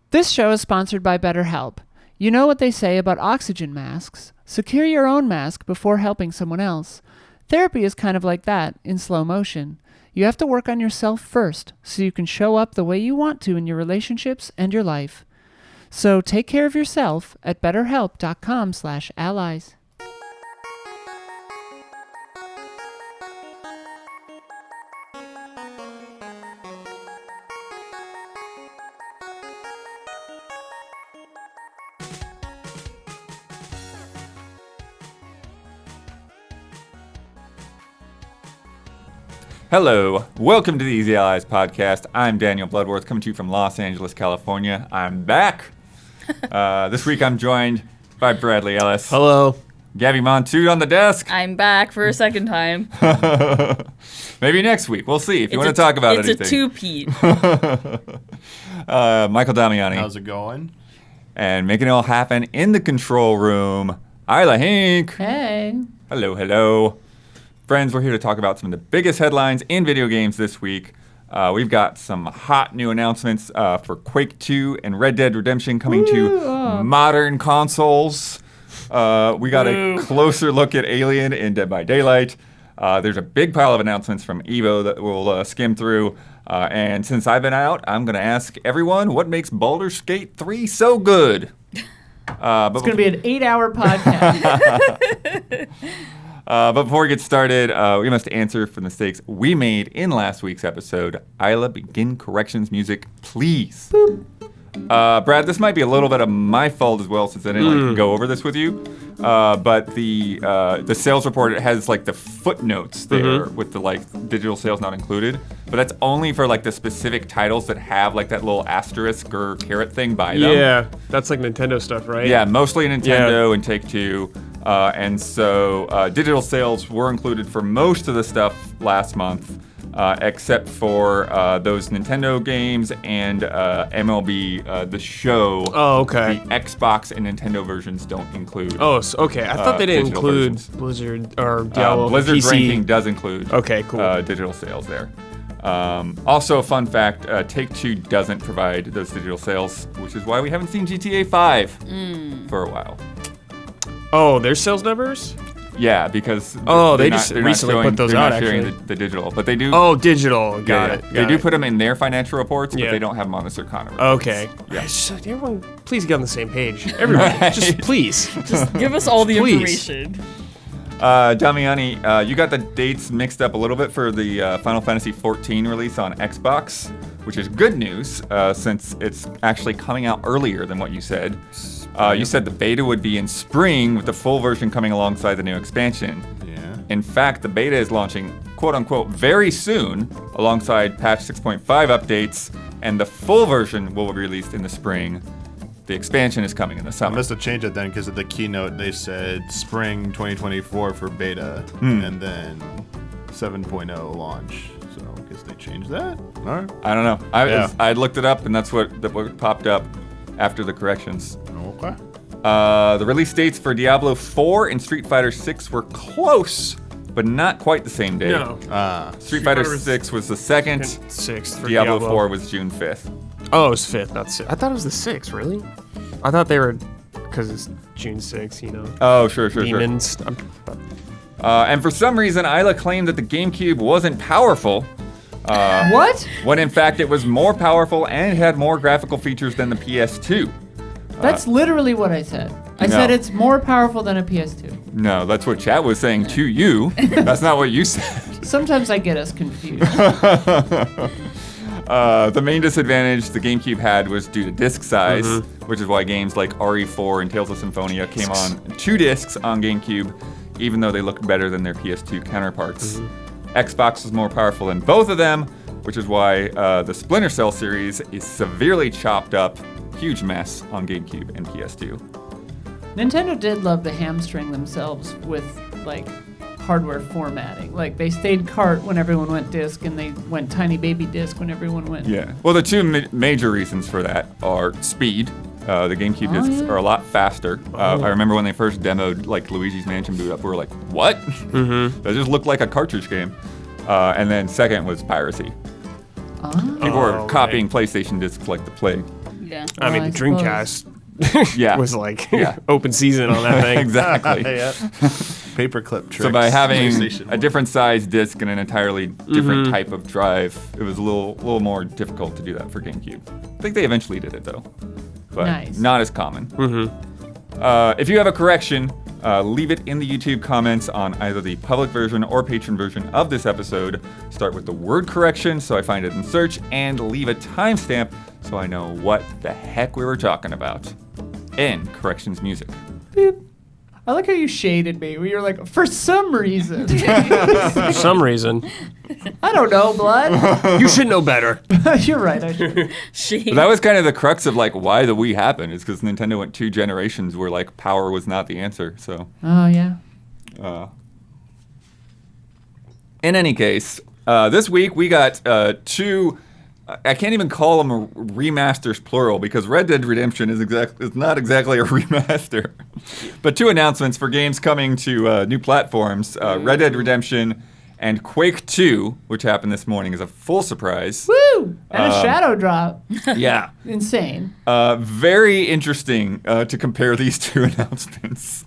This show is sponsored by BetterHelp. You know what they say about oxygen masks. Secure your own mask before helping someone else. Therapy is kind of like that, in slow motion. You have to work on yourself first, so you can show up the way you want to in your relationships and your life. So take care of yourself at betterhelp.com/allies. Hello, welcome to the Easy Allies podcast. I'm Daniel Bloodworth, coming to you from Los Angeles, California. I'm back. This week I'm joined by Bradley Ellis. Hello. Gabby Montood on the desk. I'm back for a second time. Maybe next week. We'll see if you want to talk about anything. It's a two-peat. Michael Damiani. How's it going? And making it all happen in the control room, Isla Hink. Hey. Hello, hello. Friends, we're here to talk about some of the biggest headlines in video games this week. We've got some hot new announcements for Quake 2 and Red Dead Redemption coming to modern consoles. We got a closer look at Alien and Dead by Daylight. There's a big pile of announcements from EVO that we'll skim through. And since I've been out, I'm going to ask everyone what makes Baldur's Gate 3 so good. It's going to be an 8-hour podcast. But before we get started, we must answer for the mistakes we made in last week's episode. Isla, begin corrections music, please. Boop. Brad, this might be a little bit of my fault as well, since I didn't go over this with you. But the sales report, it has like the footnotes there with the like digital sales not included. But that's only for like the specific titles that have like that little asterisk or caret thing by them. Yeah, that's like Nintendo stuff, right? Yeah, mostly Nintendo and Take-Two. And so digital sales were included for most of the stuff last month, except for those Nintendo games and MLB The Show. Oh, okay. The Xbox and Nintendo versions don't include. Oh, so, okay. I thought they didn't include versions. Blizzard or Diablo. Blizzard PC. ranking does include Okay, cool. digital sales there. Also, a fun fact, Take-Two doesn't provide those digital sales, which is why we haven't seen GTA 5 for a while. Oh, their sales numbers? Yeah, because they just recently put those out, sharing actually. the digital, but they do. Oh, digital. Got it. They do put them in their financial reports, but they don't have them on the Sir Connor reports. Okay. Yeah. Everyone, please get on the same page. Everyone, just please. Just give us all the Please. information. Damiani, you got the dates mixed up a little bit for the Final Fantasy XIV release on Xbox, which is good news since it's actually coming out earlier than what you said. You said the beta would be in spring with the full version coming alongside the new expansion. Yeah. In fact, the beta is launching, quote unquote, very soon alongside patch 6.5 updates, and the full version will be released in the spring. The expansion is coming in the I summer. must have changed it then because of the keynote. They said spring 2024 for beta and then 7.0 launch. So I guess they changed that. All right. I don't know. I looked it up, and that's what popped up after the corrections. Okay. The release dates for Diablo 4 and Street Fighter 6 were close, but not quite the same day. No. Street Fighter 6 was the 2nd. 6th for Diablo 4 was June 5th. Oh, it was 5th, not 6th. I thought it was the 6th, really? I thought they were, because it's June 6th, you know. Oh, sure. Demons. And for some reason, Isla claimed that the GameCube wasn't powerful. What? When in fact it was more powerful and had more graphical features than the PS2. That's literally what I said. I said it's more powerful than a PS2. No, that's what chat was saying to you. That's not what you said. Sometimes I get us confused. The main disadvantage the GameCube had was due to disc size, which is why games like RE4 and Tales of Symphonia came on 2 discs on GameCube, even though they looked better than their PS2 counterparts. Xbox was more powerful than both of them, which is why the Splinter Cell series is severely chopped up, huge mess on GameCube and PS2. Nintendo did love to hamstring themselves with, like, hardware formatting. Like, they stayed cart when everyone went disc, and they went tiny baby disc when everyone went... Yeah. Well, the two major reasons for that are speed. The GameCube discs are a lot faster. I remember when they first demoed, like, Luigi's Mansion boot up, we were like, what? That just looked like a cartridge game. And then second was piracy. People were copying PlayStation discs like the plague. Yeah. I mean, I the Dreamcast Yeah. was like Yeah. open season on that thing. Exactly. yeah. Paperclip tricks. So by having PlayStation a different size disc and an entirely different Mm-hmm. type of drive, it was a little more difficult to do that for GameCube. I think they eventually did it though, but Nice. not as common. If you have a correction, leave it in the YouTube comments on either the public version or patron version of this episode. Start with the word correction so I find it in search, and leave a timestamp so I know what the heck we were talking about. And corrections music. I like how you shaded me. Where you're like, for some reason. For some reason. I don't know, blood. You should know better. You're right. I should. She. That was kind of the crux of like why the Wii happened, is because Nintendo went 2 generations where like power was not the answer. So Oh yeah. in any case, this week we got 2. I can't even call them remasters plural because Red Dead Redemption is not exactly a remaster. But 2 announcements for games coming to new platforms: Red Dead Redemption and Quake 2, which happened this morning, is a full surprise. Woo! And a shadow drop. Yeah. Insane. Very interesting to compare these 2 announcements.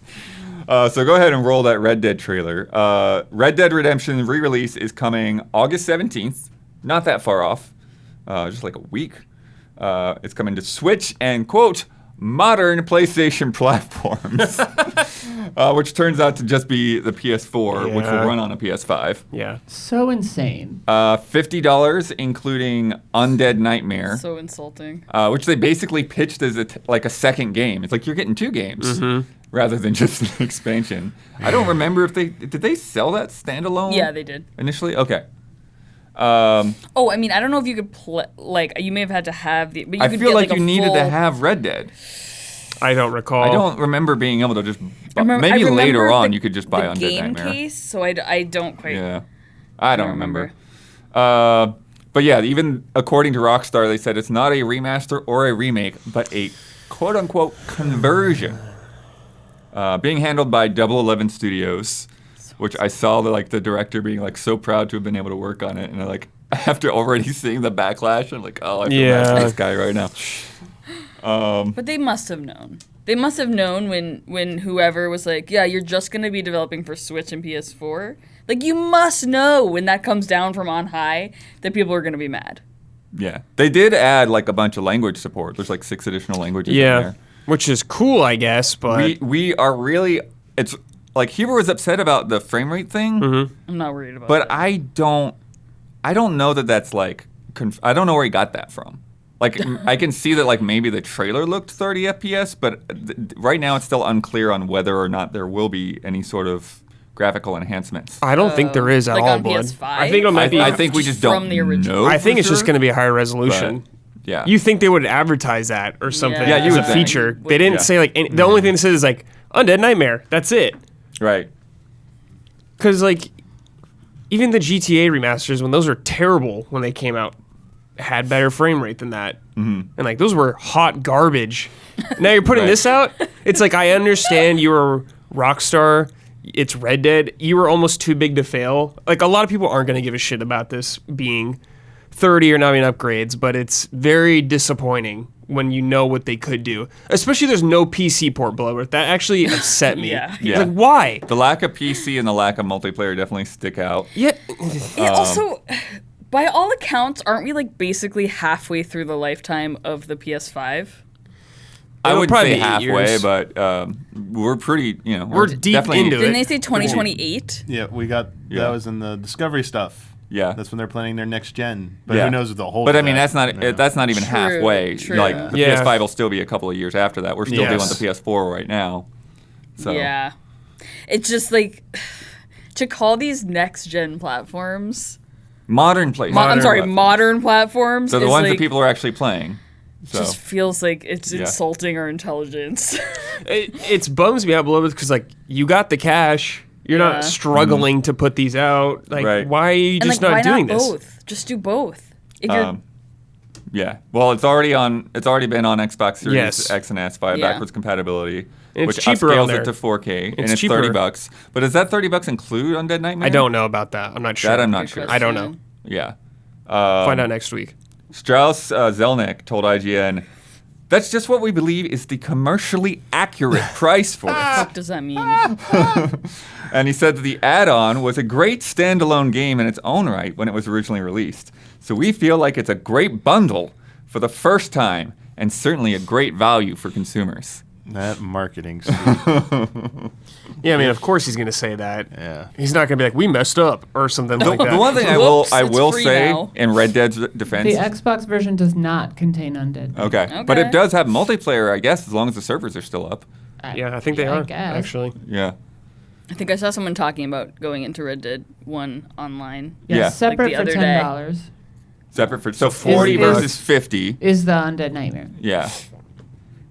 So go ahead and roll that Red Dead trailer. Red Dead Redemption re-release is coming August 17th. Not that far off. Just like a week. It's coming to Switch and, quote, modern PlayStation platforms, which turns out to just be the PS4, which will Yeah. run on a PS5. Yeah. So insane. $50, including Undead Nightmare. So insulting. Which they basically pitched as like a second game. It's like you're getting 2 games rather than just an expansion. I don't remember if did they sell that standalone? Yeah, they did. Initially, okay. Oh, I mean, I don't know if you could play. Like, you may have had to have the. But you I could feel get, like a you needed to full- have Red Dead. I don't recall. I don't remember being able to just. Remember- Maybe I remember later on the- you could just buy the Undead game Nightmare. case, so I don't quite. Yeah, I don't remember. But yeah, even according to Rockstar, they said it's not a remaster or a remake, but a quote-unquote conversion, being handled by 011 Studios, which I saw the director being like so proud to have been able to work on it, and like after already seeing the backlash, I'm like, oh, I feel bad for this guy right now. But they must have known. They must have known when whoever was like, yeah, you're just gonna be developing for Switch and PS4. Like, you must know when that comes down from on high that people are gonna be mad. Yeah, they did add like a bunch of language support. There's like 6 additional languages in Yeah. there. Which is cool, I guess, but We are really, it's like Huber was upset about the frame rate thing, I'm not worried about but that. I don't know that that's like, I don't know where he got that from. Like, I can see that like maybe the trailer looked 30 FPS, but right now it's still unclear on whether or not there will be any sort of graphical enhancements. I don't think there is at like all, on Blood. PS5? I think it might be. I think we just from don't the original. know. I think for it's just sure, going to be a higher resolution. but, yeah. You think they would advertise that or something Yeah, you as would a think. feature? They didn't Yeah. say like the only thing that says is like Undead Nightmare. That's it. Right. Because like even the GTA remasters, when those were terrible when they came out, had better frame rate than that, and like those were hot garbage. Now you're putting Right. this out. It's like I understand you were Rockstar. It's Red Dead. You were almost too big to fail. Like a lot of people aren't going to give a shit about this being 30 or not even upgrades, but it's very disappointing when you know what they could do. Especially there's no PC port, Bloodworth. That actually upset me. Yeah. Yeah. Like why? The lack of PC and the lack of multiplayer definitely stick out. Yeah. Yeah, also, by all accounts, aren't we like basically halfway through the lifetime of the PS5? I It'll would probably say be 8 halfway, years. but we're pretty, We're deep definitely into it. Didn't they say 2028? Yeah, we got Yeah. that was in the Discovery stuff. Yeah. That's when they're planning their next gen. But Yeah. who knows if they'll hold. But to I mean, that. that's not even True, halfway. true. Like the Yeah. PS5 will still be a couple of years after that. We're still Yes. doing the PS4 right now. So Yeah. It's just like to call these next gen platforms. modern PlayStation. I'm sorry, platforms. modern platforms. So the is ones like, that people are actually playing. So just feels like it's Yeah. insulting our intelligence. It's bums me out a little bit because like you got the cash. You're Yeah. not struggling to put these out. Like Right. why are you And just like, why not doing not this? both? Just do both. If you're yeah. Well, it's already been on Xbox Series Yes. X and S via Yeah. backwards compatibility, And which it's cheaper on upscales there. it to 4K, and It's it's cheaper. $30. But does that $30 include Undead Nightmare? I don't know about that. I'm not sure. That I'm not Good sure. I don't know. question. Yeah. Find out next week. Strauss Zelnick told IGN, That's just what we believe is the commercially accurate price for it. What does that mean? And he said that the add-on was a great standalone game in its own right when it was originally released. So we feel like it's a great bundle for the first time and certainly a great value for consumers. That marketing speak. Yeah, I mean, of course he's going to say that. Yeah. He's not going to be like, we messed up or something like that. The one thing I Whoops, will it's free say now. in Red Dead's defense. The Xbox version does not contain undead. Okay. But it Okay. does have multiplayer, I guess, as long as the servers are still up. Yeah, I think they I are, guess. actually. Yeah. I think I saw someone talking about going into Red Dead 1 online. Yeah, Yeah. separate Like the for other day. $10 Separate for 40 is- versus 50. is the Undead Nightmare. Yeah.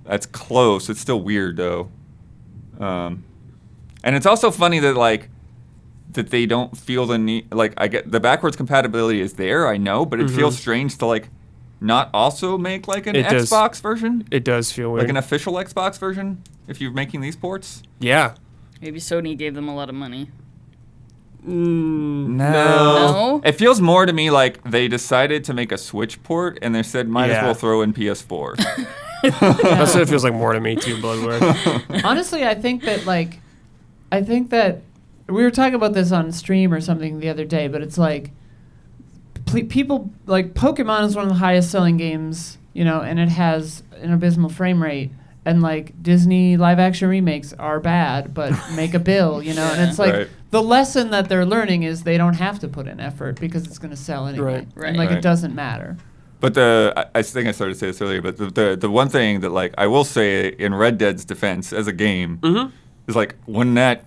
That's close. It's still weird though. And it's also funny that that they don't feel the need. Like I get the backwards compatibility is there, I know, but it feels strange to not also make an It does. Xbox version, It does feel weird. like an official Xbox version. If you're making these ports, Yeah. Maybe Sony gave them a lot of money. no. It feels more to me like they decided to make a Switch port and they said might as Yeah. well throw in PS4. That's what it feels like more to me, too, Bloodworth. Honestly, I think that we were talking about this on stream or something the other day, but it's people Pokemon is one of the highest selling games, and it has an abysmal frame rate. And Disney live action remakes are bad, but make a bill, and it's Right. the lesson that they're learning is they don't have to put in effort because it's going to sell anyway. Right. And Right. it doesn't matter. But I think I started to say this earlier, but the one thing that I will say in Red Dead's defense as a game is when that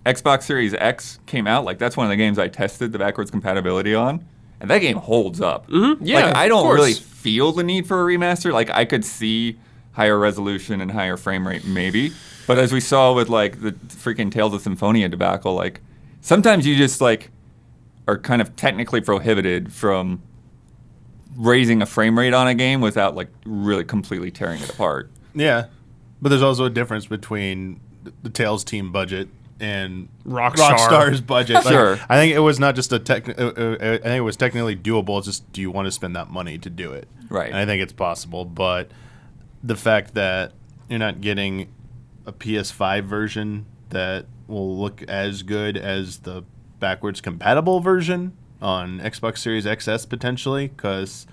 Xbox Series X came out, that's one of the games I tested the backwards compatibility on, and that game holds up. Yeah, I of don't course. really feel the need for a remaster. I could see higher resolution and higher frame rate maybe, but as we saw with the freaking Tales of Symphonia debacle, sometimes you just are kind of technically prohibited from raising a frame rate on a game without really completely tearing it apart. Yeah, but there's also a difference between the Tales team budget and Rockstar. Rockstar's budget. Sure. I think it was not just I think it was technically doable. It's just, do you want to spend that money to do it? Right. And I think it's possible, but the fact that you're not getting a PS5 version that will look as good as the backwards compatible version on Xbox Series XS potentially, because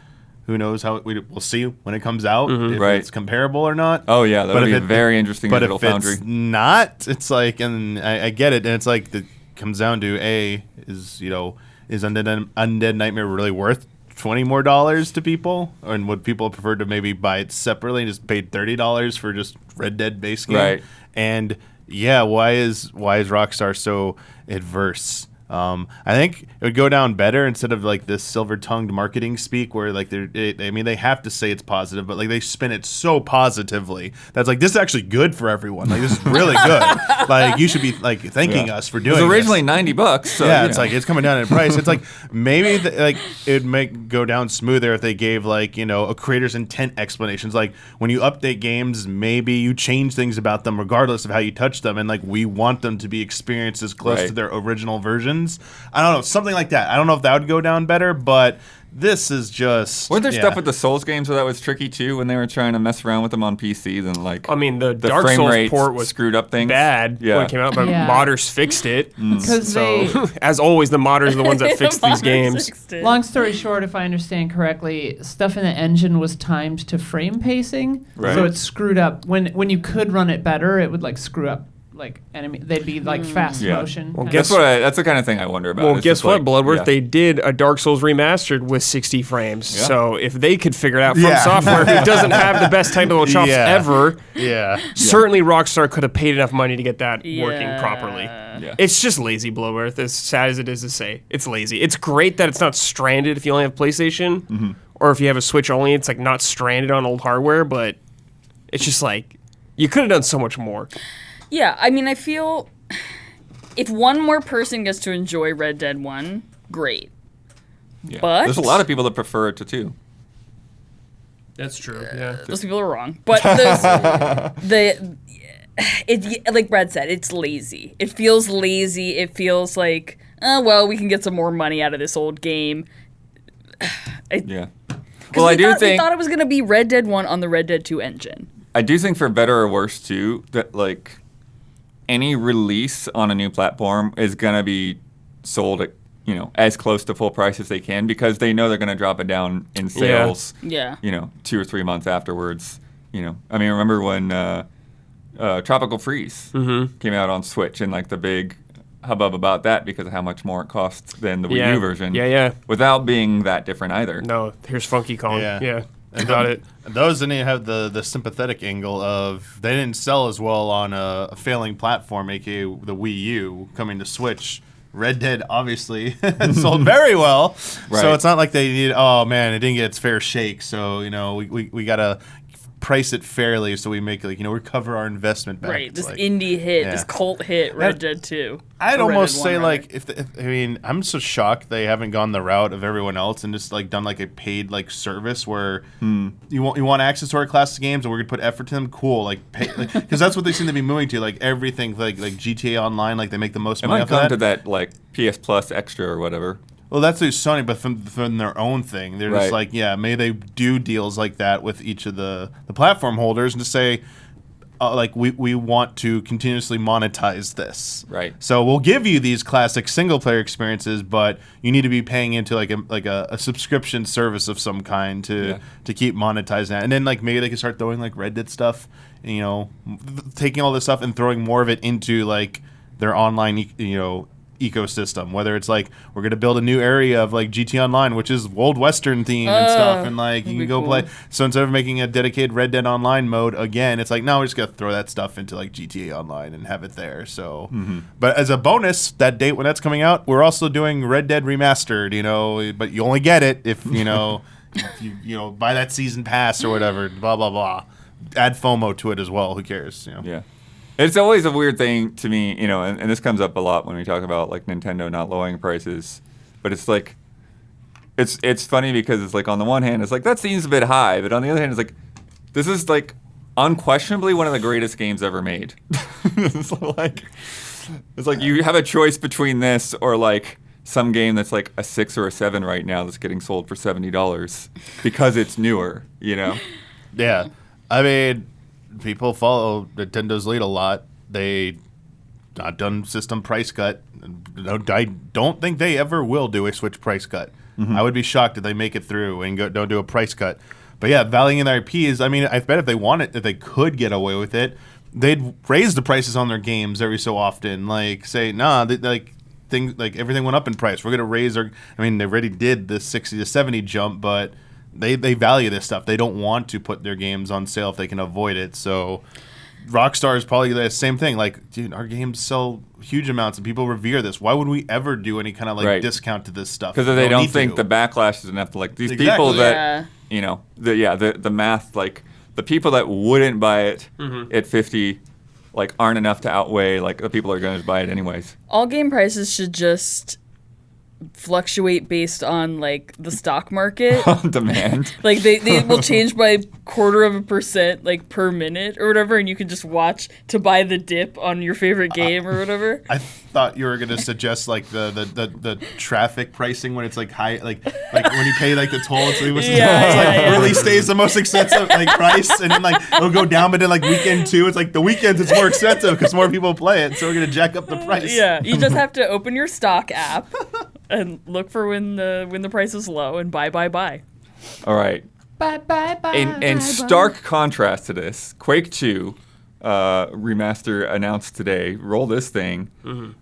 who knows how we'll see when it comes out if Right. it's comparable or not. Oh yeah, that would be if very interesting But Digital if Foundry. it's not, it's and I get it, and it's it comes down to is Undead Nightmare really worth $20 more to people, and would people prefer to maybe buy it separately and just pay $30 for just Red Dead base game? Right. And yeah, why is Rockstar so adverse? I think it would go down better instead of this silver-tongued marketing speak where they have to say it's positive, but they spin it so positively that's this is actually good for everyone. This is really good. You should be thanking us for doing It was originally this. $90, so Yeah, you it's know. it's coming down in price. It's maybe it would go down smoother if they gave a creator's intent explanations. When you update games, maybe you change things about them regardless of how you touch them, and we want them to be experienced as close Right. to their original versions. I don't know, something like that. I don't know if that would go down better, but this is just. Weren't there yeah. stuff with the Souls games where that was tricky too when they were trying to mess around with them on PCs and I mean, the Dark frame Souls rates port was screwed up things? bad Yeah. when it came out, but Yeah. modders fixed it. Because So, as always, the modders are the ones that fix these games. long story short, if I understand correctly, stuff in the engine was timed to frame pacing, Right. so it screwed up. When you could run it better, it would screw up enemy. They'd be fast Yeah. motion. Well, kind guess of- That's the kind of thing I wonder about. Well, It's guess just what, Bloodworth? yeah. They did a Dark Souls remastered with 60 frames. Yeah. So if they could figure it out from Yeah. software who doesn't have the best technical chops Yeah. ever, Yeah. certainly Rockstar could have paid enough money to get that working Yeah. properly. Yeah. It's just lazy, Bloodworth, as sad as it is to say. It's lazy. It's great that it's not stranded if you only have PlayStation, or if you have a Switch only, it's not stranded on old hardware, but it's just you could have done so much more. Yeah, I mean, I feel if one more person gets to enjoy Red Dead 1, great. Yeah. But- there's a lot of people that prefer it to 2. That's true. Yeah. Those people are wrong. But like Brad said, it's lazy. It feels lazy. It feels like, oh, well, we can get some more money out of this old game. Yeah. Well, I do We think thought it was going to be Red Dead 1 on the Red Dead 2 engine. I do think for better or worse too that like any release on a new platform is gonna be sold at as close to full price as they can because they know they're gonna drop it down in sales. Yeah. 2 or 3 months afterwards. I mean, remember when Tropical Freeze came out on Switch and like the big hubbub about that because of how much more it costs than the Wii U version. Yeah. Without being that different either. No, here's Funky Kong. Yeah. And got it. Those didn't even have the sympathetic angle of they didn't sell as well on a failing platform, aka the Wii U, coming to Switch. Red Dead obviously sold very well, Right. so it's not like they need. Oh man, it didn't get its fair shake. So we gotta price it fairly so we make recover our investment back. Right, It's this like- indie hit, yeah. this cult hit, Red Dead 2. I'd Or Red almost Dead 1, say rather. like if I'm so shocked they haven't gone the route of everyone else and just like done like a paid like service where you want access to our classic games and we're gonna put effort to them. Cool, like pay because that's what they seem to be moving to. Like everything like GTA Online, like they make the most It money might off come of to that. that like PS Plus extra or whatever. Well, that's through Sony, but from their own thing, they're just Right. like, yeah, may they do deals like that with each of the platform holders and to say, like we want to continuously monetize this. Right. So we'll give you these classic single player experiences, but you need to be paying into like a subscription service of some kind to keep monetizing that. And then like maybe they can start throwing like Red Dead stuff, taking all this stuff and throwing more of it into like their online ecosystem, whether it's like we're gonna build a new area of like GT Online, which is Old Western theme and stuff, and like you can go play. So instead of making a dedicated Red Dead Online mode again, it's like no, we're just gonna throw that stuff into like GTA Online and have it there. So, but as a bonus, that date when that's coming out, we're also doing Red Dead Remastered. But you only get it if you buy that season pass or whatever. Blah blah blah. Add FOMO to it as well. Who cares? Yeah. It's always a weird thing to me, and this comes up a lot when we talk about like Nintendo not lowering prices. But it's like, it's funny because it's like on the one hand, it's like that seems a bit high, but on the other hand, it's like, this is like unquestionably one of the greatest games ever made. It's like you have a choice between this or like some game that's like a 6 or a 7 right now that's getting sold for $70 because it's newer, Yeah, I mean, people follow Nintendo's lead a lot. They not done system price cut. I don't think they ever will do a Switch price cut. I would be shocked if they make it through and don't do a price cut. But yeah, valuing their IPs. I mean, I bet if they could get away with it, they'd raise the prices on their games every so often. Like say, things like everything went up in price. We're gonna raise our. I mean, they already did the 60 to 70 jump, but they value this stuff. They don't want to put their games on sale if they can avoid it. So Rockstar is probably the same thing. Like, dude, our games sell huge amounts and people revere this. Why would we ever do any kind of like discount to this stuff? Because they don't need think to. the backlash is enough to like these Exactly. people that the math, like the people that wouldn't buy it at 50 like aren't enough to outweigh like the people that are going to buy it anyways. All game prices should just fluctuate based on like the stock market. On demand. Like they will change by 0.25% like per minute or whatever, and you can just watch to buy the dip on your favorite game or whatever. I thought you were gonna suggest like the traffic pricing when it's like high, like when you pay like the toll, it's like release day is the most expensive like price, and then like it'll go down, but then like weekend 2, it's like the weekends it's more expensive because more people play it, so we're gonna jack up the price. Yeah, you just have to open your stock app and look for when the price is low and buy. All right. Bye. In stark contrast to this, Quake 2 remaster announced today. Roll this thing.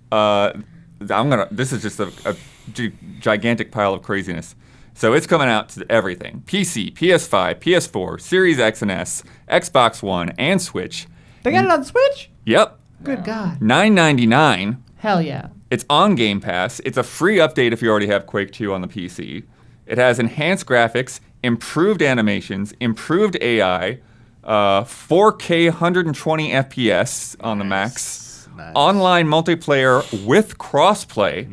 This is just a gigantic pile of craziness. So it's coming out to everything: PC, PS5, PS4, Series X and S, Xbox One, and Switch. They got it on Switch? Yep. Good God. $9.99. Hell yeah. It's on Game Pass. It's a free update if you already have Quake 2 on the PC. It has enhanced graphics, improved animations, improved AI, 4K 120 FPS on the max, online multiplayer with crossplay,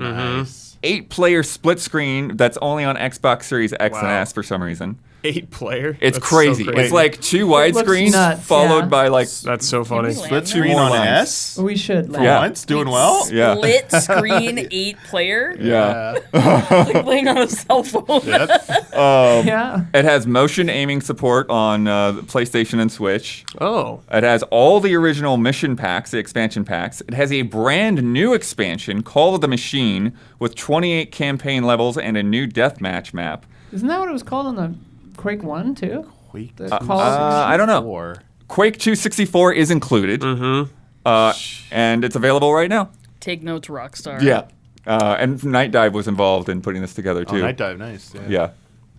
8-player split screen that's only on Xbox Series X and S for some reason, 8-player. It's That's crazy. So crazy. It's like 2 looks widescreens nuts, followed yeah. by like That's so funny. Maybe Split Two screen more on lines. S. We should. For Yeah. once, doing well. Yeah. Split screen 8-player. yeah. It's like playing on a cell phone. Yeah. It has motion aiming support on PlayStation and Switch. Oh. It has all the original mission packs, the expansion packs. It has a brand new expansion, Call of the Machine, with 28 campaign levels and a new deathmatch map. Isn't that what it was called on the Quake 1 too? Quake The Call of I don't know. 4. Quake 264 is included, and it's available right now. Take notes, Rockstar. Yeah. And Night Dive was involved in putting this together too. Oh, Night Dive, nice. Yeah.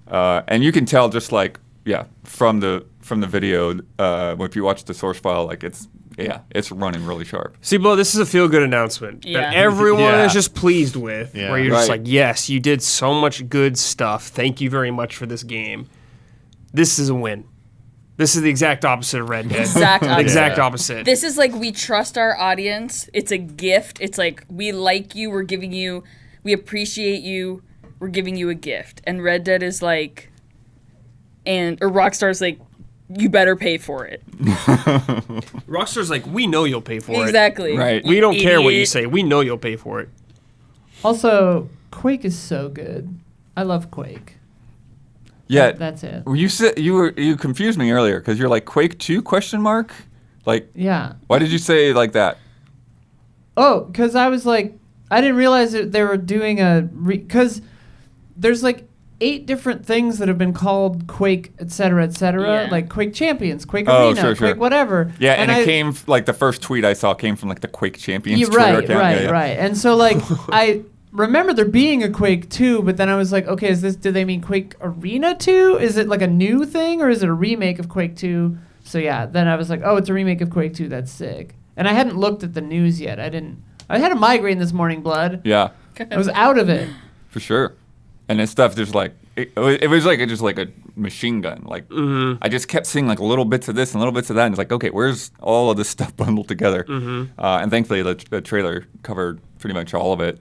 Yeah. And you can tell just like from the video if you watch the source file, like it's running really sharp. See, Bo, this is a feel-good announcement Yeah. that everyone Yeah. is just pleased with. Yeah. Where you're just Right. like, yes, you did so much good stuff. Thank you very much for this game. This is a win. This is the exact opposite of Red Dead. Exact opposite. Exact opposite. This is like we trust our audience. It's a gift. It's like we like you. We're giving you. We appreciate you. We're giving you a gift. And Red Dead is like, or Rockstar's like, you better pay for it. Rockstar's like, we know you'll pay for Exactly. Right. it. We don't care what you Idiot. say. We know you'll pay for it. Also, Quake is so good. I love Quake. Yeah. That's it. You confused me earlier because you're like Quake 2 ? Like, Yeah. why did you say it like that? Oh, because I was like, I didn't realize that they were doing because there's like 8 different things that have been called Quake, et cetera, Yeah. like Quake Champions, Quake Oh, Arena, sure, sure. Quake whatever. Yeah, and it I- came like the first tweet I saw came from like the Quake Champions Yeah, Twitter right, account. right, Yeah, yeah. right. And so like I remember there being a Quake 2, but then I was like, okay, do they mean Quake Arena 2? Is it like a new thing or is it a remake of Quake 2? So yeah, then I was like, oh, it's a remake of Quake 2. That's sick. And I hadn't looked at the news yet. I had a migraine this morning, Blood. Yeah, I was out of it. for sure. And this stuff just like it was like just like a machine gun. Like I just kept seeing like little bits of this and little bits of that, and it's like, okay, where's all of this stuff bundled together? And thankfully, the trailer covered pretty much all of it.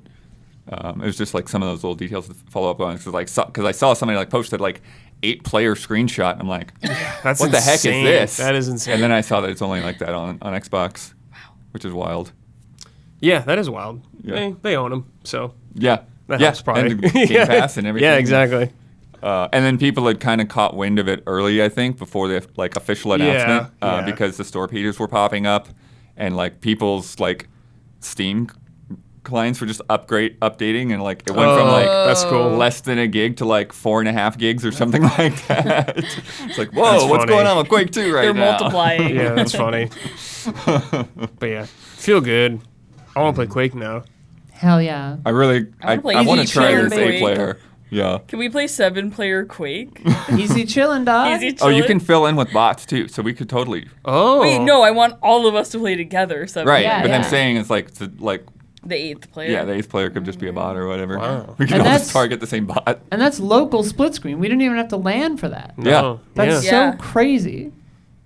It was just like some of those little details to follow up on. Because I saw somebody like posted like 8-player screenshot, and I'm like, That's what the heck is insane. this? That is insane. And then I saw that it's only like that on Xbox, which is wild. Yeah, that is wild. Yeah. They own them, so Yeah, that yeah, helps probably. and the Game Pass and everything. Yeah, exactly. And then people had kind of caught wind of it early, I think, before the like official announcement, yeah. because the store pages were popping up, and like people's like Steam clients were just updating, and like it went from like that's cool. less than a gig to like 4.5 gigs or something like that. It's like, whoa, That's what's funny. going on with Quake 2 right They're now? multiplying. Yeah, that's funny. But yeah, feel good. I want to play Quake now. Hell yeah. I really, I play want to Easy try Chiller, this baby. 8-player. Yeah. Can we play 7-player Quake? Easy chillin', dog. Easy Oh, you chillin'? can fill in with bots too, so we could totally. Oh. Wait, no, I want all of us to play together. Right, Yeah, but yeah. I'm saying it's like The 8th player. yeah, the 8th player could just be a bot or whatever. Wow. We could And all that's- just target the same bot. And that's local split screen. We didn't even have to land for that. No. That's Yeah. Yeah. so crazy.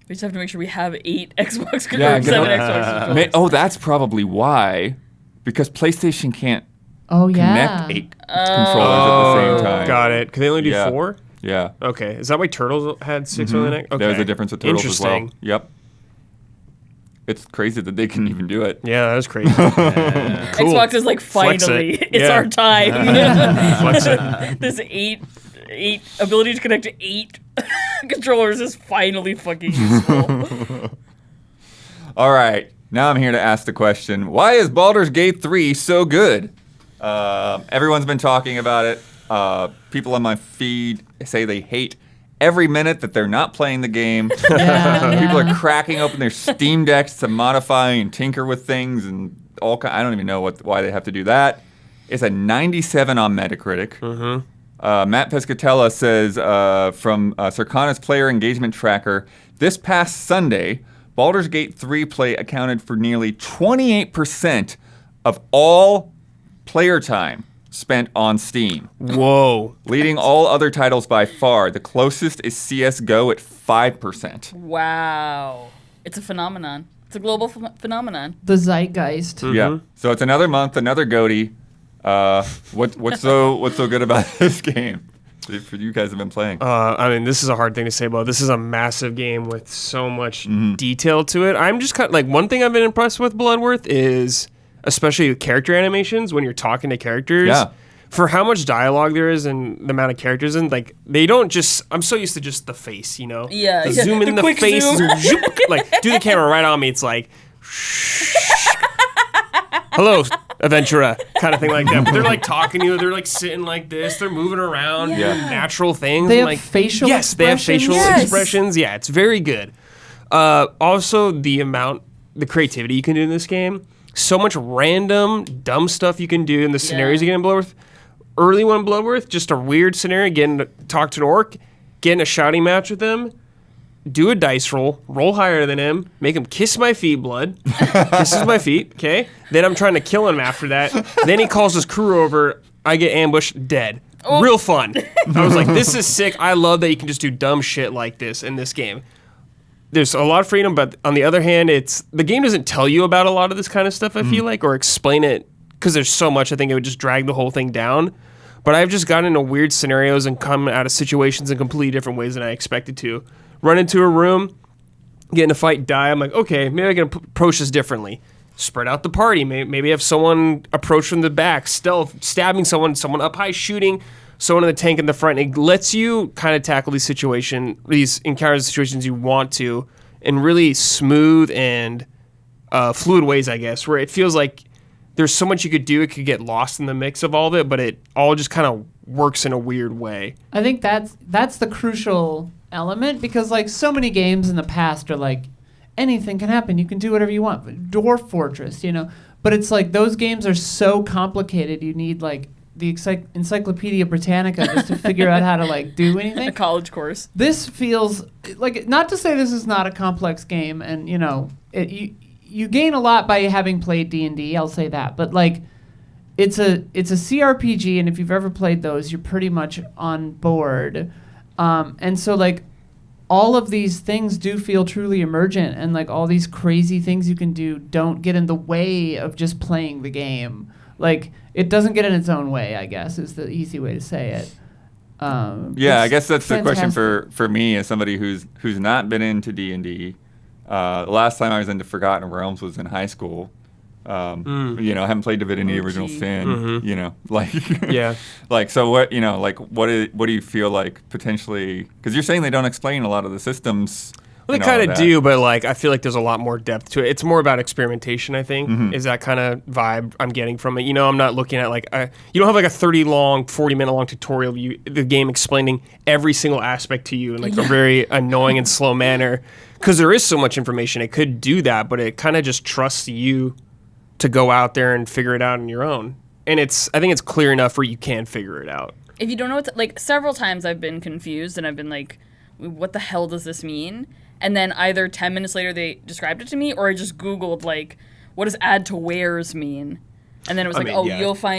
We just have to make sure we have 8 Xbox Yeah, or 7 Xbox controllers. Oh, that's probably why, because PlayStation can't Oh yeah. connect 8 controllers at the same time. Got it. Can they only do Yeah. 4? Yeah. Okay. Is that why Turtles had 6 early next? Okay. There's a difference with Turtles as well. Interesting. Yep. It's crazy that they can even do it. Yeah, that was crazy. Cool. Xbox is like, Flex finally, it. it's Yeah. our time. Flex it. This 8 ability to connect to 8 controllers is finally fucking useful. All right. Now I'm here to ask the question, why is Baldur's Gate 3 so good? Everyone's been talking about it. People on my feed say they hate every minute that they're not playing the game. Yeah, People yeah. are cracking open their Steam decks to modify and tinker with things and I don't even know why they have to do that. It's a 97 on Metacritic. Matt Pescatella says from Circana's player engagement tracker, this past Sunday, Baldur's Gate 3 play accounted for nearly 28% of all player time spent on Steam, Whoa. leading all other titles by far. The closest is CS:GO at 5%. Wow. It's a phenomenon. It's a global phenomenon. The zeitgeist. Yeah. So it's another month, another GOTY. What's so good about this game? if you guys have been playing? I mean, this is a hard thing to say about. This is a massive game with so much detail to it. I'm just kind of like, one thing I've been impressed with Bloodworth is, especially with character animations, when you're talking to characters. Yeah. For how much dialogue there is and the amount of characters in, like, they don't just, I'm so used to just the face, you know? Yeah, The yeah, zoom in the the quick face, zoom. zoop, like, do the camera right on me. It's like, hello, adventurer, kind of thing like that. But they're like talking to you, they're like sitting like this, they're moving around, Yeah. doing natural things. They and, have like, facial yes, they have facial Yes. expressions. Yeah, it's very good. Also, the creativity you can do in this game, so much random, dumb stuff you can do in the scenarios you get in Bloodworth. Early one Bloodworth, just a weird scenario, getting to talk to an orc, get in a shouting match with them, do a dice roll higher than him, make him kiss my feet, Blood. Kisses my feet, okay? Then I'm trying to kill him after that. Then he calls his crew over, I get ambushed, dead. Real fun. I was like, this is sick. I love that you can just do dumb shit like this in this game. There's a lot of freedom, but on the other hand, the game doesn't tell you about a lot of this kind of stuff, I feel like, or explain it, because there's so much, I think it would just drag the whole thing down. But I've just gotten into weird scenarios and come out of situations in completely different ways than I expected to. Run into a room, get in a fight, die. I'm like, okay, maybe I can approach this differently. Spread out the party. Maybe have someone approach from the back, stealth, stabbing someone up high, shooting, someone in the tank in the front. It lets you kind of tackle these encounters, situations you want to, in really smooth and fluid ways, I guess, where it feels like there's so much you could do. It could get lost in the mix of all of it, but it all just kind of works in a weird way. I think that's the crucial element, because like so many games in the past are like, anything can happen. You can do whatever you want. Dwarf Fortress, you know. But it's like those games are so complicated. You need like the Encyclopedia Britannica just to figure out how to like do anything. A college course. This feels like, not to say this is not a complex game, and you know, you gain a lot by having played D&D. I'll say that, but like, it's a CRPG, and if you've ever played those, you're pretty much on board. And so like, all of these things do feel truly emergent, and like all these crazy things you can do don't get in the way of just playing the game. Like, it doesn't get in its own way, I guess, is the easy way to say it. Yeah, I guess that's the question fantastic. for me as somebody who's not been into D&D. The last time I was into Forgotten Realms was in high school. You know, I haven't played Divinity: Original Sin. You know, like Yeah. like, so what, you know, like what do you feel like potentially? Because you're saying they don't explain a lot of the systems. Well, they kind of do, but like, I feel like there's a lot more depth to it. It's more about experimentation, I think, is that kind of vibe I'm getting from it. You know, I'm not looking at like, you don't have like a 40-minute long tutorial of the game explaining every single aspect to you in like a very annoying and slow manner. Because there is so much information, it could do that, but it kind of just trusts you to go out there and figure it out on your own. And I think it's clear enough where you can figure it out. If you don't know what like, several times I've been confused and I've been like, what the hell does this mean? And then either 10 minutes later they described it to me, or I just Googled like, what does add to wares mean? And then it was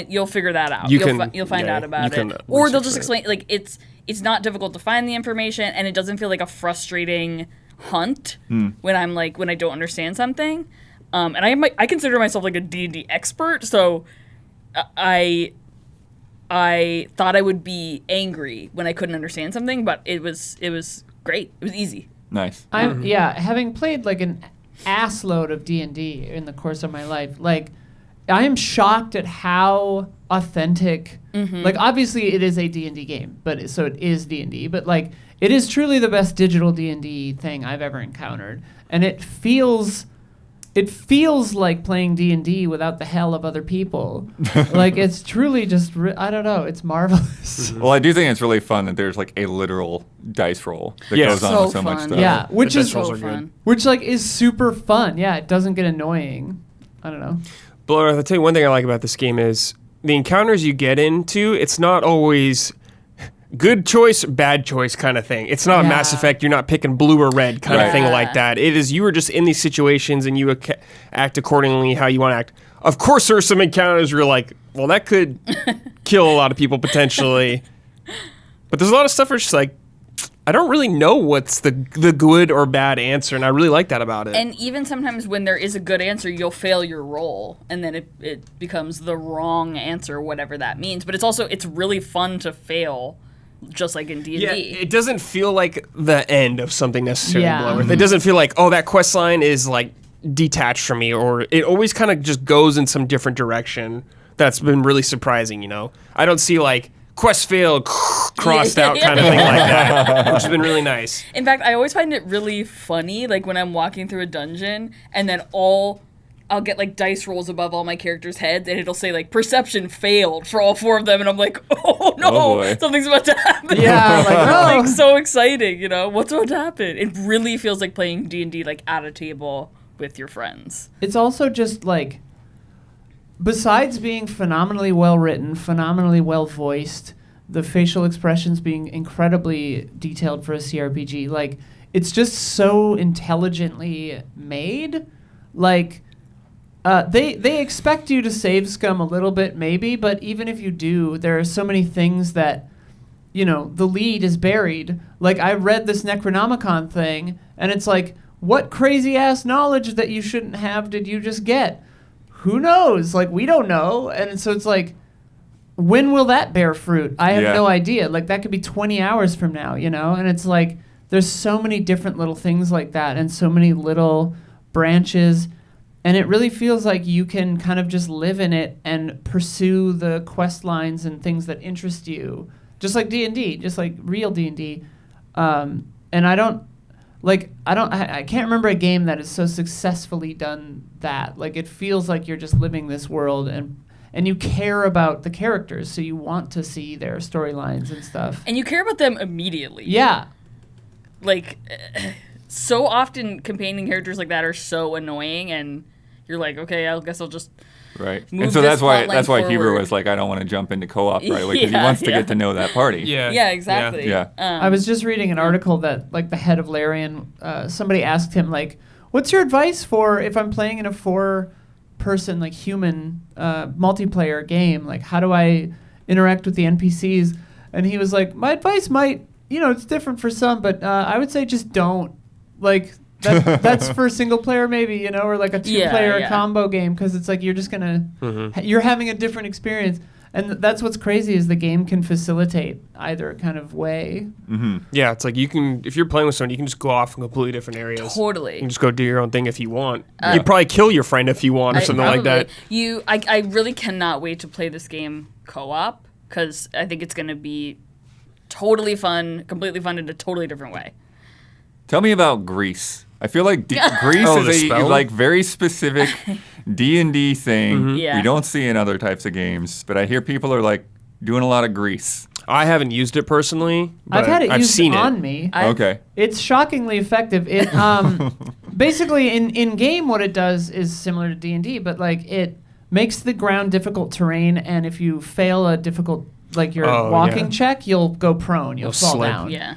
you'll figure that out. You'll find out about it. Or they'll just explain, like, it's not difficult to find the information, and it doesn't feel like a frustrating hunt when I don't understand something. And I consider myself like a D&D expert, so I thought I would be angry when I couldn't understand something, but it was great. It was easy. Nice. Having played like an ass load of D&D in the course of my life, like, I am shocked at how authentic, like, obviously it is a D&D game, so it is D&D, but like, it is truly the best digital D&D thing I've ever encountered. And it feels like playing D&D without the hell of other people. Like, it's truly just, I don't know, it's marvelous. Well, I do think it's really fun that there's like a literal dice roll that goes on with so much stuff. Yeah, which is so fun. Which like is super fun. Yeah, it doesn't get annoying. I don't know. Bloodworth, I'll tell you one thing I like about this game is the encounters you get into, it's not always good choice, bad choice kind of thing. It's not Mass Effect, you're not picking blue or red kind of thing like that. It is, you are just in these situations and you act accordingly how you want to act. Of course, there are some encounters where you're like, well, that could kill a lot of people potentially. But there's a lot of stuff where it's just like, I don't really know what's the good or bad answer, and I really like that about it. And even sometimes when there is a good answer, you'll fail your roll, and then it becomes the wrong answer, whatever that means. But it's really fun to fail just like in D&D. Yeah, it doesn't feel like the end of something necessarily. Yeah. Bloodworth. It doesn't feel like, oh, that quest line is like detached from me, or it always kind of just goes in some different direction. That's been really surprising, I don't see like quest failed, crossed out kind of thing like that, which has been really nice. In fact, I always find it really funny, like when I'm walking through a dungeon and then I'll get like dice rolls above all my characters' heads and it'll say like perception failed for all 4 of them, and I'm like, oh no, boy. something's about to happen. Yeah, like, It's oh. like so exciting, what's about to happen? It really feels like playing D&D like at a table with your friends. It's also just like, besides being phenomenally well written, phenomenally well voiced, the facial expressions being incredibly detailed for a CRPG, like, it's just so intelligently made. Like, they expect you to save scum a little bit, maybe, but even if you do, there are so many things that, the lead is buried. Like, I read this Necronomicon thing, and it's like, what crazy ass knowledge that you shouldn't have did you just get? Who knows? Like, we don't know. And so it's like, when will that bear fruit? I have no idea. Like, that could be 20 hours from now, And it's like, there's so many different little things like that and so many little branches. And it really feels like you can kind of just live in it and pursue the quest lines and things that interest you. Just like D&D, just like real D&D. And I can't remember a game that has so successfully done that. Like, it feels like you're just living this world and you care about the characters, so you want to see their storylines and stuff. And you care about them immediately. Yeah. Like, so often companion characters like that are so annoying, and you're like, okay, I guess I'll just Right. move And so this that's why plotline Hebrew forward. was like, I don't want to jump into co-op right away because he wants to get to know that party. Yeah, exactly. Yeah. I was just reading an article that, like, the head of Larian, somebody asked him, like, what's your advice for if I'm playing in a 4-person, like, human multiplayer game? Like, how do I interact with the NPCs? And he was like, my advice might, it's different for some, but I would say just don't. Like, that's for single player maybe, or like a 2-player combo game, because it's like you're just going to, you're having a different experience. And that's what's crazy is the game can facilitate either kind of way. Mm-hmm. Yeah, it's like you can, if you're playing with someone, you can just go off in completely different areas. Totally. You can just go do your own thing if you want. You'd probably kill your friend if you want or something like that. I really cannot wait to play this game co-op, because I think it's going to be totally fun, completely fun in a totally different way. Tell me about Greece. I feel like Greece Oh, the is a spell? like very specific D&D thing Yeah. we don't see in other types of games, but I hear people are like doing a lot of Greece. I haven't used it personally, but I've had it used seen on it. me. Okay. It's shockingly effective. It basically in game what it does is similar to D&D, but like it makes the ground difficult terrain, and if you fail a difficult like your walking check, you'll go prone. You'll fall slip. down. Yeah.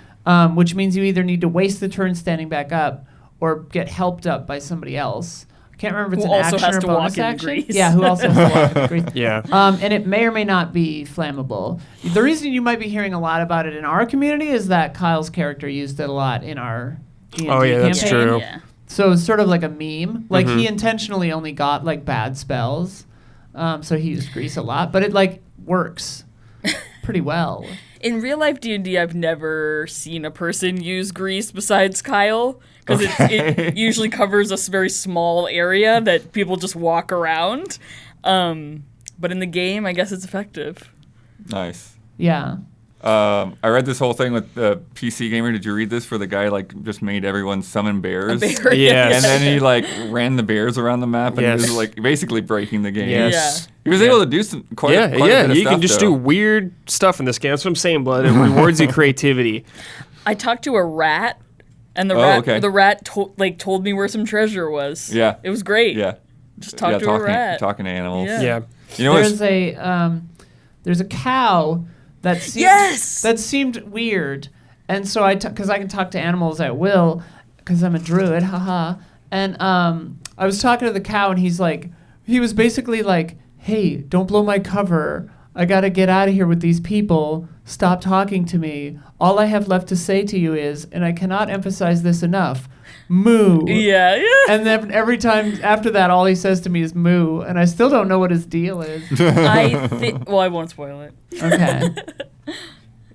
Which means you either need to waste the turn standing back up or get helped up by somebody else. I can't remember if it's Who an also action has or to bonus walk in action. Greece. Yeah, who also has to walk in Greece. Yeah. And it may or may not be flammable. The reason you might be hearing a lot about it in our community is that Kyle's character used it a lot in our D&D Oh, yeah, that's campaign. true. Yeah. So it's sort of like a meme. Like he intentionally only got like bad spells. So he used grease a lot, but it like works pretty well. In real life D&D, I've never seen a person use grease besides Kyle, because it usually covers a very small area that people just walk around. But in the game, I guess it's effective. Nice. Yeah. I read this whole thing with the PC Gamer. Did you read this? Where the guy like just made everyone summon bears. A bear. Yes. And then he like ran the bears around the map, and he was Yes. like basically breaking the game. Yes. He was able to do some quite a bit of You stuff, can just though. do weird stuff in this game. That's what I'm saying, Blood. It rewards your creativity. I talked to a rat, and the rat told me where some treasure was. Yeah. It was great. Yeah. Just talk to a rat. Talking to animals. Yeah. Yeah. You know what's There's a cow that seemed, Yes! that seemed weird, and so because I can talk to animals at will because I'm a druid, haha. And I was talking to the cow, and he was basically like, "Hey, don't blow my cover. I gotta get out of here with these people. Stop talking to me. All I have left to say to you is, and I cannot emphasize this enough, moo." Yeah. And then every time after that, all he says to me is moo, and I still don't know what his deal is. I won't spoil it. Okay.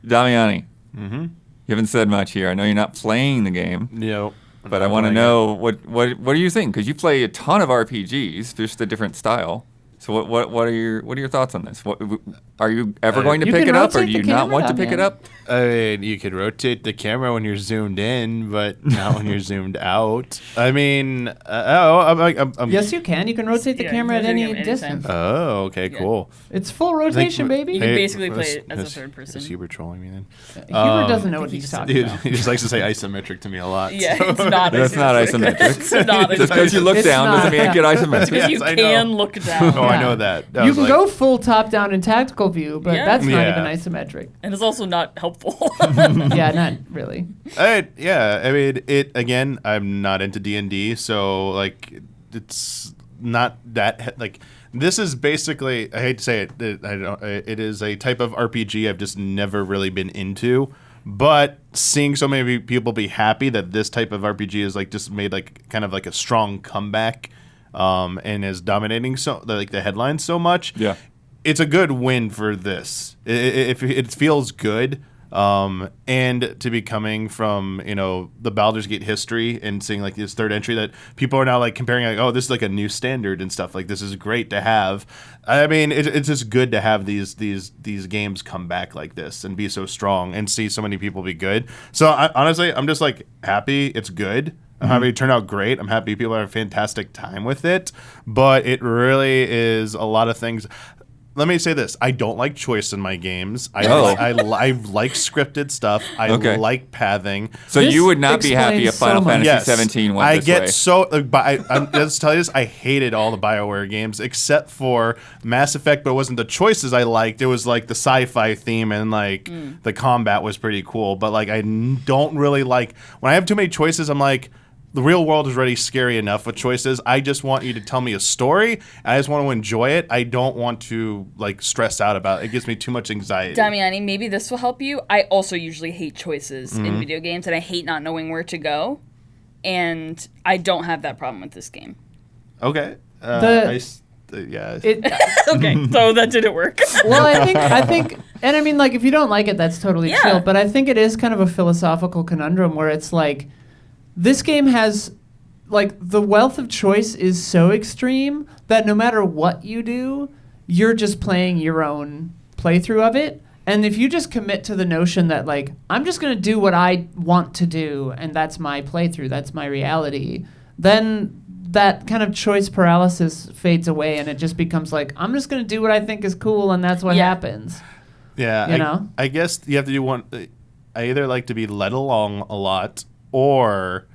Damiani, you haven't said much here. I know you're not playing the game. Yep. But I want to know what do you think? Because you play a ton of RPGs, just a different style. So what are your thoughts on this? Are you ever going to pick it up, or do you not want to pick it up? I mean, you could rotate the camera when you're zoomed in, but not when you're zoomed out. I mean, I'm Yes, you can. You can rotate the camera at any distance. Oh, okay, cool. It's full rotation, baby. You can basically play it as a third person. Is Hubert trolling me then? Hubert doesn't know what he's talking about. He just likes to say isometric to me a lot. Yeah, it's not. That's not isometric. It's not Just because you look down doesn't mean it get isometric. Because you Yes, I can know. look down. Oh, I know that. You can go full top down in tactical view, but Yeah. that's not Yeah. even isometric. And it's also not helpful. Yeah, not really. Yeah, I mean, again, I'm not into D&D, so like it's not that like this is basically, I hate to say it, it is a type of RPG I've just never really been into. But seeing so many people be happy that this type of RPG is like just made like kind of like a strong comeback, and is dominating so like the headlines so much. Yeah. It's a good win for this. It feels good. And to be coming from, the Baldur's Gate history and seeing like this third entry that people are now like comparing like, oh, this is like a new standard and stuff. Like this is great to have. I mean, it's just good to have these games come back like this and be so strong and see so many people be good. So honestly, I'm just like happy it's good. I'm happy it turned out great. I'm happy people had a fantastic time with it. But it really is a lot of things. Let me say this. I don't like choice in my games. I like scripted stuff. I like pathing. So This you would not be happy if Final explains so much. Fantasy 17 went I this get way. so. Let's tell you this. I hated all the BioWare games except for Mass Effect, but it wasn't the choices I liked. It was like the sci-fi theme and like the combat was pretty cool. But like I don't really like when I have too many choices. I'm like, the real world is already scary enough with choices. I just want you to tell me a story. I just want to enjoy it. I don't want to like stress out about it. It gives me too much anxiety. Damiani, maybe this will help you. I also usually hate choices in video games, and I hate not knowing where to go. And I don't have that problem with this game. Okay. The- Yeah. Okay, so that didn't work. Well, I think, and I mean, like, if you don't like it, that's totally Yeah. chill. But I think it is kind of a philosophical conundrum where it's like, this game has, like, the wealth of choice is so extreme that no matter what you do, you're just playing your own playthrough of it. And if you just commit to the notion that, like, I'm just going to do what I want to do, and that's my playthrough, that's my reality, then that kind of choice paralysis fades away, and it just becomes like, I'm just going to do what I think is cool, and that's what happens. Yeah. You know? I guess you have to do one. I either like to be led along a lot, or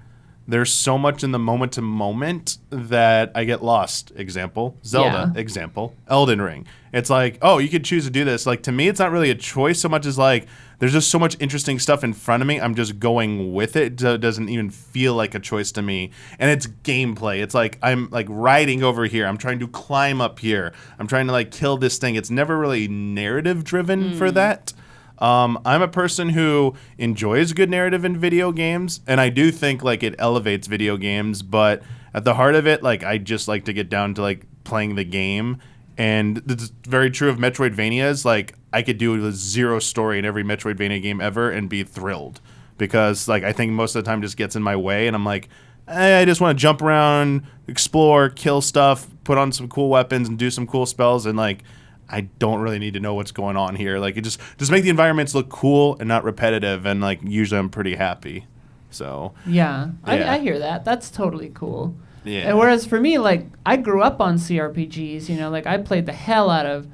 there's so much in the moment to moment that I get lost. Example, Zelda. Yeah. Example, Elden Ring. It's like, oh, you could choose to do this. Like, to me, it's not really a choice so much as like, there's just so much interesting stuff in front of me. I'm just going with it. It doesn't even feel like a choice to me. And it's gameplay. It's like, I'm like riding over here. I'm trying to climb up here. I'm trying to like kill this thing. It's never really narrative driven for that. I'm a person who enjoys good narrative in video games, and I do think like it elevates video games, but at the heart of it, like I just like to get down to like playing the game. And it's very true of Metroidvanias. Like I could do zero story in every Metroidvania game ever and be thrilled, because like I think most of the time just gets in my way, and I'm like, I just want to jump around, explore, kill stuff, put on some cool weapons, and do some cool spells, and like I don't really need to know what's going on here. Like it just make the environments look cool and not repetitive, and like usually I'm pretty happy. So Yeah. Yeah. I hear that. That's totally cool. yeah. And whereas for me, like, I grew up on CRPGs, like, I played the hell out of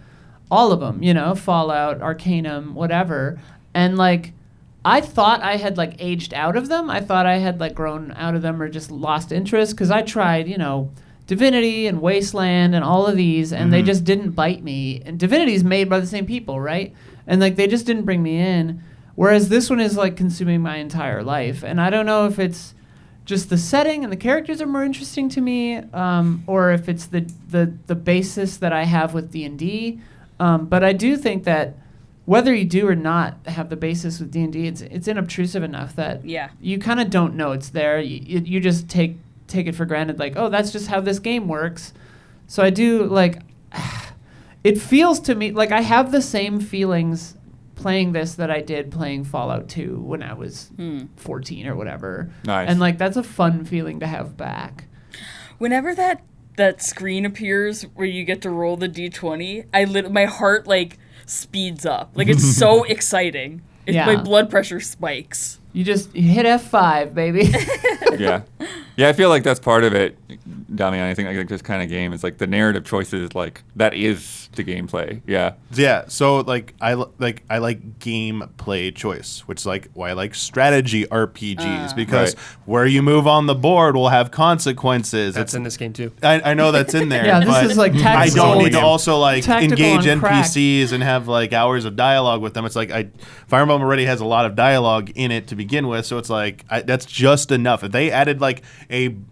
all of them, Fallout, Arcanum, whatever. And, like, I thought I had, like, aged out of them. I thought I had, like, grown out of them or just lost interest, because I tried, Divinity and Wasteland and all of these, and they just didn't bite me. And Divinity's made by the same people, right? And, like, they just didn't bring me in. Whereas this one is, like, consuming my entire life. And I don't know if it's just the setting and the characters are more interesting to me, or if it's the basis that I have with D&D. But I do think that whether you do or not have the basis with D&D, it's unobtrusive enough that you kind of don't know it's there. You just take it for granted, like, oh, that's just how this game works. So I do, like, it feels to me like I have the same feelings playing this that I did playing Fallout 2 when I was 14 or whatever. Nice. And like that's a fun feeling to have back. Whenever that screen appears where you get to roll the d20, my heart like speeds up. Like it's so exciting. My blood pressure spikes. You hit F5, baby. Yeah. Yeah, I feel like that's part of it, Damian. I think like this kind of game is like the narrative choices, like that is the gameplay. Yeah. Yeah. So like I like gameplay choice, which is like why I like strategy RPGs because where you move on the board will have consequences. That's in this game too. I know that's in there. Yeah, this but is like I tactical. don't need to also like Tactical engage on crack. NPCs and have like hours of dialogue with them. It's like Fire Emblem already has a lot of dialogue in it to begin with, so it's like that's just enough. If they added like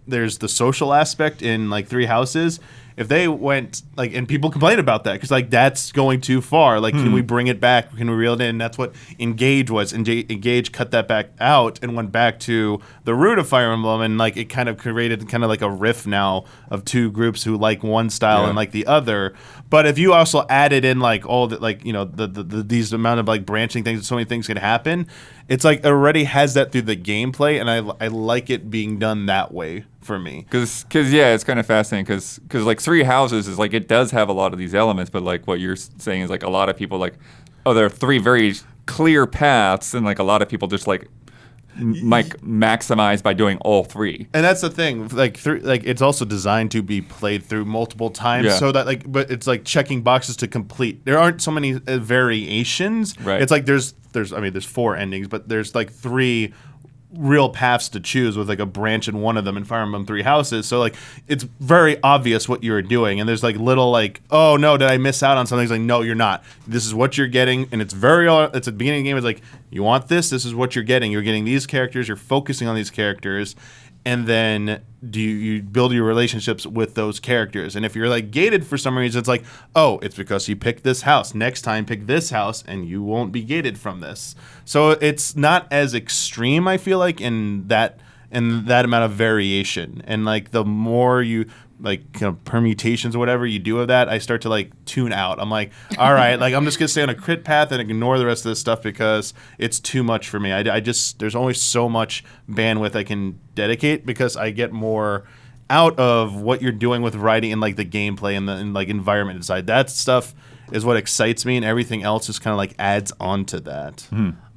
there's the social aspect in like Three Houses. If they went like, and people complain about that because like that's going too far. Like, can we bring it back? Can we reel it in? And that's what Engage was. Engage cut that back out and went back to the root of Fire Emblem, and like it kind of created kind of like a rift now of two groups who like one style and like the other. But if you also added in like all the like these amount of like branching things, so many things can happen. It's like it already has that through the gameplay, and I like it being done that way for me. Because yeah, it's kind of fascinating because like Three Houses is like it does have a lot of these elements, but like what you're saying is like a lot of people like, oh, there are three very clear paths, and like a lot of people just like maximize by doing all three. And that's the thing, like it's also designed to be played through multiple times, so that like, but it's like checking boxes to complete. There aren't so many variations. Right. It's like there's 4 endings, but there's like 3 real paths to choose with like a branch in one of them in Fire Emblem Three Houses. So like it's very obvious what you're doing, and there's like little like, oh no, did I miss out on something? It's like, no, you're not. This is what you're getting, and it's at the beginning of the game. It's like, you want this is what you're getting. You're getting these characters. You're focusing on these characters, and then you build your relationships with those characters. And if you're like gated for some reason, it's like, oh, it's because you picked this house. Next time, pick this house, and you won't be gated from this. So it's not as extreme, I feel like, in that amount of variation. And like the more you like kind of permutations or whatever you do of that, I start to like tune out. I'm like, all right, like I'm just gonna stay on a crit path and ignore the rest of this stuff because it's too much for me. I just there's only so much bandwidth I can dedicate because I get more out of what you're doing with writing and like the gameplay and the like environment inside. That stuff is what excites me, and everything else just kind of like adds on to that.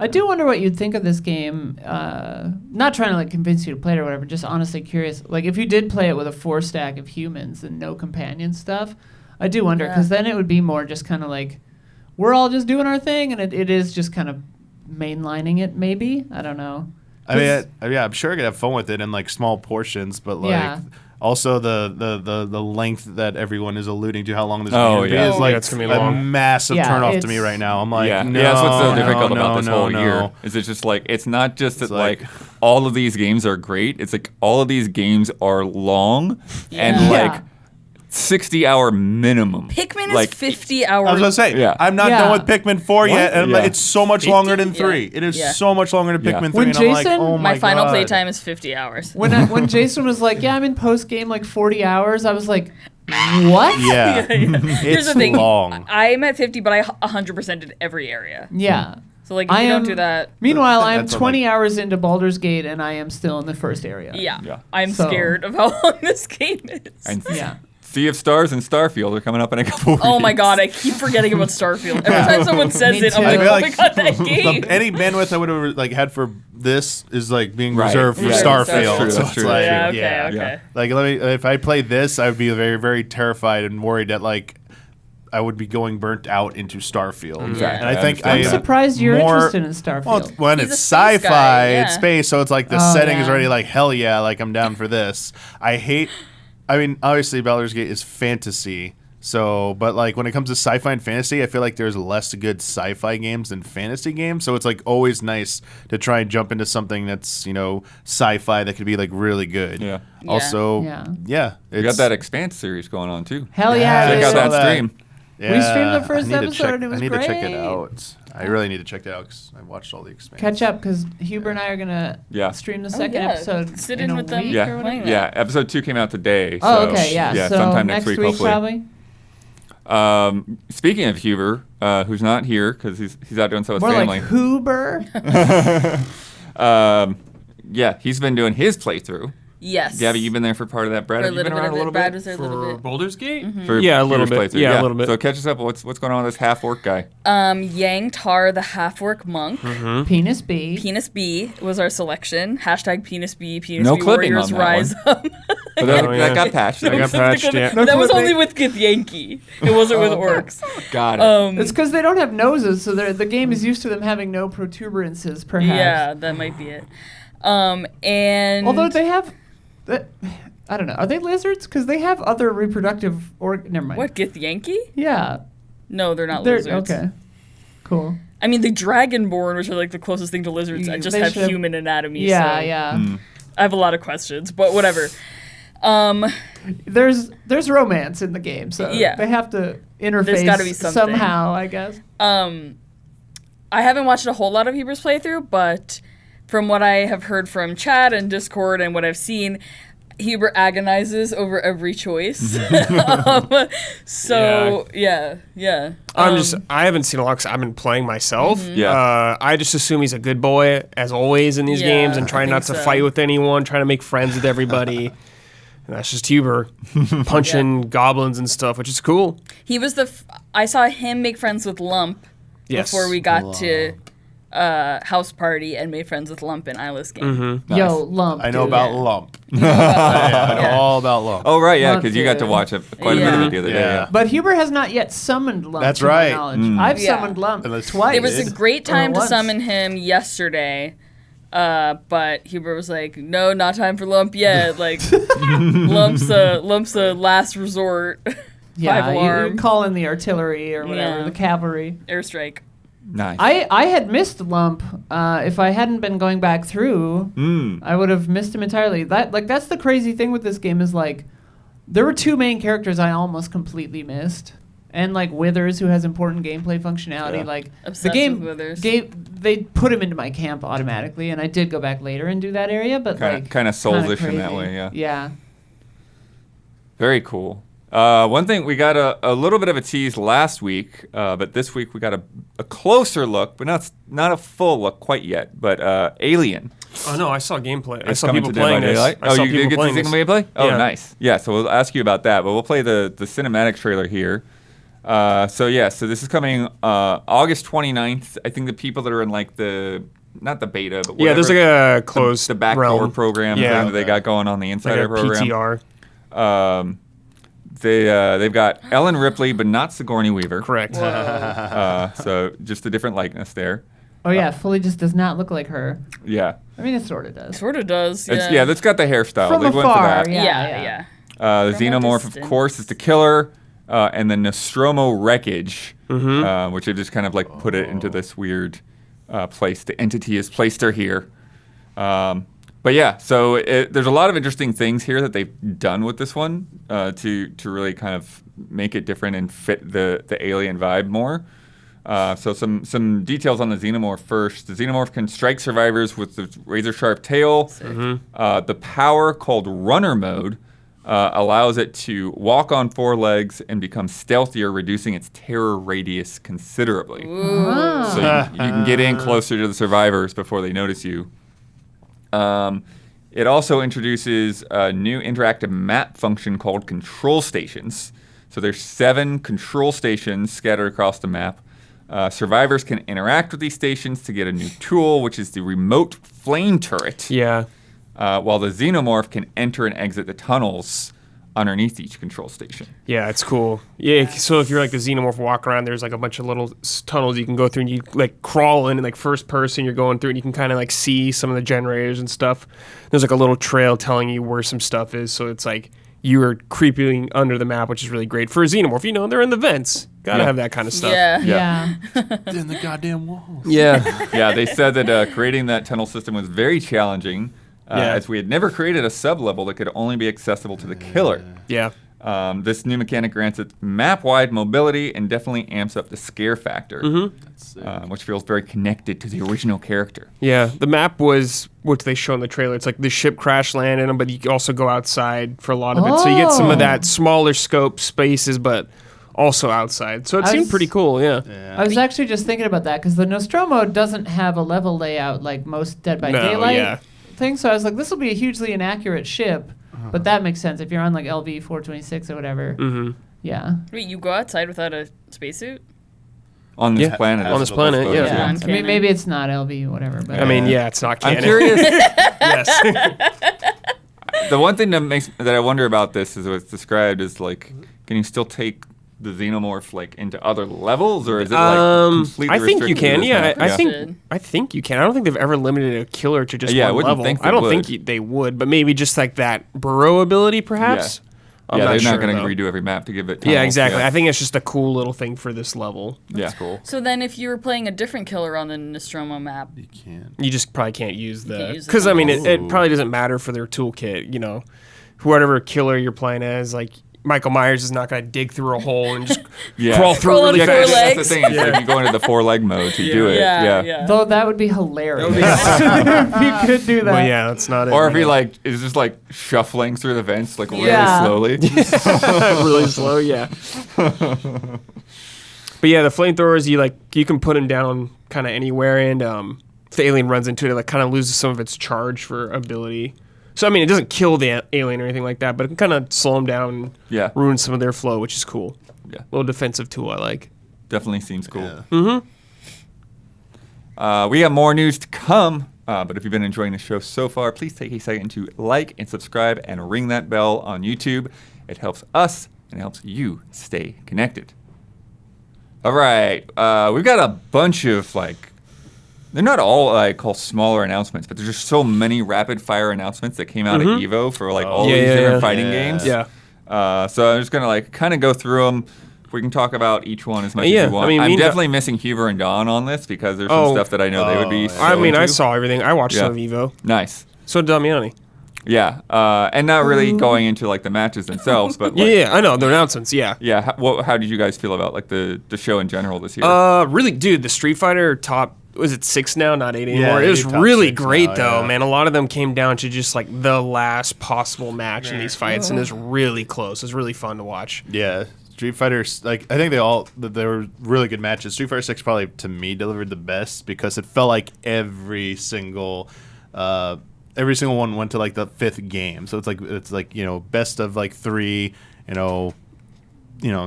I do wonder what you'd think of this game. Not trying to like convince you to play it or whatever, just honestly curious. Like if you did play it with a 4 stack of humans and no companion stuff, I do wonder, because then it would be more just kind of like we're all just doing our thing, and it is just kind of mainlining it. Maybe, I don't know. I mean, I'm sure I could have fun with it in like small portions, but like. Also, the length that everyone is alluding to, how long this game is, like it's gonna be a long. massive turnoff to me right now. I'm like, no, that's what's so difficult about this whole no. year. Is it's just like it's not just that like all of these games are great. It's like all of these games are long and like 60-hour minimum. Pikmin like, is 50 hours. I was gonna say, I'm not done with Pikmin 4 yet, and it's so much 50? longer than 3. It is so much longer than Pikmin 3, When and I'm like, Jason- oh my final God. playtime is 50 hours. When Jason was like, I'm in post game like 40 hours, I was like, what? Yeah, Here's it's the thing. long. I'm at 50, but I 100% did every area. Yeah. So like, if you don't do that. Meanwhile, I am That's 20 hours into Baldur's Gate, and I am still in the first area. Yeah. I'm So- scared of how long this game is. And Yeah. Sea of Stars and Starfield are coming up in a couple weeks. Oh my God, I keep forgetting about Starfield. Every time someone says Me it, I'm too. like, I oh feel my God, that game. Any bandwidth I would have like had for this is like being Right. reserved for Yeah, Starfield. that's true, So that's it's true. like, Yeah, okay. yeah. Like if I played this, I would be very, very terrified and worried that like I would be going burnt out into Starfield. Exactly. And I think I'm I'm surprised you're interested in Starfield. Well, when He's it's a space sci-fi, guy, it's yeah. space, so it's like the Oh, setting is yeah. already like hell yeah, like I'm down for this. I mean, obviously Baldur's Gate is fantasy. So, but like when it comes to sci-fi and fantasy, I feel like there's less good sci-fi games than fantasy games. So it's like always nice to try and jump into something that's, sci-fi that could be like really good. Yeah. Also, Yeah. You got that Expanse series going on too. Hell yeah. Check dude. out that saw that. stream. We streamed the first I need to episode, and it was I need to check it great. out. I really need to check it out because I watched all the Expanse. Catch up, because Huber and I are going to stream the second episode Sit in in a with them. week Yeah, or whatever. Playing that. yeah. Episode 2 came out today. Oh, so, okay, yeah. So sometime next next week, week hopefully. probably. Speaking of Huber, who's not here because he's out doing so with More family. like Huber. Yeah, he's been doing his playthrough. Yes. Gabby, you've been there for part of that. Brad, For a have you been little bit around of a it. little Brad bit? was there a little bit. Baldur's Gate? For Yeah, a little Huber's bit. playthrough? Yeah, a little bit. So catch us up. What's going on with this half-orc guy? Yang Tar, the half-orc monk. Penis B. Penis B was our selection. Hashtag Penis B. Penis No B clipping Warriors on that Rise Up. But that, Oh, that yeah. got patched. That got patched, yeah. That was only with Githyanki. It wasn't with orcs. Got it. It's because they don't have noses, so the game is used to them having no protuberances, perhaps. Yeah, that might be it. And Although they have, I don't know. Are they lizards? Because they have other reproductive Never mind. what, Githyanki? Yeah. No, they're not They're lizards. okay. Cool. I mean, the Dragonborn, which are like the closest thing to lizards, Yeah, just they have should have- human anatomy. Yeah, so yeah. I have a lot of questions, but whatever. There's romance in the game, so Yeah. they have to interface gotta be something. somehow, I guess. I haven't watched a whole lot of Huber's playthrough, but from what I have heard from chat and Discord and what I've seen, Huber agonizes over every choice. Yeah. I haven't seen a lot because I've been playing myself. Yeah. I just assume he's a good boy, as always, in these Yeah, games and I trying not think to so. fight with anyone, trying to make friends with everybody. And that's just Huber punching goblins and stuff, which is cool. He was I saw him make friends with Lump Yes. before we got to House Party and made friends with Lump in Isla's game. Nice. Yo, lump. I know dude. about Lump. I know all about Lump. Oh, right, yeah, Lump, because you got to yeah. watch quite a bit of it the other day. Yeah. Yeah. But Huber has not yet summoned lump. That's to my right. knowledge. I've Yeah. summoned lump Unless- twice. It was a great time to once. summon him yesterday, but Huber was like, "No, not time for Lump yet. Like, Lump's a last resort. Yeah, 5 you alarm call in the artillery or whatever, Yeah. the cavalry. airstrike." Nice. I had missed Lump. If I hadn't been going back through, I would have missed him entirely. That's the crazy thing with this game is like, there were 2 main characters I almost completely missed, and like Withers, who has important gameplay functionality. Yeah. Like Obsessed the game, with Withers. they put him into my camp automatically, and I did go back later and do that area, but Kinda- like kinda Souls-ish kinda in that crazy. way, yeah. Yeah. Very cool. One thing, we got a little bit of a tease last week, but this week we got a closer look, but not a full look quite yet. But Alien. Oh, no, I saw gameplay. I is saw coming people to Dead by playing this. Daylight. I Oh, saw you did people get to playing see this. some gameplay? Oh, Yeah. nice. Yeah, so we'll ask you about that, but we'll play the cinematic trailer here. So this is coming August 29th. I think the people that are in like not the beta, but Yeah, there's like whatever, a closed the backdoor realm. program Yeah. thing that they got going on the Like Insider a program. PTR. They've got Ellen Ripley, but not Sigourney Weaver. Correct. So just a different likeness there. Oh yeah, fully just does not look like her. Yeah. I mean, it sort of does. Sort of does. It's, Yeah. that's got the hairstyle. From They went for afar, that. yeah. Yeah. The From a Xenomorph, of distance. course, is the killer, and the Nostromo wreckage, which they've just kind of like put it into this weird place. The entity has placed her here. But yeah, so there's a lot of interesting things here that they've done with this one to really kind of make it different and fit the alien vibe more. So some details on the Xenomorph first. The Xenomorph can strike survivors with the razor-sharp tail. The power called Runner Mode allows it to walk on 4 legs and become stealthier, reducing its terror radius considerably. So you can get in closer to the survivors before they notice you. It also introduces a new interactive map function called Control Stations. So there's 7 control stations scattered across the map. Survivors can interact with these stations to get a new tool, which is the remote flame turret. Yeah. While the Xenomorph can enter and exit the tunnels underneath each control station. Yeah, it's cool. Yeah, so if you're like the Xenomorph walk around, there's like a bunch of little tunnels you can go through, and you like crawl in, and like first person you're going through, and you can kind of like see some of the generators and stuff. There's like a little trail telling you where some stuff is, so it's like you are creeping under the map, which is really great for a Xenomorph. You know, they're in the vents. Gotta Yeah. have that kind of stuff. Yeah. Yeah. in the goddamn walls. Yeah. Yeah, they said that creating that tunnel system was very challenging, Yeah. as we had never created a sub-level that could only be accessible to the killer. Yeah. This new mechanic grants it map-wide mobility and definitely amps up the scare factor, which feels very connected to the original character. Yeah, the map was what they show in the trailer. It's like the ship crash landed on, but you can also go outside for a lot of it. So you get some of that smaller scope spaces, but also outside. So it seemed pretty cool, yeah. I was actually just thinking about that because the Nostromo doesn't have a level layout like most Dead by Daylight things. So I was like, this will be a hugely inaccurate ship. But that makes sense if you're on like LV 426 or whatever. Mm-hmm. Yeah. Wait, you go outside without a spacesuit? On this planet. On this planet, yeah. I mean, maybe it's not LV or whatever. But I mean, it's not canon. I'm curious. Yes. The one thing that I wonder about this is what's described as like, can you still take the xenomorph like into other levels, or is it like completely I think you restricted to can. this Yeah, map? I think you can. I don't think they've ever limited a killer to just I one wouldn't level. think I don't would. think they would, but maybe just like that burrow ability, perhaps. I'm they're not sure, not going to though. redo every map to give it. Yeah, tunnels. exactly. Yeah. I think it's just a cool little thing for this level. That's cool. So then if you were playing a different killer on the Nostromo map, You can't. You just probably can't use can't the use the because I mean it tunnels. probably doesn't matter for their toolkit. You know, whatever killer you're playing as, like Michael Myers is not going to dig through a hole and just crawl through Crawl really on fast. four That's the legs. thing. It's like you go into the 4-leg mode to do it. yeah. Though that would be hilarious if you could do that. But yeah, that's not it. Or if he like is just like shuffling through the vents like really Yeah. slowly. really slow, yeah. But yeah, the flamethrowers, you can put them down kind of anywhere, and if the alien runs into it, it like kind of loses some of its charge for ability. So I mean, it doesn't kill the alien or anything like that, but it can kind of slow them down and ruin some of their flow, which is cool. Yeah. Little defensive tool I like. Definitely seems cool. Yeah. Mm-hmm. We have more news to come, but if you've been enjoying the show so far, please take a second to like and subscribe and ring that bell on YouTube. It helps us and it helps you stay connected. All right, we've got a bunch of they're not all called smaller announcements, but there's just so many rapid fire announcements that came out at EVO for all these different fighting games. Yeah. So I'm just gonna kind of go through them. We can talk about each one as much as you want. I mean, I'm definitely missing Huber and Dawn on this because there's some stuff that I know they would be. I mean, I into. saw everything. I watched some of Evo. Nice. So did Damiani. Yeah, and not really going into the matches themselves, but Yeah, I know the announcements. Yeah. yeah. How did you guys feel about the show in general this year? Really, dude, the Street Fighter top, was it 6 now, not 8 anymore? Yeah, it was maybe top really 6 great now, though, yeah. man. A lot of them came down to just the last possible match in these fights, and it was really close. It was really fun to watch. Yeah, Street Fighter, I think they were really good matches. Street Fighter 6 probably, to me, delivered the best because it felt like every single one went to the 5th game. So it's best of 3,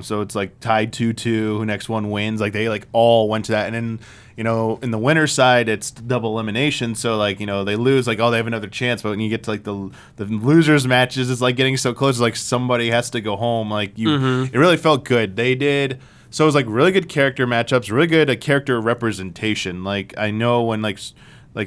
so it's tied 2-2, who next one wins. They all went to that. And then, in the winner's side, it's double elimination. So they lose, they have another chance. But when you get to the losers matches, it's getting so close. It's somebody has to go home. It really felt good. They did. So it was really good character matchups, really good character representation. I know when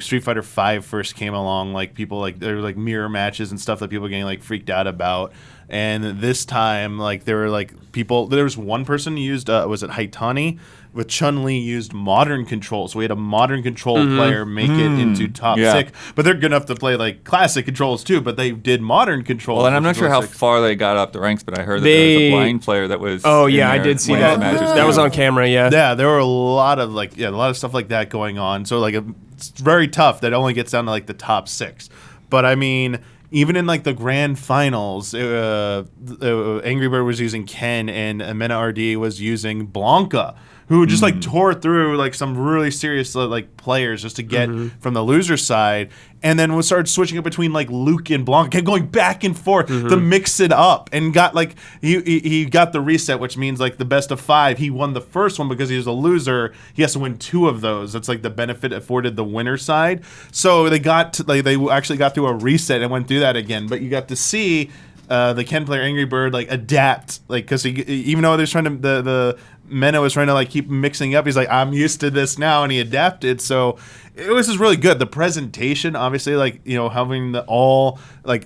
Street Fighter 5 first came along, people there were mirror matches and stuff that people were getting freaked out about. And this time, there were people. There was one person who used was it Haitani, with Chun-Li used modern controls. So we had a modern control player make it into top 6, but they're good enough to play classic controls too. But they did modern controls. Well, and I'm not sure how far they got up the ranks, but I heard that there was a blind player that was. Oh in yeah, I there did see winning that. the matches That too. was on camera. Yeah. Yeah, there were a lot of a lot of stuff like that going on. So it's very tough. That only gets down to the top 6. But I mean, even in the grand finals, Angry Bird was using Ken and Amena RD was using Blanca, who just tore through some really serious players just to get from the loser side, and then started switching up between Luke and Blanca, kept going back and forth to mix it up, and got he got the reset, which means the best of 5. He won the first one because he was a loser. He has to win 2 of those. That's the benefit afforded the winner side. So they got to, they actually got through a reset and went through that again. But you got to see the Ken player Angry Bird adapt, because he, even though they're trying to the Menno was trying to keep mixing up, he's I'm used to this now, and he adapted. So it was just really good. The presentation, obviously, having all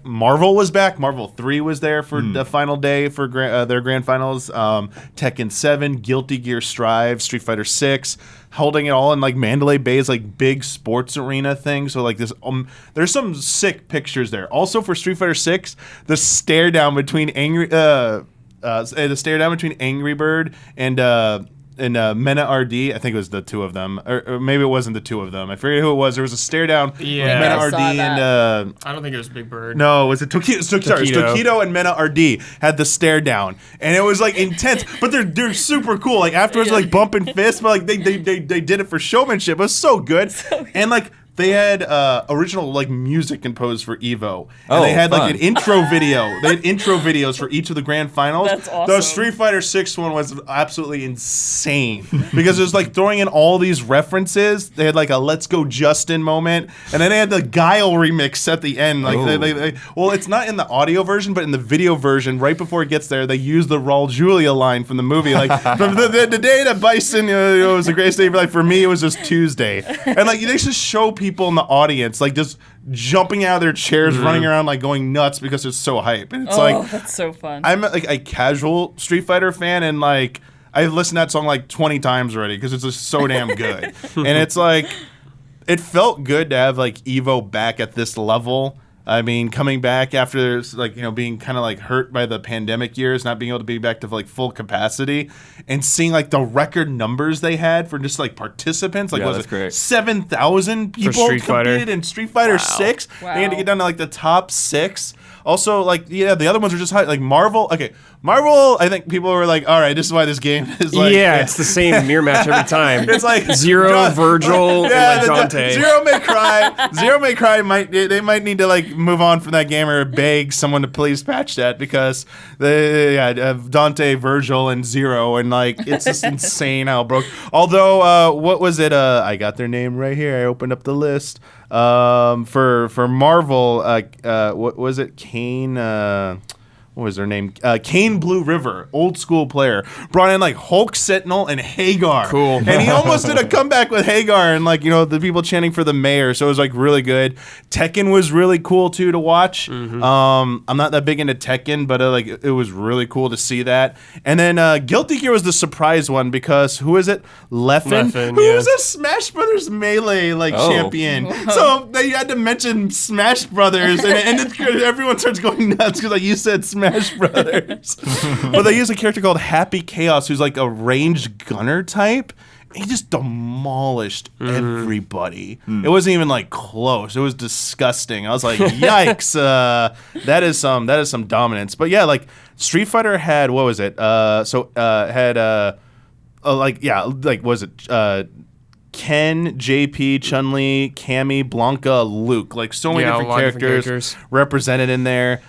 Marvel was back. Marvel 3 was there for the final day for their grand finals. Tekken 7, Guilty Gear Strive, Street Fighter 6, holding it all in Mandalay Bay's big sports arena thing. So this, there's some sick pictures there. Also for Street Fighter 6, the stare down between Angry Bird and Mena RD. I think it was the two of them, or maybe it wasn't the two of them. I forget who it was. There was a stare down. Yeah. Mena I RD saw and I don't think it was Big Bird. no, was it Tokido? Sorry, Tokido. Tokido and Mena RD had the stare down, and it was like intense. But they're super cool. Like afterwards, like bumping fists, but like they did it for showmanship. It was so good, and like. They had original like music composed for EVO, and they had like an intro video. They had intro videos for each of the grand finals. That's awesome. The Street Fighter 6 one was absolutely insane because it was like throwing in all these references. They had like a "Let's Go Justin" moment, and then they had the Guile remix at the end. Like well, it's not in the audio version, but in the video version, right before it gets there, they use the Raul Julia line from the movie, like from the day that Bison was the greatest day. Like for me, it was just Tuesday, and like they just show people in the audience like just jumping out of their chairs, running around like going nuts because it's so hype. And it's that's so fun. I'm like a casual Street Fighter fan, and like I've listened to that song like 20 times already because it's just so damn good. And it's like it felt good to have like EVO back at this level. I mean, coming back after like being kind of like hurt by the pandemic years, not being able to be back to like full capacity, and seeing like the record numbers they had for just like participants, like was it 7,000 people competed in Street Fighter 6? Wow. They had to get down to like the top 6. Also, like the other ones were just high. Like Marvel. Okay, Marvel. I think people were like, all right, this is why this game is like. Yeah, it's the same mirror match every time. It's like Zero, Virgil, and like Dante. Zero May Cry. Zero May Cry they might need to like move on from that game or beg someone to please patch that because they have Dante, Virgil, and Zero, and like it's just insane how it broke. Although, what was it? I got their name right here. I opened up the list. For Marvel, what was it? Kane. What was their name? Kane Blue River, old school player, brought in like Hulk Sentinel and Hagar. Cool. And he almost did a comeback with Hagar, and like the people chanting for the mayor. So it was like really good. Tekken was really cool too to watch. Mm-hmm. I'm not that big into Tekken, but like it was really cool to see that. And then Guilty Gear was the surprise one because who is it? Leffen, who was a Smash Brothers Melee champion. Whoa. So they had to mention Smash Brothers, and everyone starts going nuts because like you said Smash Brothers. But they use a character called Happy Chaos, who's like a ranged gunner type. He just demolished everybody. It wasn't even like close. It was disgusting. I was like, yikes. That is some dominance. But yeah, like Street Fighter had, what was it? Was it Ken, JP, Chun-Li, Cammy, Blanca, Luke. Like so many different characters represented in there.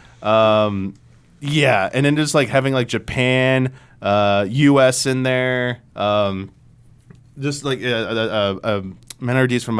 Yeah, and then just like having like Japan, US in there, just like minorities from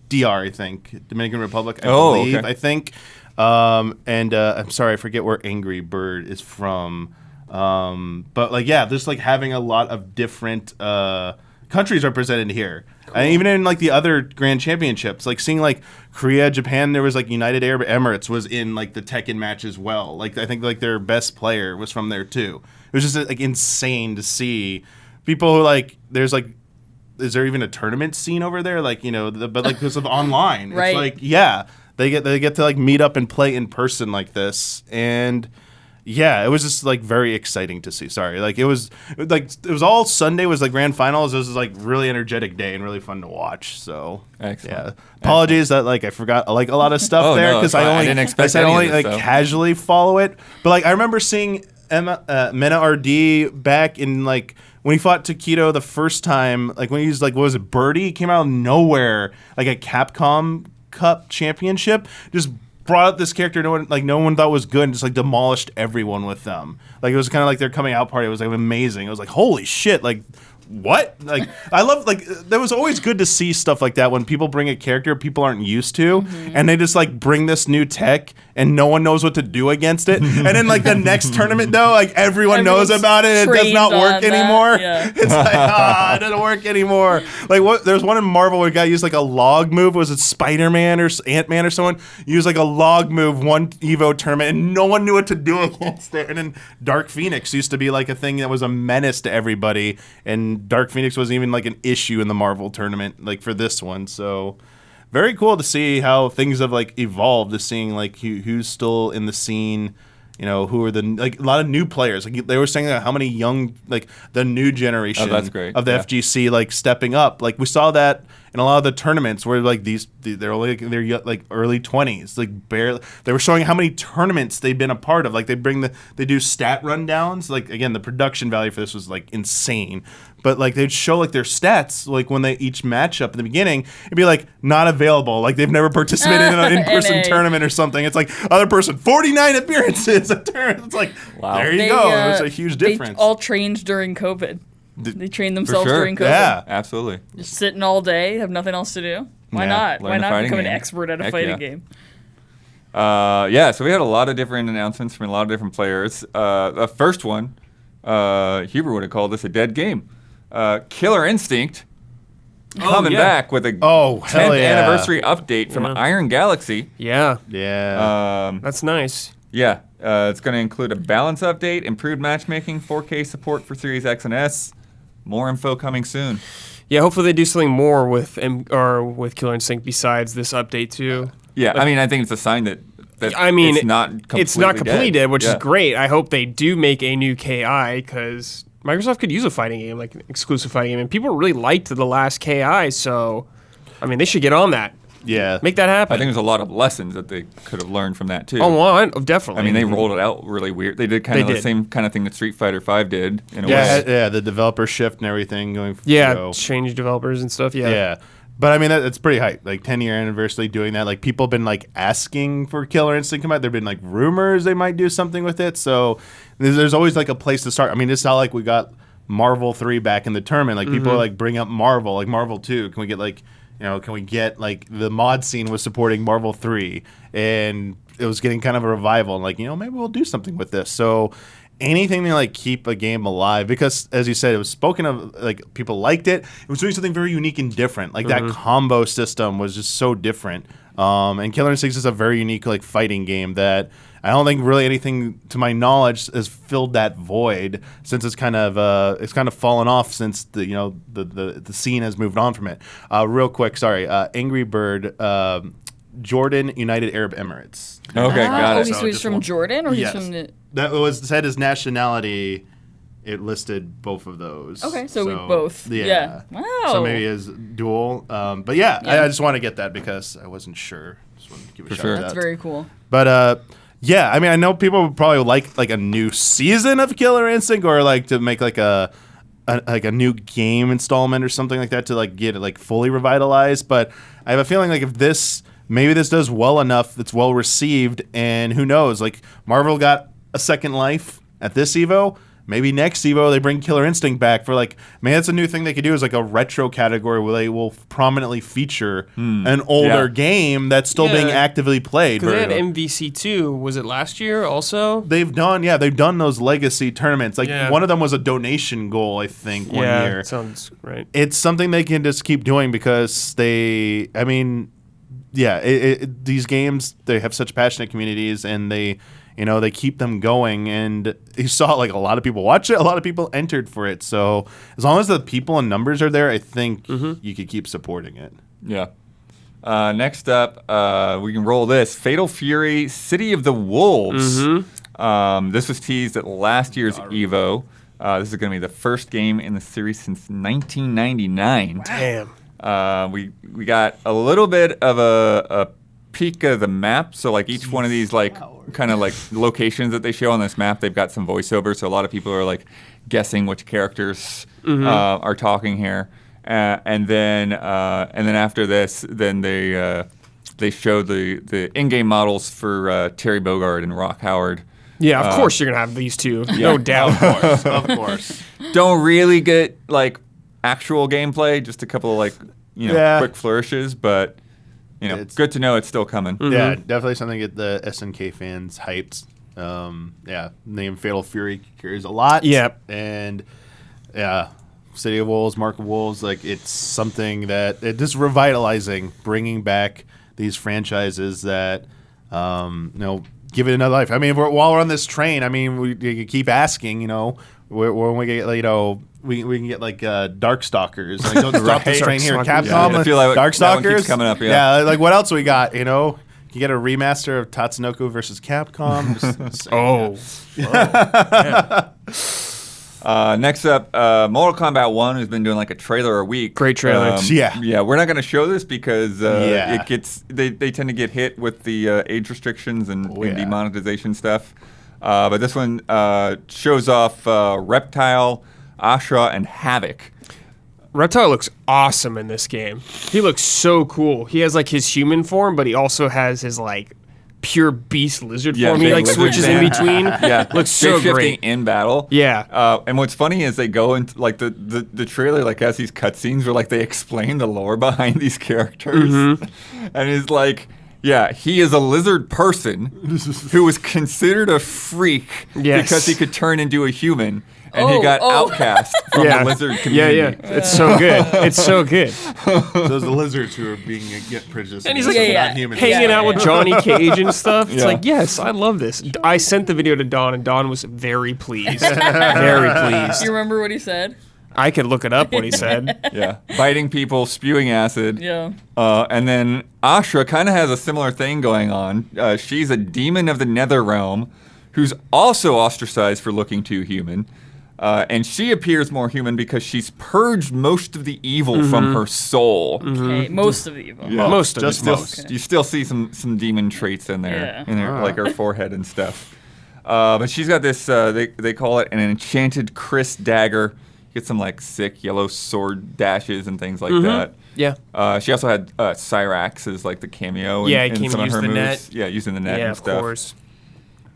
DR, I think, Dominican Republic, I believe, okay. I think, and I'm sorry, I forget where Angry Bird is from, but like just like having a lot of different countries represented here. Cool. And even in like the other grand championships, like seeing like Korea, Japan, there was like United Arab Emirates was in like the Tekken match as well. Like I think like their best player was from there too. It was just like insane to see people who like there's like, is there even a tournament scene over there? Like but like because of online, right. It's like they get to like meet up and play in person like this. And yeah, it was just like very exciting to see. Sorry, like it was all Sunday was like grand finals. It was like really energetic day and really fun to watch. So excellent. Yeah, apologies that like I forgot like a lot of stuff there because I didn't expect I only like casually follow it. But like I remember seeing Mena RD back in like when he fought Tokido the first time. Like when he was like what was it, Birdie? He came out of nowhere like a Capcom Cup championship just. Brought up this character no one thought was good and just like demolished everyone with them. Like it was kind of like their coming out party. It was like amazing. It was like holy shit, like what? Like I love like that was always good to see stuff like that when people bring a character people aren't used to and they just like bring this new tech and no one knows what to do against it. And then like the next tournament though, like everyone knows about it. It does not work anymore. Yeah. It's like it doesn't work anymore. Like what? There's one in Marvel where a guy used like a log move. Was it Spider-Man or Ant-Man or someone used like a log move one EVO tournament and no one knew what to do against it. And then Dark Phoenix used to be like a thing that was a menace to everybody and Dark Phoenix wasn't even like an issue in the Marvel tournament like for this one. So very cool to see how things have like evolved to seeing like who's still in the scene, who are a lot of new players. Like they were saying how many young, like the new generation that's great. of the FGC like stepping up. Like we saw that in a lot of the tournaments where like they're only they're like early 20s, like barely. They were showing how many tournaments they've been a part of. Like they do stat rundowns. Like again, the production value for this was like insane. But like they'd show like their stats like when they each match up in the beginning, it'd be like not available. Like they've never participated in an in-person tournament or something. It's like other person 49 appearances a tournament. It's like there you go. There's a huge difference. They all trained during COVID. They trained themselves during COVID. Yeah, absolutely. Just sitting all day, have nothing else to do. Why not? Why not become an expert at a fighting game? So we had a lot of different announcements from a lot of different players. The first one, Huber would have called this a dead game. Killer Instinct coming back with a 10th anniversary update from Iron Galaxy. Yeah. That's nice. Yeah. It's going to include a balance update, improved matchmaking, 4K support for Series X and S. More info coming soon. Yeah, hopefully they do something more with Killer Instinct besides this update too. Yeah, I mean, I think it's a sign that it's not completely dead, which is great. I hope they do make a new KI because Microsoft could use a fighting game, like an exclusive fighting game, and people really liked the last KI, so I mean, they should get on that. Yeah. Make that happen. I think there's a lot of lessons that they could have learned from that, too. Oh, well, definitely. I mean, they rolled it out really weird. They did kind of the same kind of thing that Street Fighter V did, in a way. Yeah, the developer shift and everything going change developers and stuff, Yeah. But, I mean, that's pretty hype. Like, 10-year anniversary doing that. Like, people have been, like, asking for Killer Instinct to come out. There have been, like, rumors they might do something with it. So, there's always, like, a place to start. I mean, it's not like we got Marvel 3 back in the tournament. Like, people are, like, bring up Marvel, like, Marvel 2. Can we get, like... can we get, like, the mod scene was supporting Marvel 3, and it was getting kind of a revival, and, like, maybe we'll do something with this. So anything to, like, keep a game alive, because, as you said, it was spoken of, like, people liked it. It was doing something very unique and different. Like, that combo system was just so different. And Killer Instinct is a very unique, like, fighting game that I don't think really anything, to my knowledge, has filled that void since it's kind of fallen off since the scene has moved on from it. Real quick, sorry, Angry Bird, Jordan, United Arab Emirates. Okay, got it. So he's from Jordan, or he's from the... That was said his nationality. It listed both of those. Okay, so we both. Yeah. Wow. So maybe his dual. But yeah, I just want to get that because I wasn't sure. Just wanted to give a shout out. That's very cool. But yeah, I mean, I know people would probably like a new season of Killer Instinct, or like to make like a new game installment or something like that to like get it like fully revitalized. But I have a feeling like if maybe this does well enough, it's well received, and who knows, like Marvel got a second life at this EVO. Maybe next EVO they bring Killer Instinct back for like, man, that's a new thing they could do is like a retro category where they will prominently feature an older game that's still being actively played. Because they had MVC2, was it last year also? They've done those legacy tournaments. Like one of them was a donation goal, I think, one year. Yeah, sounds right. It's something they can just keep doing because these games, they have such passionate communities and they keep them going, and you saw like a lot of people watch it, a lot of people entered for it. So as long as the people and numbers are there, I think you could keep supporting it. Yeah. Next up, we can roll this. Fatal Fury, City of the Wolves. This was teased at last year's EVO. This is going to be the first game in the series since 1999. Damn. We got a little bit of a peek of the map. So like each one of these like kind of like locations that they show on this map, they've got some voiceover. So a lot of people are like guessing which characters are talking here. And then after this, then they show the in-game models for Terry Bogard and Rock Howard. Yeah, of course you're gonna have these two, no doubt. Of course. Don't really get like actual gameplay, just a couple of like quick flourishes, but it's good to know it's still coming. Yeah, definitely something to get the SNK fans hyped. Name Fatal Fury carries a lot. Yep. And City of Wolves, Mark of Wolves, like it's something that it just revitalizing, bringing back these franchises that give it another life. I mean, while we're on this train, I mean, we keep asking, when we get, we can get like Darkstalkers. Like, don't stop this train here. Capcom, I feel like Darkstalkers keeps coming up. Like what else we got? Can you get a remaster of Tatsunoko versus Capcom? Just saying, Next up, Mortal Kombat 1 has been doing like a trailer a week. Great trailer. Yeah, we're not going to show this because Yeah. it gets they tend to get hit with the age restrictions and demonetization stuff. But this one shows off Reptile, Ashra, and Havoc. Reptile looks awesome in this game. He looks so cool. He has like his human form, but he also has his like pure beast lizard form. He big like lizard switches man. in between. Yeah, looks so Shape-shifting great. in battle. Yeah. And what's funny is they go into like the trailer like has these cutscenes where like they explain the lore behind these characters, and it's like. Yeah, he is a lizard person who was considered a freak because he could turn into a human, and he got outcast from the lizard community. Yeah. It's so good. It's so good. Those are the lizards who are being prejudiced. And he's against like non-human. hanging out with Johnny Cage and stuff. It's Yeah. like, yes, I love this. I sent the video to Don, and Don was very pleased. Very pleased. You remember what he said? I could look it up what he said. Yeah, biting people, spewing acid. Yeah. And then Ashra kind of has a similar thing going on. She's a demon of the Nether Realm who's also ostracized for looking too human. And she appears more human because she's purged most of the evil from her soul. Okay, most of the evil. Yeah. Most of Just it. most. You still see some demon traits in there, Yeah. in her, like her forehead and stuff. But she's got this, they call it an enchanted Chris dagger. Get some like sick yellow sword dashes and things like that. Yeah. She also had Cyrax as like the cameo. Yeah, in he came some and of her used the moves. net. Yeah, using the net Yeah, and of stuff. course.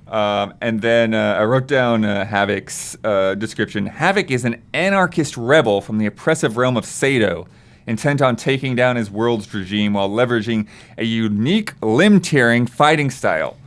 And then I wrote down Havoc's description. Havoc is an anarchist rebel from the oppressive realm of Sado, intent on taking down his world's regime while leveraging a unique limb-tearing fighting style.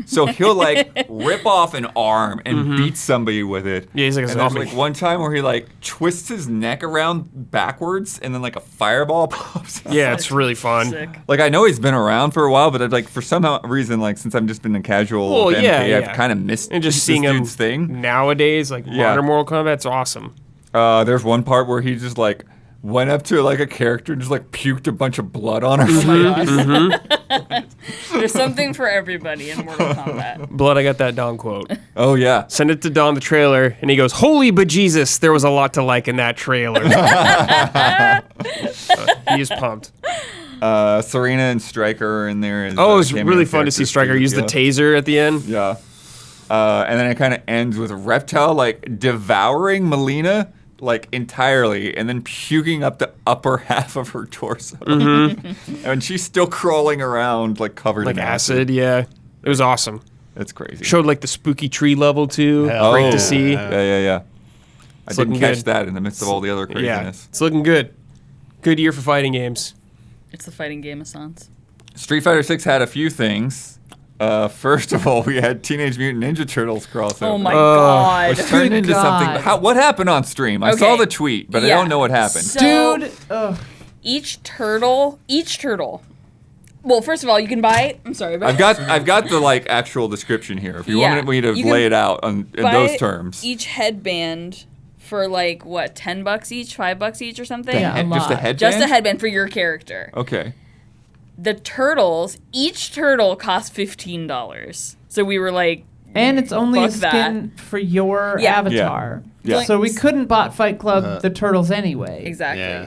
So he'll like rip off an arm and beat somebody with it. Yeah, he's like a and there's zombie. like one time where he like twists his neck around backwards and then like a fireball pops out. Yeah, it's really fun. Sick. Like I know he's been around for a while, but I'd like for some reason, like since I've just been a casual Well, MK, yeah. I've kind of missed And just this seeing him dude's thing. nowadays, like modern Mortal Kombat's awesome. There's one part where he just like went up to like a character and just like puked a bunch of blood on her face. Oh my gosh. There's something for everybody in Mortal Kombat. Blood, I got that Don quote. Oh yeah. Send it to Don the trailer, and he goes, "Holy bejesus, there was a lot to like in that trailer." He's pumped. Serena and Stryker are in there. As, Oh, it was cameo really fun to see characters, Stryker too. use the Yeah. taser at the end. Yeah. And then it kind of ends with Reptile like devouring Melina like entirely and then puking up the upper half of her torso. And she's still crawling around like covered Like in acid, yeah. It was awesome. It's crazy. Showed like the spooky tree level too. Hell Great yeah. to see. Yeah. I It's didn't looking catch good. that in the midst of all the other Yeah, craziness. it's looking good. Good year for fighting games. It's the fighting game of Sans. Street Fighter 6 had a few things. First of all, we had Teenage Mutant Ninja Turtles crossover. Oh my god. Which turned Good into God. something. What happened on stream? I saw Okay. the tweet, but I Yeah. don't know what happened. So, Dude, ugh. each turtle. Well, first of all, you can buy. I'm sorry, but I've got the like actual description here. If you Yeah. wanted me to You can lay it out in buy those terms. each headband for like what, $10 each, $5 each, or something. Yeah. And just a lot. headband. Just a headband for your character. Okay. The turtles, each turtle cost $15. So we were like, And it's only a Fuck that. skin for your Yeah. avatar. Yeah. So we couldn't bot Fight Club the turtles anyway. exactly. Yeah.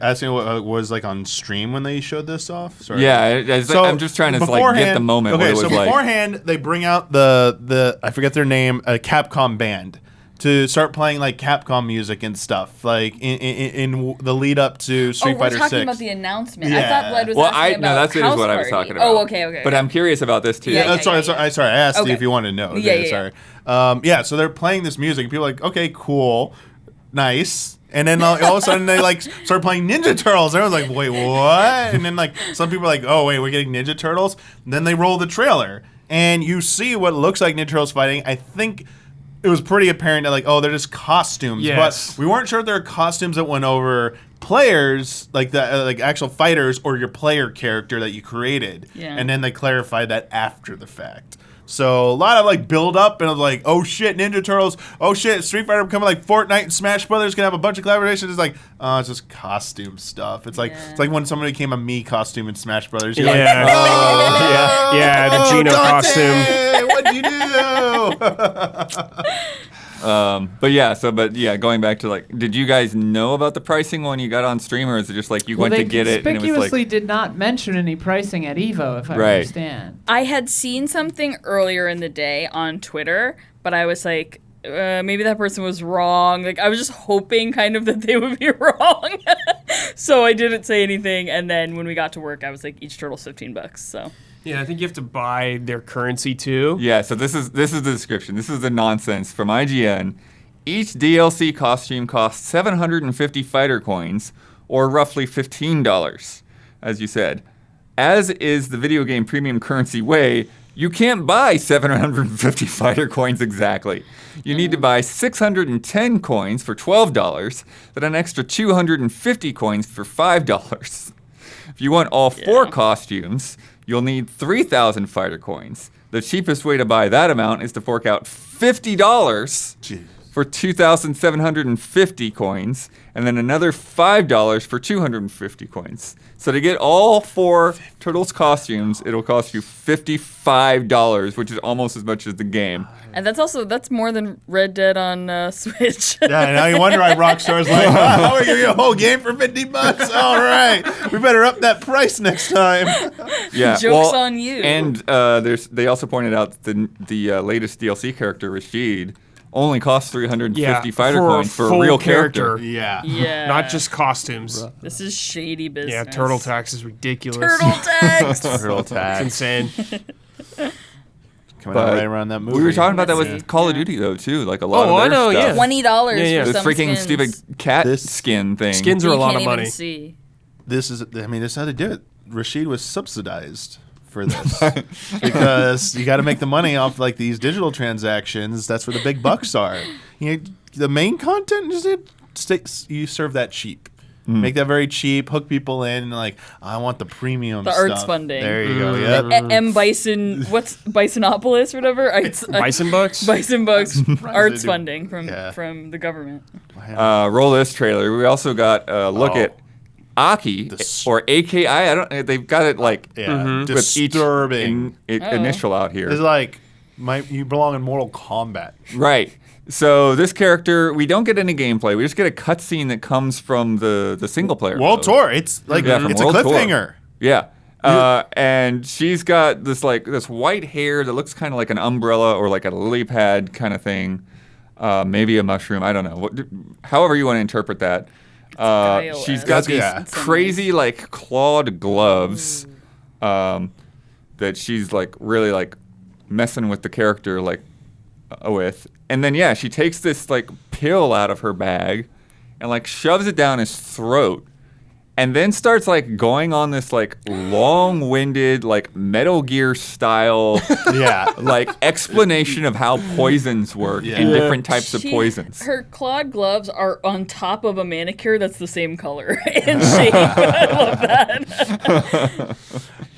Asking what was like on stream when they showed this off. Sorry. Yeah, I'm just trying to like get the beforehand- moment Okay, what it was so like. beforehand they bring out the I forget their name, a Capcom band to start playing like Capcom music and stuff, like in the lead up to Street Oh, we're Fighter talking 6. about the announcement. I Yeah. thought Bled was Well, asking about that's House what I was Party. talking about. Oh, okay. But I'm curious about this too. Yeah. Sorry, I asked you Okay. if you wanted to know. Yeah, Okay, yeah, sorry. So they're playing this music, and people are like, okay, cool, nice. And then all of a sudden they like start playing Ninja Turtles. And I was like, wait, what? And then like some people are like, oh wait, we're getting Ninja Turtles. And then they roll the trailer, and you see what looks like Ninja Turtles fighting. I think it was pretty apparent that like, oh, they're just costumes. Yes. But we weren't sure if there were costumes that went over players, like the like actual fighters, or your player character that you created. Yeah. And then they clarified that after the fact. So a lot of like build up and of like, oh shit, Ninja Turtles, oh shit, Street Fighter becoming like Fortnite and Smash Brothers, gonna have a bunch of collaborations. It's like, oh, it's just costume stuff. It's like it's like when somebody became a Mii costume in Smash Brothers. You're like, oh, the Geno costume. What'd you do? But going back to like, did you guys know about the pricing when you got on stream, or is it just like you went to get it and it was conspicuously like did not mention any pricing at EVO, if I understand. I had seen something earlier in the day on Twitter, but I was like, maybe that person was wrong. Like I was just hoping kind of that they would be wrong. So I didn't say anything, and then when we got to work, I was like, each turtle's $15. So. Yeah, I think you have to buy their currency too. Yeah, so this is the description. This is the nonsense from IGN. Each DLC costume costs 750 fighter coins, or roughly $15, as you said. As is the video game premium currency way, you can't buy 750 fighter coins exactly. You need to buy 610 coins for $12, then an extra 250 coins for $5. If you want all 4 costumes, you'll need 3,000 fighter coins. The cheapest way to buy that amount is to fork out $50 for 2,750 coins, and then another $5 for 250 coins. So to get all 4 Turtles costumes, it'll cost you $55, which is almost as much as the game. And that's more than Red Dead on Switch. Yeah, now you wonder why Rockstar's like, how are we gonna get a whole game for $50? All right, we better up that price next time. Yeah, Joke's on you. And they also pointed out that the latest DLC character, Rashid, only costs 350 fighter coins for a real character. Yeah. Not just costumes. This is shady business. Yeah, turtle tax is ridiculous. Turtle tax. Turtle tax. It's insane. Coming out right around that movie. We were talking about that with Call of Duty though too, like a lot of their stuff. $20 for This some freaking skins. stupid cat skin thing. Skins are a lot of money. See. This is how they do it. Rashid was subsidized for this because you got to make the money off like these digital transactions. That's where the big bucks are. The main content is you serve that cheap. Make that very cheap, hook people in, and like, I want the premium the stuff. arts funding. There you go, yep. M. Bison, what's Bisonopolis or whatever? Bison Bucks? Bison Bucks arts funding from the government. Roll this trailer. We also got a look at Aki, or AKI. I don't. They've got it like with each initial out here. It's like, you belong in Mortal Kombat. Right. So this character, we don't get any gameplay. We just get a cutscene that comes from the single player World Tour. It's like it's a cliffhanger. Tour. Yeah. And she's got this white hair that looks kind of like an umbrella or like a lily pad kind of thing. Maybe a mushroom. I don't know. However you want to interpret that. She's got these crazy like clawed gloves that she's like really like messing with the character like with. And then she takes this like pill out of her bag and like shoves it down his throat and then starts like going on this like long-winded like Metal Gear style like explanation of how poisons work and different types of poisons. Her clawed gloves are on top of a manicure that's the same color and shape. I love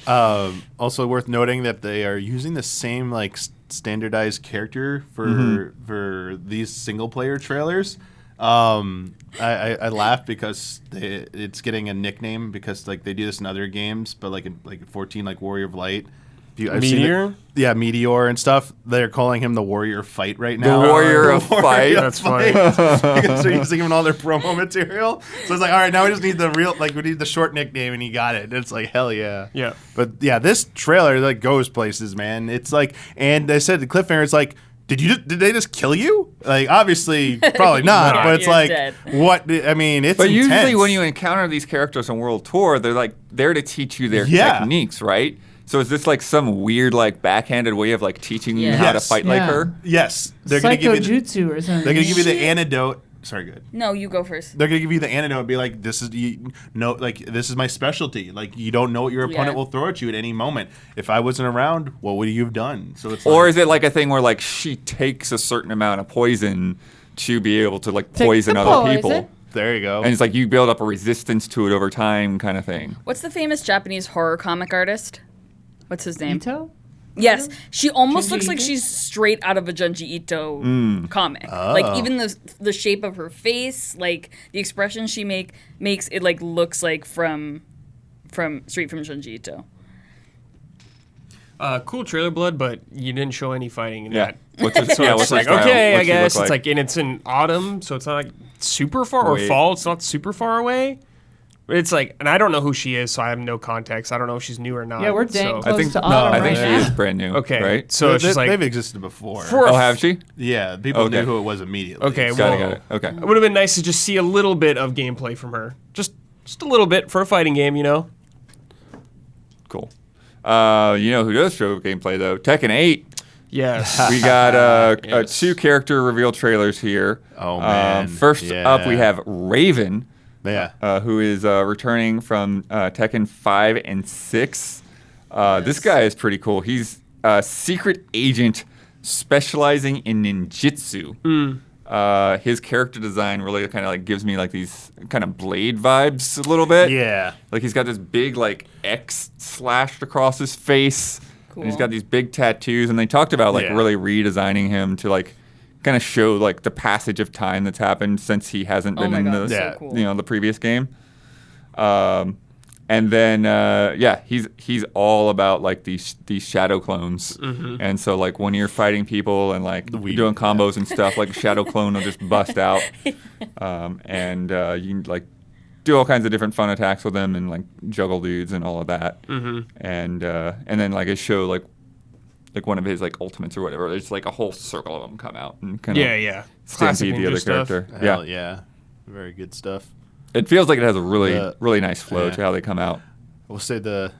that. Also worth noting that they are using the same like standardized character for these single player trailers. I laughed because it's getting a nickname because like they do this in other games, but like in 14 like Warrior of Light. Meteor? Meteor and stuff. They're calling him the Warrior of Fight right now. The Warrior of Fight. That's funny. Because they're using him in all their promo material. So it's like, all right, now we just need the real, like we need the short nickname, and he got it. And it's like, hell yeah. Yeah. But yeah, this trailer like goes places, man. It's like, and they said the cliffhanger is like, did they just kill you? Like, obviously, probably not. But it's like, dead. What? I mean, it's. But intense. Usually, when you encounter these characters on World Tour, they're like there to teach you their techniques, right? So is this like some weird like backhanded way of like teaching you how to fight like her? Yes, they're gonna give you jutsu or something. They're gonna give you the antidote. Sorry, good. No, you go first. They're gonna give you the antidote and be like, this is my specialty. Like, you don't know what your opponent will throw at you at any moment. If I wasn't around, what would you have done? So it's or is it like a thing where like she takes a certain amount of poison to be able to like poison other people? There you go. And it's like you build up a resistance to it over time, kind of thing. What's the famous Japanese horror comic artist? What's his name? Ito? Yes, she almost looks Junji like Ito? she's straight out of a Junji Ito comic. Like even the shape of her face, like the expression she makes it like looks like from straight from Junji Ito. Cool trailer, Blood, but you didn't show any fighting in Yeah. that. What's her, So yeah, it's what's her like, style? okay, I What's she look guess. It's like, and it's in autumn, so it's not like super far, or Wait. fall, it's not super far away. But it's like, and I don't know who she is, so I have no context. I don't know if she's new or not. Yeah, we're dang so. close I think to autumn I think right she now. is brand new. Okay, right? so it's just like they've existed before. Oh, have she? Yeah, people Okay. knew who it was immediately. Okay, So- well, Got it. Okay. it would have been nice to just see a little bit of gameplay from her, just a little bit for a fighting game, you know. Cool. You know who does show gameplay though? Tekken 8. Yes. We got Yes. 2 character reveal trailers here. Oh, man. First up, we Yeah. have Raven, Yeah. who is returning from Tekken 5 and 6. This guy is pretty cool. He's a secret agent specializing in ninjutsu. His character design really kind of like gives me like these kind of Blade vibes a little bit. Yeah. Like he's got this big like X slashed across his face. And he's Cool. got these big tattoos, and they talked about like Yeah. really redesigning him to like kind of show like the passage of time that's happened since he hasn't Oh been my in god, the Yeah. so cool. you know the previous game. And then he's all about like these shadow clones, and so like when you're fighting people and like weed, doing combos and stuff, like a shadow clone will just bust out, and you can like do all kinds of different fun attacks with them and like juggle dudes and all of that, and then like it show like one of his like ultimates or whatever. There's like a whole circle of them come out and kind of yeah. Classic stampede the ninja other stuff. character. Hell yeah. Very good stuff. It feels like it has a really The- really nice flow yeah. to how they come out. We'll say the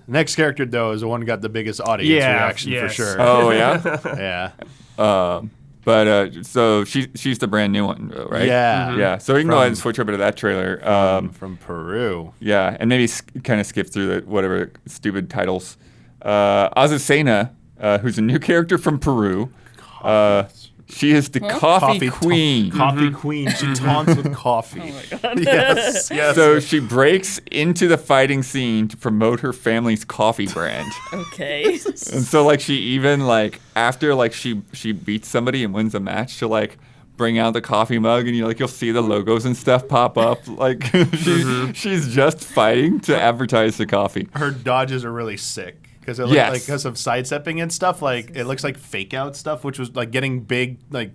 next character, though, is the one who got the biggest audience Yeah, reaction yes. for sure. Oh yeah. Yeah. But so she's the brand new one, right? Yeah. Yeah. So we can go ahead and From- switch over to that trailer. From Peru. Yeah, and maybe kind of skip through the whatever stupid titles. Azucena, who's a new character from Peru. She is the coffee queen. Coffee queen. She taunts with coffee. Oh my god. Yes. Yes. So she breaks into the fighting scene to promote her family's coffee brand. Okay. And so like she even like after like she beats somebody and wins a match, she'll like bring out the coffee mug and you'll see the logos and stuff pop up. Like she's just fighting to advertise the coffee. Her dodges are really sick because it Yes. like because of sidestepping and stuff. Like it looks like fake out stuff, which was like getting big. Like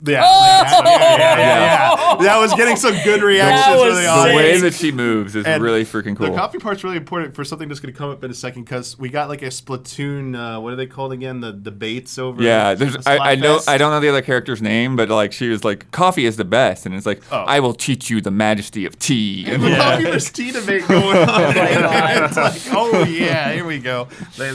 yeah, yeah. That was getting some good reactions was from the sick. The audience. way that she moves is And really freaking cool. The coffee part's really important for something that's going to come up in a second because we got like a Splatoon. What are they called again? The debates over. Yeah, the I know Splatfest. I don't know the other character's name, but like she was like coffee is the best, and it's like Oh. I will teach you the majesty of tea. And The coffee versus tea debate going on. my God. It's like, oh yeah, here we go. They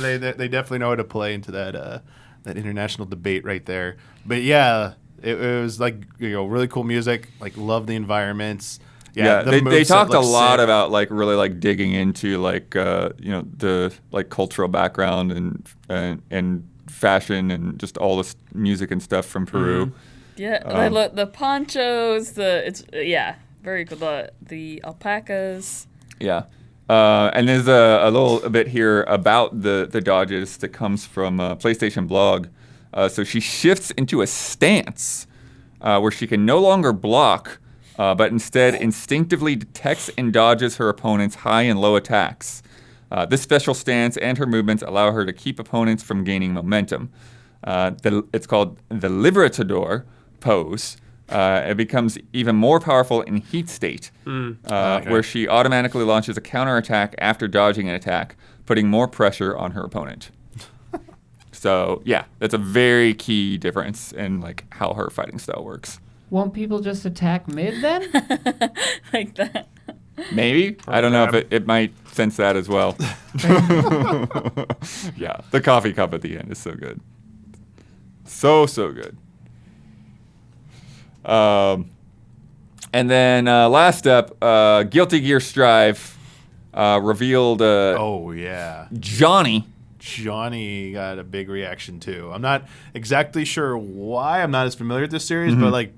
definitely know how to play into that international debate right there. But yeah, it was like really cool music. Like love the environments. Yeah, the they moveset talked a looks lot sick. about like really like digging into like the like cultural background and fashion and just all this music and stuff from Peru. Yeah, I love the ponchos. Very cool. The alpacas. Yeah. And there's a little bit here about the dodges that comes from PlayStation blog. So she shifts into a stance where she can no longer block, but instead instinctively detects and dodges her opponent's high and low attacks. This special stance and her movements allow her to keep opponents from gaining momentum. It's called the Libertador pose. It becomes even more powerful in heat state, where she automatically launches a counterattack after dodging an attack, putting more pressure on her opponent. So yeah, that's a very key difference in like how her fighting style works. Won't people just attack mid then? Like that. Maybe. I don't know if it might sense that as well. Yeah, the coffee cup at the end is so good. So good. And then last up, Guilty Gear Strive revealed Oh yeah. Johnny. Johnny got a big reaction too. I'm not exactly sure why. I'm not as familiar with this series, but like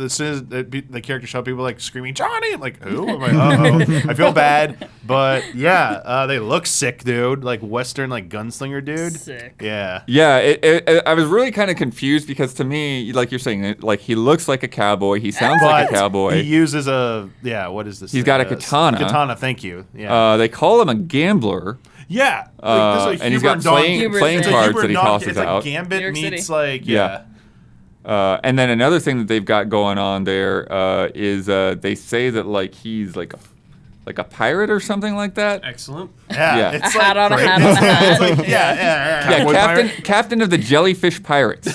as soon as the character showed up, people like screaming Johnny. I'm like, who? I'm like, uh-oh. I feel bad, but yeah, they look sick, dude. Like Western like gunslinger dude. Sick. Yeah. Yeah, I was really kind of confused because to me, like you're saying, like he looks like a cowboy. He sounds like a cowboy. He uses what is this? He's got a katana. Katana, thank you. Yeah. They call him a gambler. Yeah. And he's got playing cards that he tosses it's out. Like Gambit meets City. like yeah. And then another thing that they've got going on there is they say that like he's like a pirate or something like that. Excellent. Yeah. It's A hat on a great. hat on a hat. It's like, yeah. Yeah, captain of the jellyfish pirates.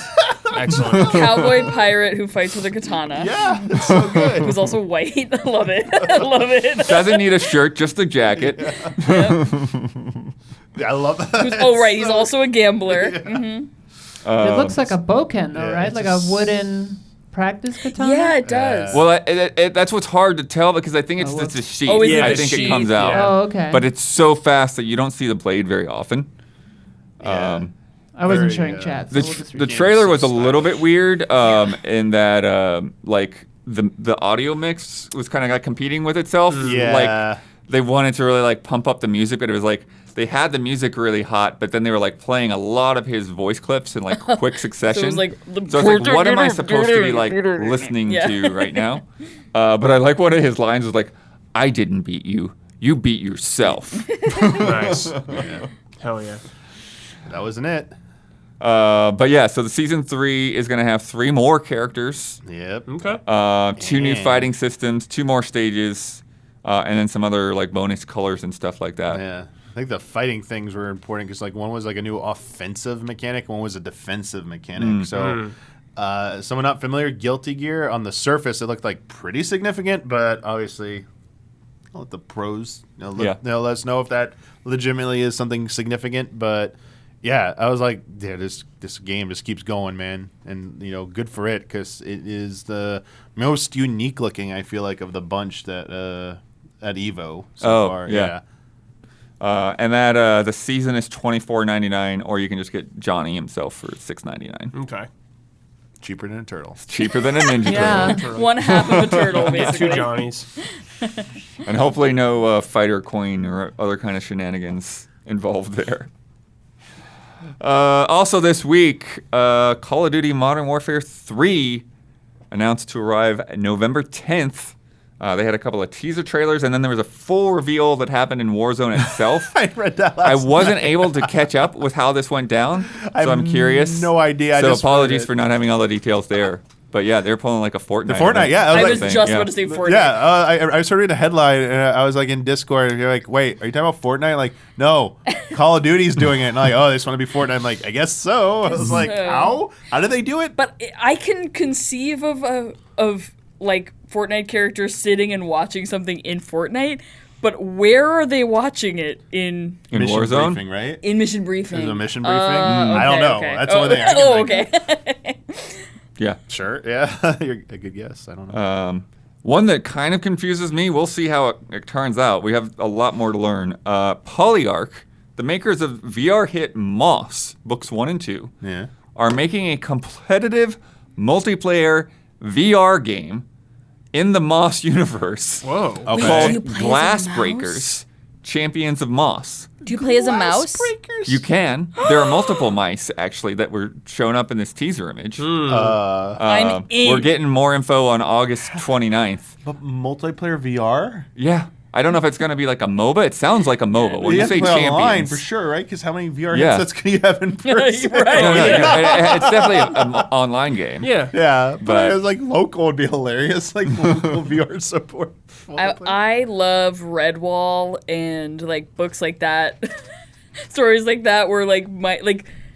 Excellent. Cowboy pirate who fights with a katana. Yeah, it's so good. Who's also white. I love it. I love it. Doesn't need a shirt, just a jacket. I love that. He's also a gambler. Mm-hmm. It looks like a boken, though, yeah, right? it's Like just- a wooden practice katana? Yeah, it does. Well, that's what's hard to tell because I think it's what's- a sheath. Oh, is it I the think it sheath? comes out. Yeah. Oh, okay. But it's so fast that you don't see the blade very often. Yeah. I wasn't very, showing chat. So The, we'll just the read it. trailer was a little bit weird in that like the audio mix was kind of like competing with itself. Yeah. Like they wanted to really like pump up the music, but it was like they had the music really hot, but then they were like playing a lot of his voice clips in like quick succession. So it was like what am I supposed to be like listening to right now? But I like one of his lines was like, "I didn't beat you. You beat yourself." Nice. Hell yeah. That wasn't it. But yeah, so the season 3 is going to have 3 more characters, Yep. Okay. 2 new Dang. fighting systems, 2 more stages, and then some other like bonus colors and stuff like that. Yeah. I think the fighting things were important because like one was like a new offensive mechanic, one was a defensive mechanic. So, someone not familiar, Guilty Gear on the surface it looked like pretty significant, but obviously, I'll let the pros let us know if that legitimately is something significant. But yeah, I was like, yeah, this game just keeps going, man, and good for it because it is the most unique looking I feel like of the bunch that at EVO so far. Yeah. And that the season is $24.99, or you can just get Johnny himself for $6.99. Okay. Cheaper than a turtle. It's cheaper than a Ninja Yeah. Turtle, One half of a turtle, Two basically. Johnnies. and hopefully no fighter coin or other kind of shenanigans involved there. Also this week, Call of Duty Modern Warfare 3 announced to arrive November 10th. They had a couple of teaser trailers, and then there was a full reveal that happened in Warzone itself. I read that I last wasn't able to catch up with how this went down, so I'm curious. no idea. I So just read apologies it. for not having all the details there. But yeah, they're pulling like a Fortnite. The Fortnite, event. yeah. I like, was thing, just yeah. about to say Fortnite. Yeah, I started a headline, and I was like in Discord, and you're like, wait, are you talking about Fortnite? Like, no, Call of Duty's doing it. And I'm like, oh, they just want to be Fortnite. I'm like, I guess so. I was like, how? How did they do it? But I can conceive of like Fortnite characters sitting and watching something in Fortnite, but where are they watching it in Mission Warzone? briefing, right? in mission briefing? There's a mission briefing? I don't know. Okay. That's the only thing I can think okay. Yeah. Sure, yeah. You're a good guess. I don't know. One that kind of confuses me. We'll see how it turns out. We have a lot more to learn. Polyarch, the makers of VR hit Moss, books 1 and 2, Yeah. are making a competitive multiplayer VR game in the Moss universe Whoa. Okay. Do you called play as a Glass mouse? Breakers, Champions of Moss. Do you play as a mouse? Breakers? You can. There are multiple mice, actually, that were shown up in this teaser image. I'm in. We're getting more info on August 29th. But multiplayer VR? Yeah. I don't know if it's going to be like a MOBA. It sounds like a MOBA. When you have say to play online champions. for sure, right? Because how many VR Yeah. headsets can you have in person? Right. No, it's definitely an online game. Yeah. Yeah, but But- it was like local would be hilarious, like local VR support. I love Redwall and like books like that, stories like that where like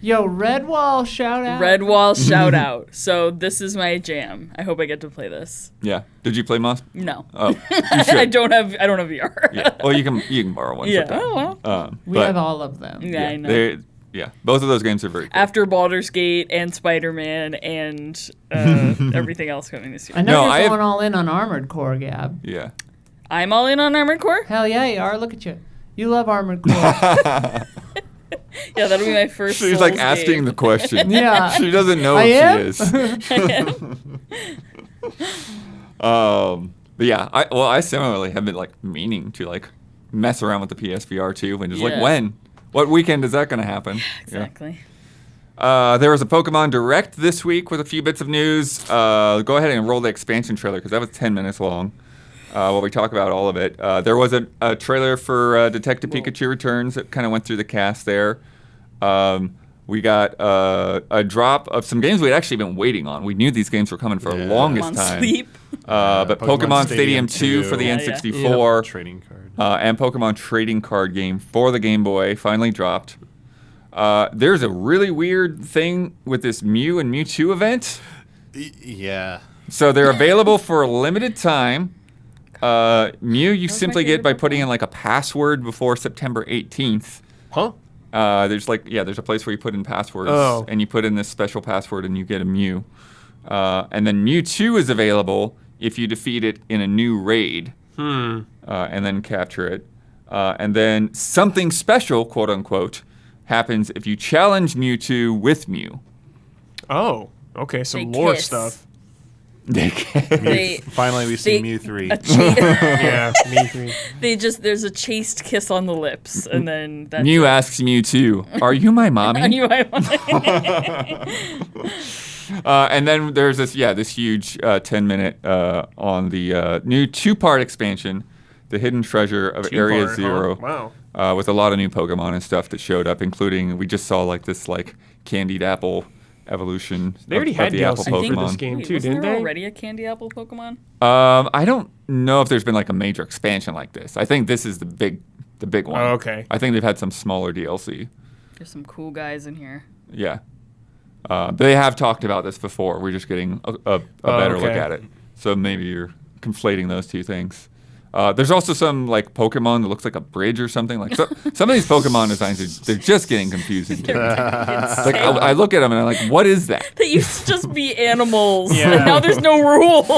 Yo, Redwall, shout out. Redwall shout out. So this is my jam. I hope I get to play this. Yeah. Did you play Moss? No, Oh, you I should. don't have VR. Yeah. Well, you can borrow one. Yeah. sometime. Oh, well. We But, have all of them. Yeah, I know. Yeah. Both of those games are very cool. After Baldur's Gate and Spider-Man and everything else coming this year. I know No, you're I have- going all in on Armored Core, Gab. Yeah. I'm all in on Armored Core. Hell yeah, you are. Look at you. You love Armored Core. Yeah, that'll be my first. She's like Souls asking game. the question. Yeah. She doesn't know I if am? she is. But yeah, I similarly have been like meaning to like mess around with the PSVR 2 and just like when? What weekend is that going to happen? Exactly. There was a Pokemon Direct this week with a few bits of news. Go ahead and roll the expansion trailer because that was 10 minutes long. While we talk about all of it, there was a trailer for Detective Pikachu Returns that kind of went through the cast there. We got a drop of some games we'd actually been waiting on. We knew these games were coming for the longest time. Sleep. But Pokemon Stadium 2 for the N64 Trading card. and Pokemon Trading Card Game for the Game Boy finally dropped. There's a really weird thing with this Mew and Mewtwo event. Yeah. So they're available for a limited time. Mew you simply get by putting in like a password before September 18th. Huh? There's a place where you put in passwords and you put in this special password and you get a Mew. And then Mewtwo is available if you defeat it in a new raid and then capture it. And then something special, quote unquote, happens if you challenge Mewtwo with Mew. Oh, okay, some They lore kiss. stuff. Finally, we see Mew 3. Yeah, me three. There's a chaste kiss on the lips, and then that's Mew it. asks Mewtwo, "Are you my mommy?" And you might want And then there's this huge 10-minute on the new 2-part expansion, The Hidden Treasure of Area Two-part, Zero, huh? Wow. with a lot of new Pokemon and stuff that showed up, incling we just saw like this like candied apple evolution. They already of had the apple DLC for Pokemon. this game Wait, too, wasn't didn't there they? already a candy apple Pokemon? I don't know if there's been like a major expansion like this. I think this is the big one. Oh, okay. I think they've had some smaller DLC. There's some cool guys in here. Yeah. They have talked about this before. We're just getting a better look okay. at it. So maybe you're conflating those two things. There's also some like Pokemon that looks like a bridge or something. Like some of these Pokemon designs, they're just getting confusing. Like I look at them and I'm like, what is that? They used to just be animals, Yeah. and now there's no rules.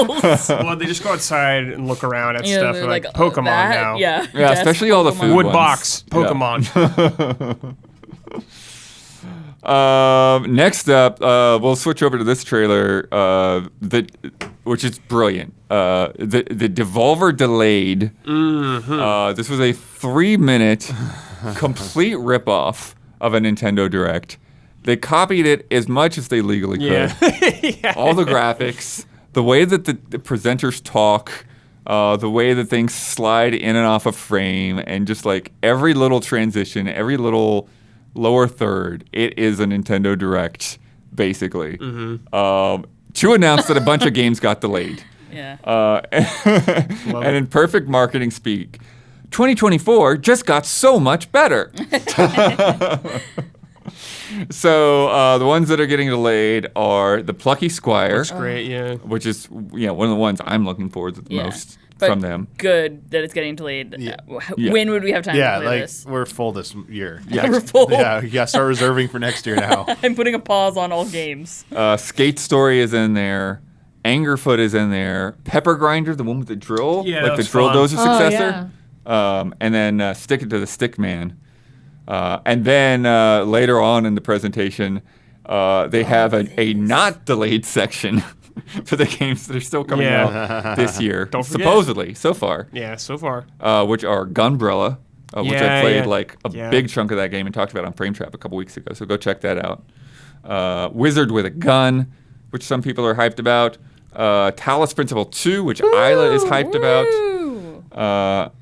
Well, they just go outside and look around at stuff. they're Like Pokemon that? now. Yeah, Yeah, especially all the Pokemon. food Wood ones. box Yeah. Pokemon. Next up, we'll switch over to this trailer, which is brilliant. The Devolver Delayed. This was a 3-minute complete ripoff of a Nintendo Direct. They copied it as much as they legally could. Yeah. All the graphics, the way that the presenters talk, the way that things slide in and off a frame, and just like every little transition, every little lower third, it is a Nintendo Direct, basically. To announce that a bunch of games got delayed. Yeah. And in perfect marketing speak, 2024 just got so much better. So the ones that are getting delayed are the Plucky Squire, That's great, yeah. which is one of the ones I'm looking forward to the most But from them. Good that it's getting delayed. Yeah. When would we have time to play like this? we're full this year. We're full. Yeah, you gotta start reserving for next year now. I'm putting a pause on all games. Skate Story is in there. Angerfoot is in there. Pepper Grinder, the one with the drill, Yeah, like that the was drill fun. dozer Oh, successor. And then Stick It to the Stick Man. And then later on in the presentation, they have a not delayed section for the games that are still coming out this year. Don't forget. Supposedly, so far. Yeah, so far. Which are Gunbrella, which Yeah, I played yeah. like a Yeah. big chunk of that game and talked about on Frame Trap a couple weeks ago. So go check that out. Wizard with a Gun, which some people are hyped about. Talos Principle 2, which Isla is hyped about.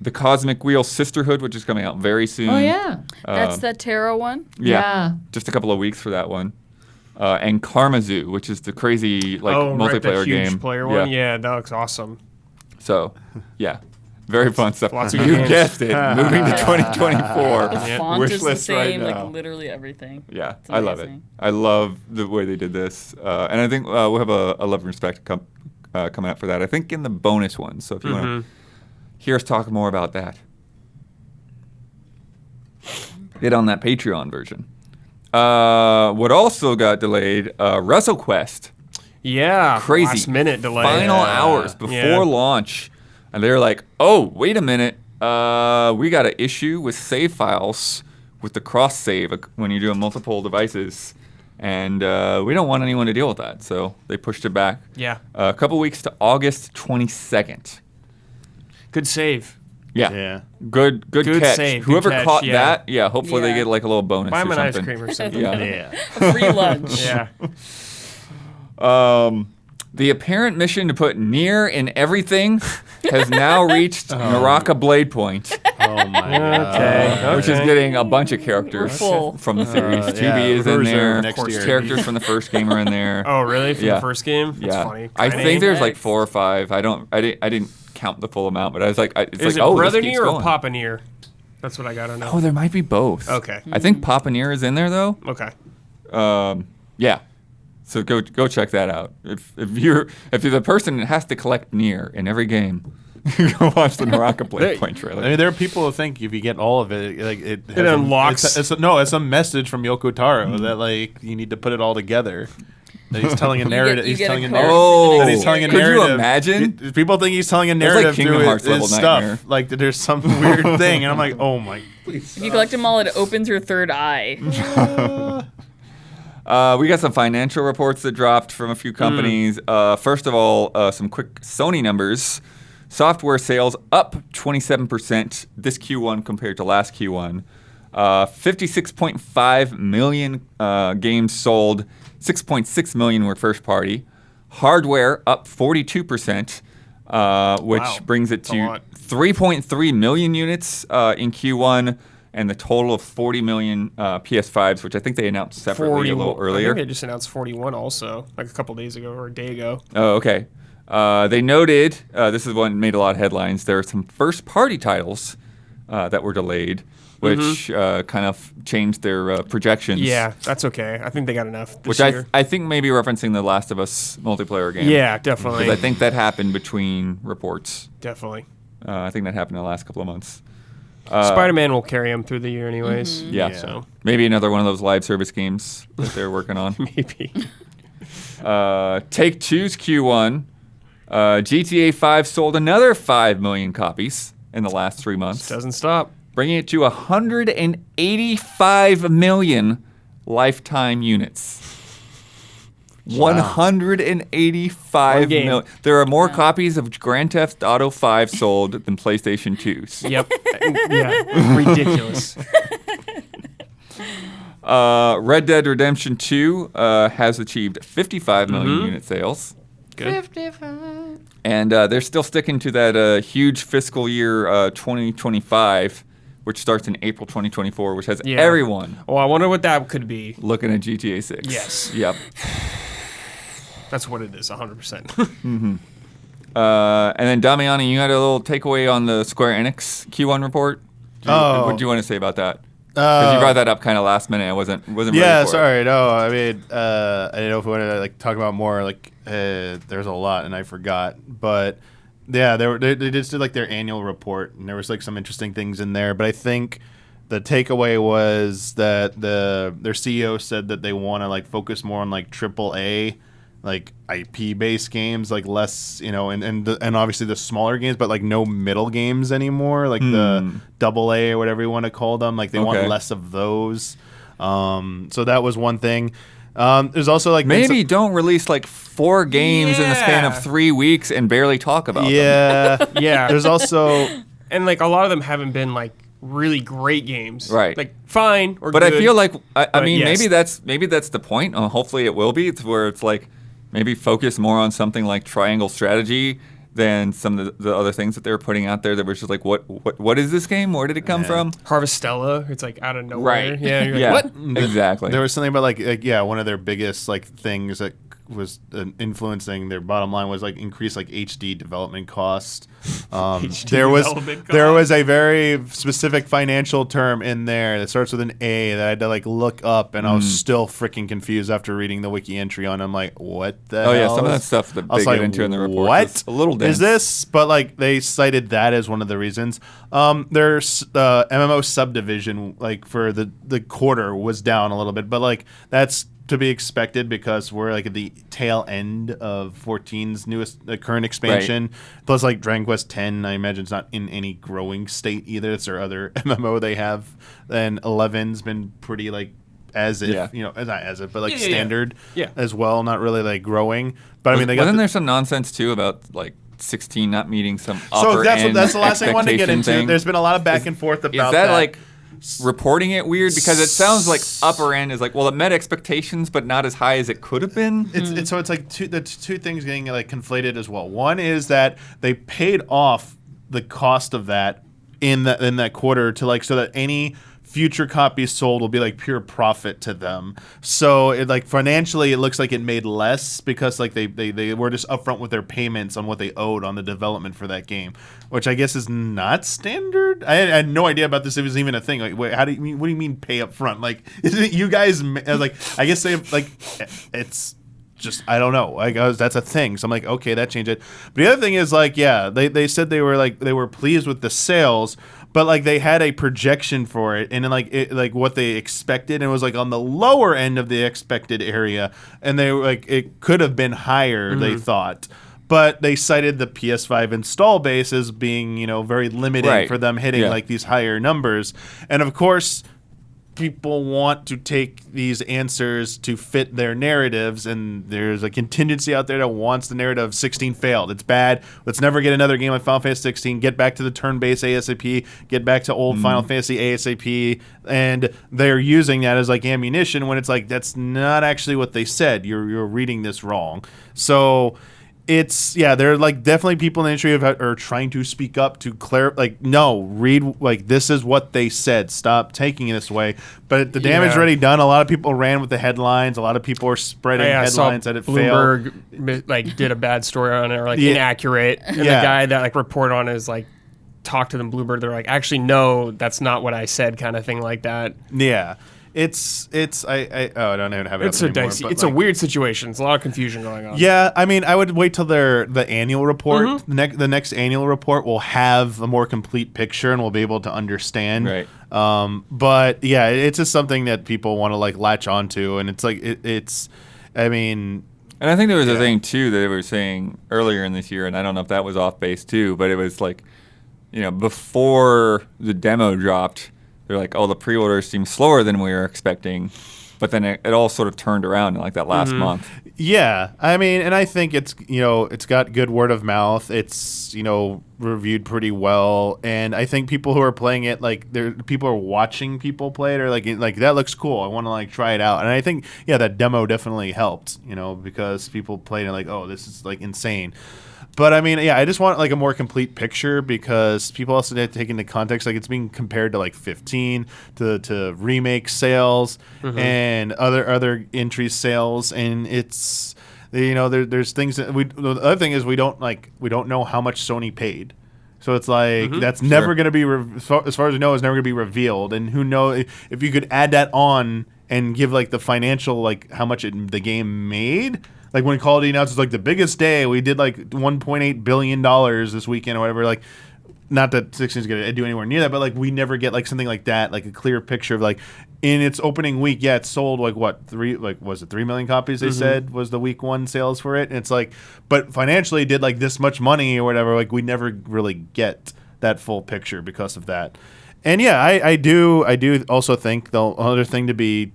The Cosmic Wheel Sisterhood, which is coming out very soon. Oh yeah. That's that tarot one. Yeah. Just a couple of weeks for that one. And Karma Zoo, which is the crazy like multiplayer the huge game. player one. Yeah, that looks awesome. So, yeah. Very fun stuff. Lots of You games. guessed it. Moving to 2024. The font Wish is the list right same, now. like literally everything. Yeah, It's I love it. amazing. I love the way they did this. And I think we'll have a Love and Respect coming out for that. I think in the bonus one. So if you want to hear us talk more about that, get on that Patreon version. What also got delayed, WrestleQuest. Yeah, Crazy. last minute delay. Final hours before Yeah. launch. And they're like, oh, wait a minute. We got an issue with save files with the cross save when you're doing multiple devices. And we don't want anyone to deal with that, so they pushed it back. Yeah. A couple weeks to August 22nd. Good save. Yeah. Good catch. Save, Whoever good catch, caught yeah. that, hopefully they Yeah. get like a little bonus Buy or him an ice something. cream or something. Yeah. A free lunch. Yeah. The apparent mission to put Nier in everything has now reached Naraka Blade Point, Oh my god. which is getting a bunch of characters Full. from the series. 2B yeah, is in reserve there. next year. Characters from the first game are in there. Oh, really? From Yeah. the first game? That's yeah, funny. I Kinda think there's like next. 4 or 5. I didn't count the full amount, but I was like, it's Is like, it oh, Brother this keeps Nier or going. Papa Nier? That's what I gotta know. Oh, there might be both. Okay. I think Papa Nier is in there though. Okay. Yeah. So go check that out. If you're the person that has to collect Nier in every game, go watch the Naraka Blade Point trailer. I mean, there are people who think if you get all of it, like it unlocks- It's a message from Yoko Taro that like you need to put it all together. That he's telling a narrative. you He's get a telling a card. narrative. Oh, That he's telling a could you narrative. imagine? People think he's telling a It's like narrative Kingdom through Hearts his level stuff. nightmare. Like that there's some weird thing, and I'm like, oh my. If you collect them all, it opens your third eye. We got some financial reports that dropped from a few companies. First of all, some quick Sony numbers. Software sales up 27% this Q1 compared to last Q1. 56.5 million games sold. 6.6 million were first party. Hardware up 42%, which Wow. brings it That's a to lot. 3.3 million units in Q1, and the total of 40 million PS5s, which I think they announced separately a little I earlier. think they just announced 41 also, like a couple days ago or a day ago. Oh, okay. They noted, this is one that made a lot of headlines, there are some first-party titles that were delayed, which kind of changed their projections. Yeah, that's okay. I think they got enough this Which year. I think maybe referencing the Last of Us multiplayer game. Yeah, definitely. Because I think that happened between reports. Definitely. I think that happened in the last couple of months. Spider-Man will carry him through the year anyways. Yeah. So Maybe another one of those live service games that they're working on. maybe. Take-Two's Q1. GTA 5 sold another 5 million copies in the last 3 months, Doesn't stop. bringing it to 185 million lifetime units. 185 game. million. There are more copies of Grand Theft Auto 5 sold than PlayStation 2s. Yep. Yeah. Ridiculous. Red Dead Redemption 2 has achieved 55 million unit sales. Good. 55. And they're still sticking to that huge fiscal year 2025, which starts in April 2024, which has Yeah. everyone Oh, I wonder what that could be. looking at GTA 6. Yes. Yep. That's what it is, 100%. And then Damiani, you had a little takeaway on the Square Enix Q1 report. What do you want to say about that? Because you brought that up kind of last minute. I wasn't ready Yeah, for it. sorry. No, I mean, I didn't know if we wanted to like talk about more. Like, there's a lot, and I forgot. But yeah, they just did like their annual report, and there was like some interesting things in there. But I think the takeaway was that their CEO said that they want to like focus more on like AAA, like IP based games, like less, and obviously the smaller games, but like no middle games anymore, like the AA or whatever you want to call them. Like they want Okay. less of those. So that was one thing. There's also like been Maybe don't release like 4 games in the span of Yeah. 3 weeks and barely talk about them. yeah. Yeah. There's also And like a lot of them haven't been like really great games. Right. Like fine or But good. I feel like I But mean yes. maybe that's the point. Hopefully it will be. It's where it's like maybe focus more on something like Triangle Strategy than some of the other things that they were putting out there that were just like what is this game? Where did it come from? Harvestella, it's like out of nowhere. Yeah. You're like, Yeah. what? Exactly. there was something about like one of their biggest like things that was influencing their bottom line was like increased like HD development cost. development There was a very specific financial term in there that starts with an A that I had to like look up, and I was still freaking confused after reading the wiki entry on. I'm like, what the Oh yeah, hell some of is- that stuff that I was they like, get into in the report what is a little dense. is this? But like they cited that as one of the reasons. There's MMO subdivision like for the quarter was down a little bit, but like that's to be expected because we're like at the tail end of 14's newest current expansion. Plus like Dragon Quest 10, I imagine it's not in any growing state either. It's their other MMO they have. And 11's been pretty like as if not as if, but like standard as well, not really like growing. But I mean, wasn't there some nonsense too about like 16 not meeting some upper that's end that's the last thing I wanted to get into. thing? There's been a lot of back and forth about is that. Like reporting it weird because it sounds like upper end is like, well, it met expectations but not as high as it could have been. It's like the two things getting like conflated as well. One is that they paid off the cost of that in that quarter to like so that any future copies sold will be like pure profit to them. So it like financially it looks like it made less because like they were just upfront with their payments on what they owed on the development for that game, which I guess is not standard. I had no idea about this. It was even a thing. Like, wait, what do you mean pay up front? Like, isn't it you guys like? I guess they like it's. Just I don't know. Like that's a thing. So I'm like, okay, that changed it. But the other thing is like, yeah, they said they were pleased with the sales, but like they had a projection for it, and then like what they expected, and it was like on the lower end of the expected area, and they were like it could have been higher. They thought. But they cited the PS5 install base as being, very limiting for them hitting like these higher numbers. And of course, people want to take these answers to fit their narratives, and there's a contingency out there that wants the narrative of 16 failed. It's bad. Let's never get another game like Final Fantasy 16. Get back to the turn-based ASAP. Get back to old Final Fantasy ASAP. And they're using that as like ammunition when it's like that's not actually what they said. You're reading this wrong. So it's there are like definitely people in the industry are trying to speak up to read like this is what they said, stop taking it this way. But the damage already done. A lot of people ran with the headlines. A lot of people are spreading headlines that it failed. Bloomberg like did a bad story on it, or like inaccurate, and the guy that like reported on it is like talked to them Bloomberg. They're like, actually no, that's not what I said, kind of thing like that. Yeah. It's I don't even have it. It's up a anymore, dicey. but It's a weird situation. There's a lot of confusion going on. Yeah, I mean, I would wait till the annual report. The next annual report will have a more complete picture, and we'll be able to understand. Right. But yeah, it's just something that people want to like latch onto, and it's like it's. I mean. And I think there was a thing too that they were saying earlier in this year, and I don't know if that was off base too, but it was like, before the demo dropped. They're like, oh, the pre-orders seem slower than we were expecting, but then it all sort of turned around in like that last month. Yeah, I mean, and I think it's it's got good word of mouth. It's reviewed pretty well, and I think people who are playing it people are watching people play it or like that looks cool. I want to like try it out, and I think that demo definitely helped. Because people played it like, oh, this is like insane. But I mean, I just want like a more complete picture because people also need to take into context like it's being compared to like 15 to remake sales and other entry sales, and it's there's things that the other thing is we don't know how much Sony paid. So it's like that's never going to be as far as we know, it's never going to be revealed, and who knows if you could add that on and give like the financial like how much the game made. Like when Call of Duty announced it's like the biggest day, we did like $1.8 billion this weekend or whatever. Like, not that 16 is going to do anywhere near that, but like we never get like something like that, like a clear picture of like in its opening week. Yeah, it sold like what 3 million copies? They said was the week one sales for it. And it's like, but financially did like this much money or whatever. Like we never really get that full picture because of that. And yeah, I do also think the other thing to be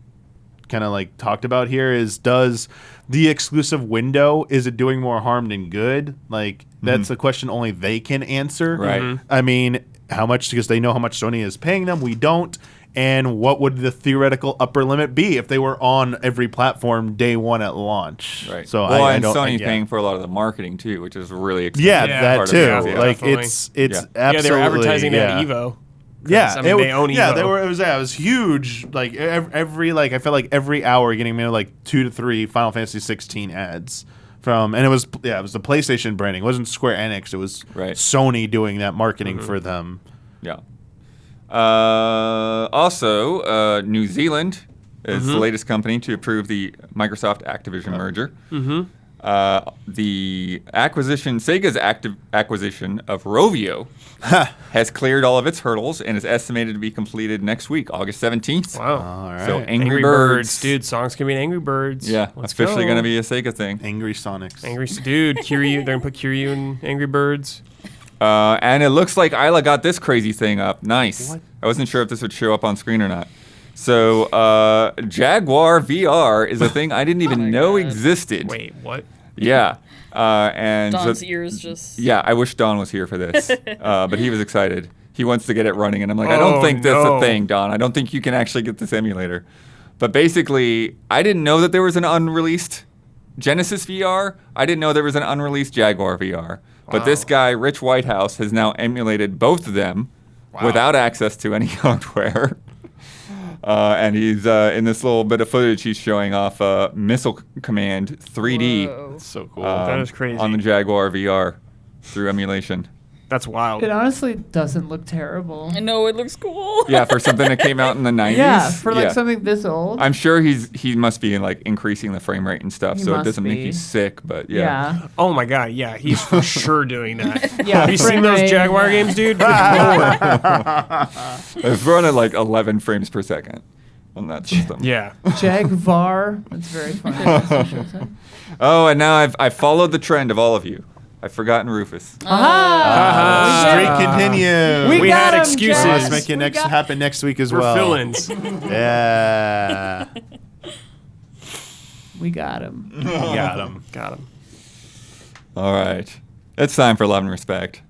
kind of like talked about here is does the exclusive window, is it doing more harm than good? Like that's a question only they can answer. Right. I mean, how much, because they know how much Sony is paying them. We don't. And what would the theoretical upper limit be if they were on every platform day one at launch? Right. So and Sony's paying for a lot of the marketing too, which is really expensive. Yeah, that part too. of it. Like definitely. it's Yeah, absolutely. they were advertising at EVO. Yeah, they own EVO. It was huge. Like every I felt like every hour getting maybe like 2 to 3 Final Fantasy 16 ads from, and it was the PlayStation branding. It wasn't Square Enix. It was Sony doing that marketing for them. Yeah. Also, New Zealand is the latest company to approve the Microsoft Activision merger. The Sega's acquisition of Rovio has cleared all of its hurdles and is estimated to be completed next week, August 17th. Wow. All right. So Angry Birds. Dude, songs can be Angry Birds. Yeah, Let's officially go. going to be a Sega thing. Angry Sonics. Dude, Kiryu, they're going to put Kiryu in Angry Birds. And it looks like Isla got this crazy thing up. Nice. What? I wasn't sure if this would show up on screen or not. So, Jaguar VR is a thing I didn't even know existed. Wait, what? Yeah. And Don's so, ears just. yeah, I wish Don was here for this, but he was excited. He wants to get it running, and I'm like, I don't think that's a thing, Don. I don't think you can actually get this emulator. But basically, I didn't know that there was an unreleased Genesis VR. I didn't know there was an unreleased Jaguar VR. But this guy, Rich Whitehouse, has now emulated both of them without access to any hardware. And he's in this little bit of footage he's showing off Missile Command 3D. Whoa. That's so cool. That is crazy. On the Jaguar VR through emulation. That's wild. It honestly doesn't look terrible. I know, it looks cool. Yeah, for something that came out in the 90s. Yeah, for like something this old. I'm sure he must be like increasing the frame rate and stuff, He so it must doesing make be. you sick. But Yeah. Oh my god, yeah, he's for sure doing that. Yeah, Have you seen frame those rate. Jaguar games, dude? Good lord. it's running like 11 frames per second on that system. Yeah. Jaguar. That's very funny. Oh, and now I've followed the trend of all of you. I've forgotten Rufus. Streak continue. We got had him, excuses. Jack. Let's make it happen next week as We're well. fill-ins. Yeah. We got him. Got him. Got him. All right. It's time for Love and Respect.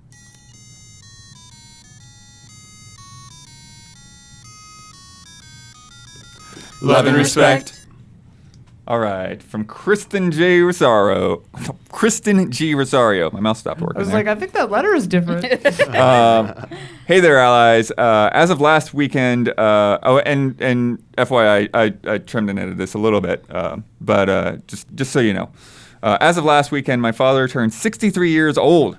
Love and respect. All right. From Kristen J. Rosario. Kristen G. Rosario. My mouth stopped working I was there. like, I think that letter is different. Hey there, allies. As of last weekend, and FYI, I trimmed and edited this a little bit, but just so you know, as of last weekend, my father turned 63 years old.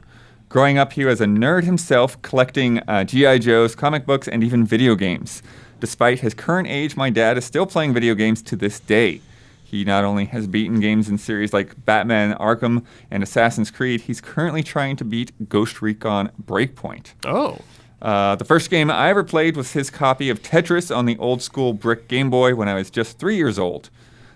Growing up, he was a nerd himself, collecting G.I. Joes, comic books, and even video games. Despite his current age, my dad is still playing video games to this day. He not only has beaten games in series like Batman Arkham and Assassin's Creed, he's currently trying to beat Ghost Recon Breakpoint. Oh. The first game I ever played was his copy of Tetris on the old school brick Game Boy when I was just 3 years old.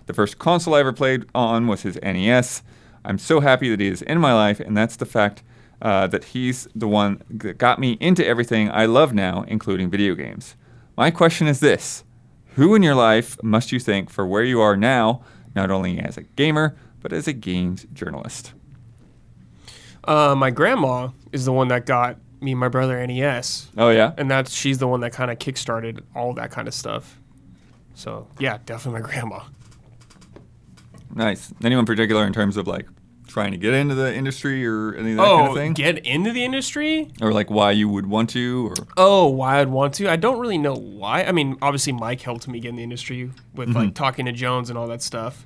The first console I ever played on was his NES. I'm so happy that he is in my life, and that's the fact that he's the one that got me into everything I love now, including video games. My question is this. Who in your life must you thank for where you are now, not only as a gamer, but as a games journalist? My grandma is the one that got me and my brother NES. Oh, yeah? And she's the one that kind of kickstarted all that kind of stuff. So, yeah, definitely my grandma. Nice. Anyone in particular in terms of, like, trying to get into the industry or any of that kind of thing? Get into the industry? Or, like, why you would want to? Or Oh, why I'd want to? I don't really know why. I mean, obviously Mike helped me get in the industry with, like, talking to Jones and all that stuff.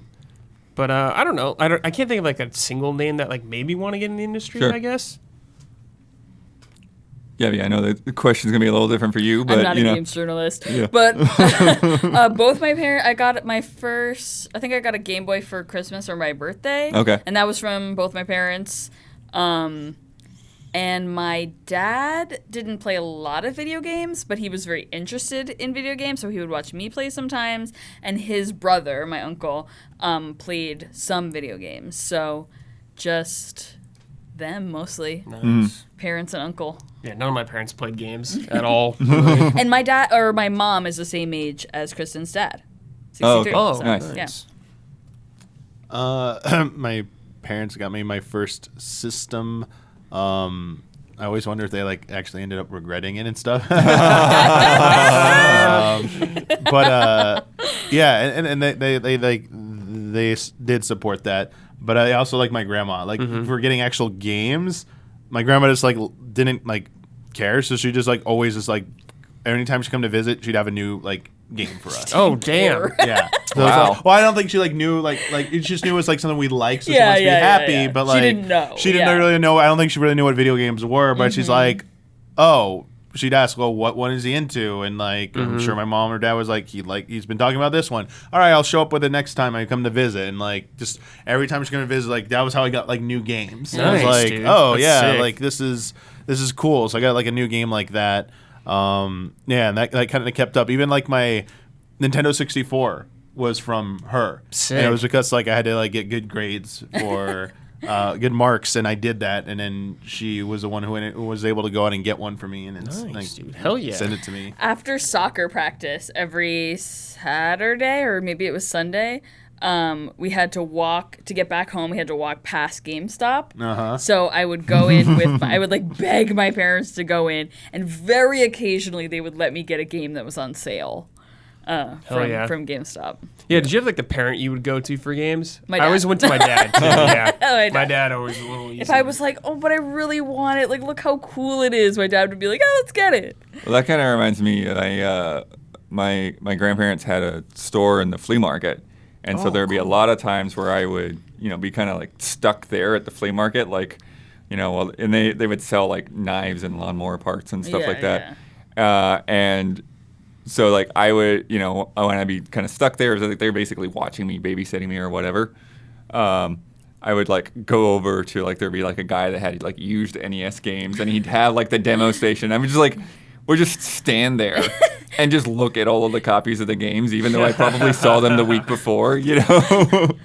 But I don't know. I can't think of, like, a single name that, like, made me want to get in the industry, Sure. I guess. Yeah, I know the question's going to be a little different for you, but, I'm not you a know. games journalist, Yeah. but both my parents, I got my first, I think I got a Game Boy for Christmas or my birthday. Okay. And that was from both my parents. And my dad didn't play a lot of video games, but he was very interested in video games, so he would watch me play sometimes. And his brother, my uncle, played some video games. So just them mostly. Nice. Parents and uncle. Yeah, none of my parents played games at all. And my dad or my mom is the same age as Kristen's dad. 63. Oh, so, nice. Yeah. My parents got me my first system. I always wonder if they like actually ended up regretting it and stuff. But yeah, and they did support that. But I also like my grandma. Like for getting actual games, my grandma just like didn't like care, so she just like always just like anytime she come to visit, she'd have a new like game for us. Oh, damn. Yeah. So Wow. well, I don't think she like knew like she just knew it was like something we liked, so she Yeah, must be yeah, happy. yeah. But She like didn't know, She didn't yeah. really know. I don't think she really knew what video games were. But she's like, oh. She'd ask, well, what one is he into? And like, I'm sure my mom or dad was like, he's been talking about this one. All right, I'll show up with it next time I come to visit. And like, just every time she's gonna visit, like that was how I got like new games. And I was Nice, like, dude. oh That's yeah, sick. like this is cool. So I got like a new game like that. Yeah, and that kind of kept up. Even like my Nintendo 64 was from her. Sick. And it was because like I had to like get good grades for good marks, and I did that, and then she was the one who was able to go out and get one for me, and it's Nice, dude. Hell yeah. send it to me. After soccer practice every Saturday, or maybe it was Sunday, we had to walk to get back home. We had to walk past GameStop. So I would go in with I would like beg my parents to go in, and very occasionally they would let me get a game that was on sale from GameStop. Yeah, did you have like the parent you would go to for games? My I dad. always went to my dad. Too, yeah, My my dad always a little easy. If I was like, oh, but I really want it, like, look how cool it is, my dad would be like, oh, let's get it. Well, that kind of reminds me. My grandparents had a store in the flea market, and so there'd be a lot of times where I would be kind of like stuck there at the flea market, like and they would sell like knives and lawnmower parts and stuff like that, and. So, like, I would, when I'd be kind of stuck there, like they're basically watching me, babysitting me or whatever, I would, like, go over to, like, there'd be, like, a guy that had, like, used NES games, and he'd have, like, the demo station. I would just, like, we'd just stand there and just look at all of the copies of the games, even though I probably saw them the week before, Hell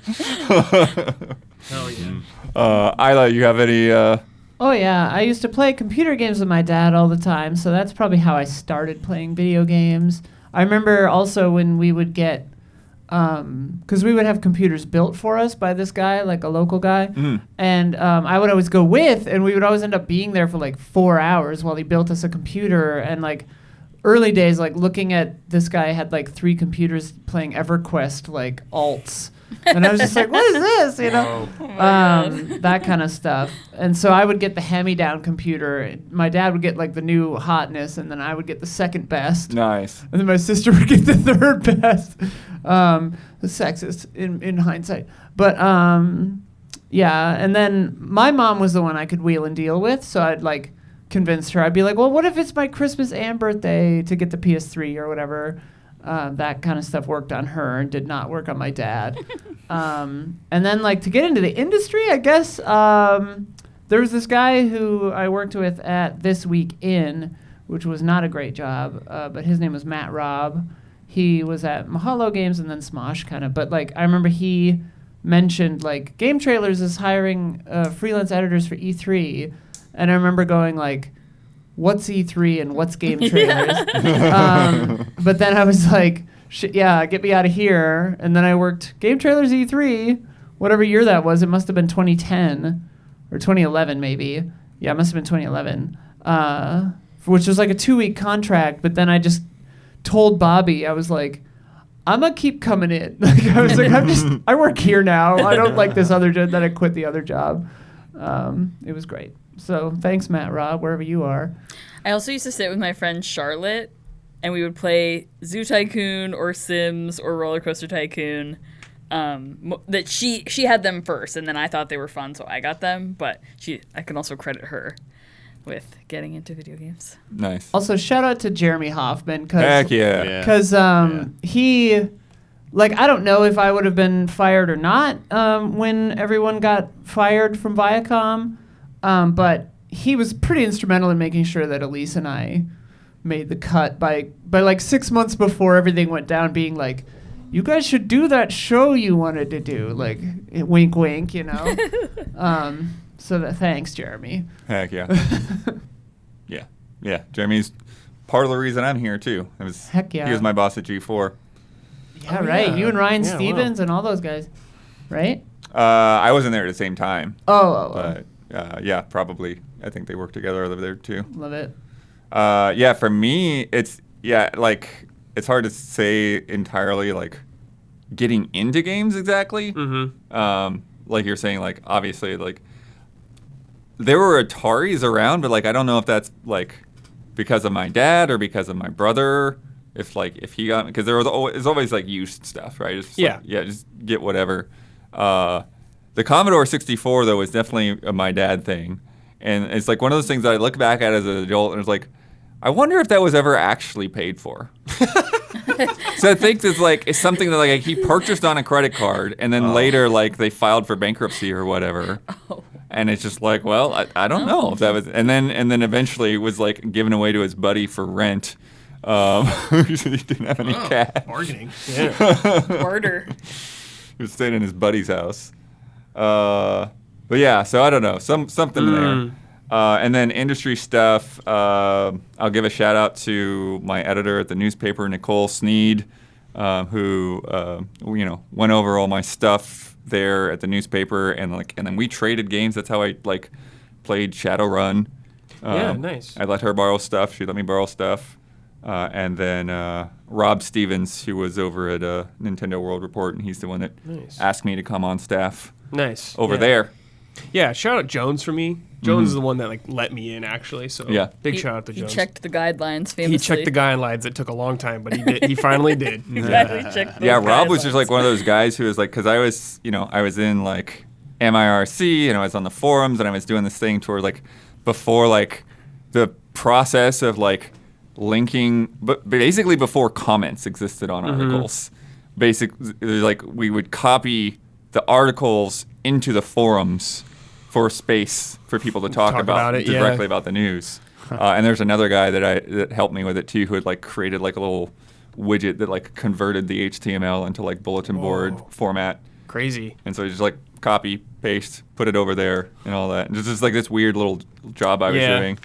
yeah. Isla, you have any... Oh, yeah. I used to play computer games with my dad all the time, so that's probably how I started playing video games. I remember also when we would get, because we would have computers built for us by this guy, like a local guy, and I would always go with, and we would always end up being there for like 4 hours while he built us a computer, and like early days, like looking at this guy had like 3 computers playing EverQuest, like alts. And I was just like, what is this? That kind of stuff. And so I would get the hand-me-down computer. My dad would get like the new hotness, and then I would get the second best. Nice. And then my sister would get the third best. The sexist in hindsight. But yeah, and then my mom was the one I could wheel and deal with, so I'd like convince her. I'd be like, well, what if it's my Christmas and birthday to get the PS3 or whatever? That kind of stuff worked on her and did not work on my dad. And then, like, to get into the industry, I guess, there was this guy who I worked with at This Week In, which was not a great job, but his name was Matt Robb. He was at Mahalo Games and then Smosh, kind of. But, like, I remember he mentioned, like, Game Trailers is hiring freelance editors for E3. And I remember going, like, what's E3 and what's Game Trailers? But then I was like, get me out of here. And then I worked Game Trailers E3, whatever year that was. It must have been 2010 or 2011 maybe. Yeah, it must have been 2011, which was like a 2-week contract. But then I just told Bobby, I was like, I'm going to keep coming in. Like, I was like, I work here now. I don't like this other job. Then I quit the other job. It was great. So thanks, Matt Robb, wherever you are. I also used to sit with my friend Charlotte, and we would play Zoo Tycoon or Sims or Roller Coaster Tycoon. That she had them first, and then I thought they were fun, so I got them. But I can also credit her with getting into video games. Nice. Also, shout out to Jeremy Hoffman. Heck yeah. Because he... Like, I don't know if I would have been fired or not when everyone got fired from Viacom, but he was pretty instrumental in making sure that Elise and I made the cut by like 6 months before everything went down, being like, you guys should do that show you wanted to do, like, wink, wink, So thanks, Jeremy. Heck yeah. Yeah. Jeremy's part of the reason I'm here, too. Heck yeah. He was my boss at G4. Yeah, right. You and Ryan Stevens and all those guys, right? I wasn't there at the same time. Oh. But yeah, probably. I think they work together over there too. Love it. Yeah, for me, it's hard to say entirely like getting into games exactly. Mm-hmm. Like you're saying, like obviously, like there were Ataris around, but like I don't know if that's like because of my dad or because of my brother. If he got, because there was always like used stuff, right? It's just get whatever. The Commodore 64 though was definitely my dad thing, and it's like one of those things that I look back at as an adult and it's like, I wonder if that was ever actually paid for. So I think it's something that like he purchased on a credit card and then later like they filed for bankruptcy or whatever. And it's just like, well, I don't know if that was, and then eventually it was like given away to his buddy for rent. He didn't have any cash. Bargaining. Yeah. Barter. He was staying in his buddy's house. But yeah, so I don't know, something there. And then industry stuff. I'll give a shout out to my editor at the newspaper, Nicole Sneed, who went over all my stuff there at the newspaper, and then we traded games. That's how I played Shadowrun. Yeah, nice. I let her borrow stuff. She let me borrow stuff. And then Rob Stevens, who was over at Nintendo World Report, and he's the one that asked me to come on staff. Nice. Over there. Yeah, shout out Jones for me. Jones is the one that let me in, actually. So big shout out to Jones. He checked the guidelines famously. He checked the guidelines. It took a long time, but he did. He finally did. Exactly. Checked those Rob was guidelines. just one of those guys who was because I was in MIRC and I was on the forums and I was doing this thing toward before the process of linking, but basically before comments existed on articles. Basically, we would copy the articles into the forums for space for people to talk about it, directly about the news. And there's another guy that helped me with it too, who had created a little widget that converted the HTML into bulletin board format. Crazy. And so you just copy, paste, put it over there, and all that. And just this weird little job I was doing.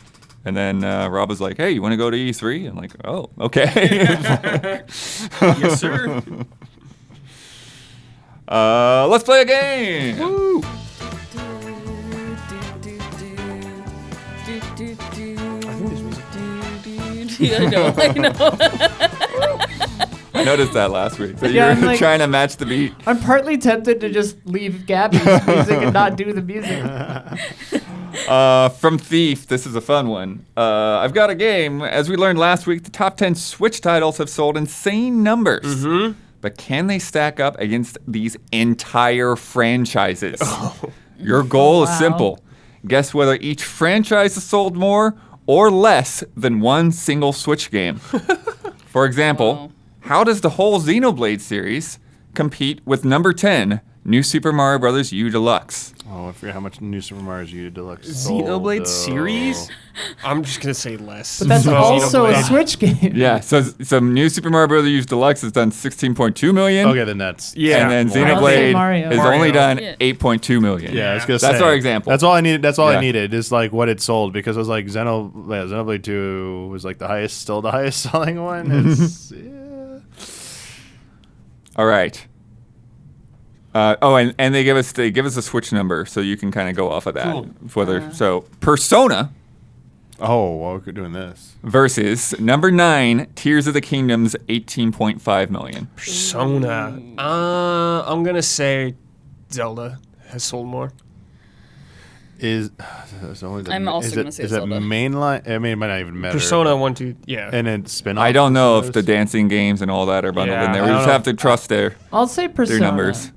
And then Rob was like, "Hey, you want to go to E3?" I'm like, "Oh, okay." Yes, sir. Let's play a game. Woo! I know. I noticed that last week. So Yeah, you were I'm trying to match the beat. I'm partly tempted to just leave Gabby's music and not do the music. From Thief, this is a fun one. I've got a game. As we learned last week, the top 10 Switch titles have sold insane numbers. But can they stack up against these entire franchises? Your goal is simple. Guess whether each franchise has sold more or less than one single Switch game. For example, how does the whole Xenoblade series compete with number 10, New Super Mario Bros. U Deluxe? Oh, I forget how much New Super Mario U Deluxe sold. Xenoblade series? I'm just going to say less. But that's also a Switch game. Yeah, so New Super Mario Bros. U Deluxe has done 16.2 million. Okay, then that's... Yeah. And then I'll say Xenoblade Mario. has only done 8.2 million. Yeah, I was gonna say. That's our example. That's all I needed. That's all Yeah. I needed is what it sold, because I was Xenoblade 2 was still the highest selling one. It's, All right. And they give us a Switch number, so you can kind of go off of that. Cool. So Persona we're doing this. versus number 9, Tears of the Kingdom's 18.5 million. Persona. I'm going to say Zelda has sold more. I'm also gonna say Is Zelda. it mainline? I mean, it might not even matter. Persona 1, 2, yeah. And then spin-off. I don't know if the dancing games and all that are bundled in there. We I just don't have to trust their I'll say Persona. numbers.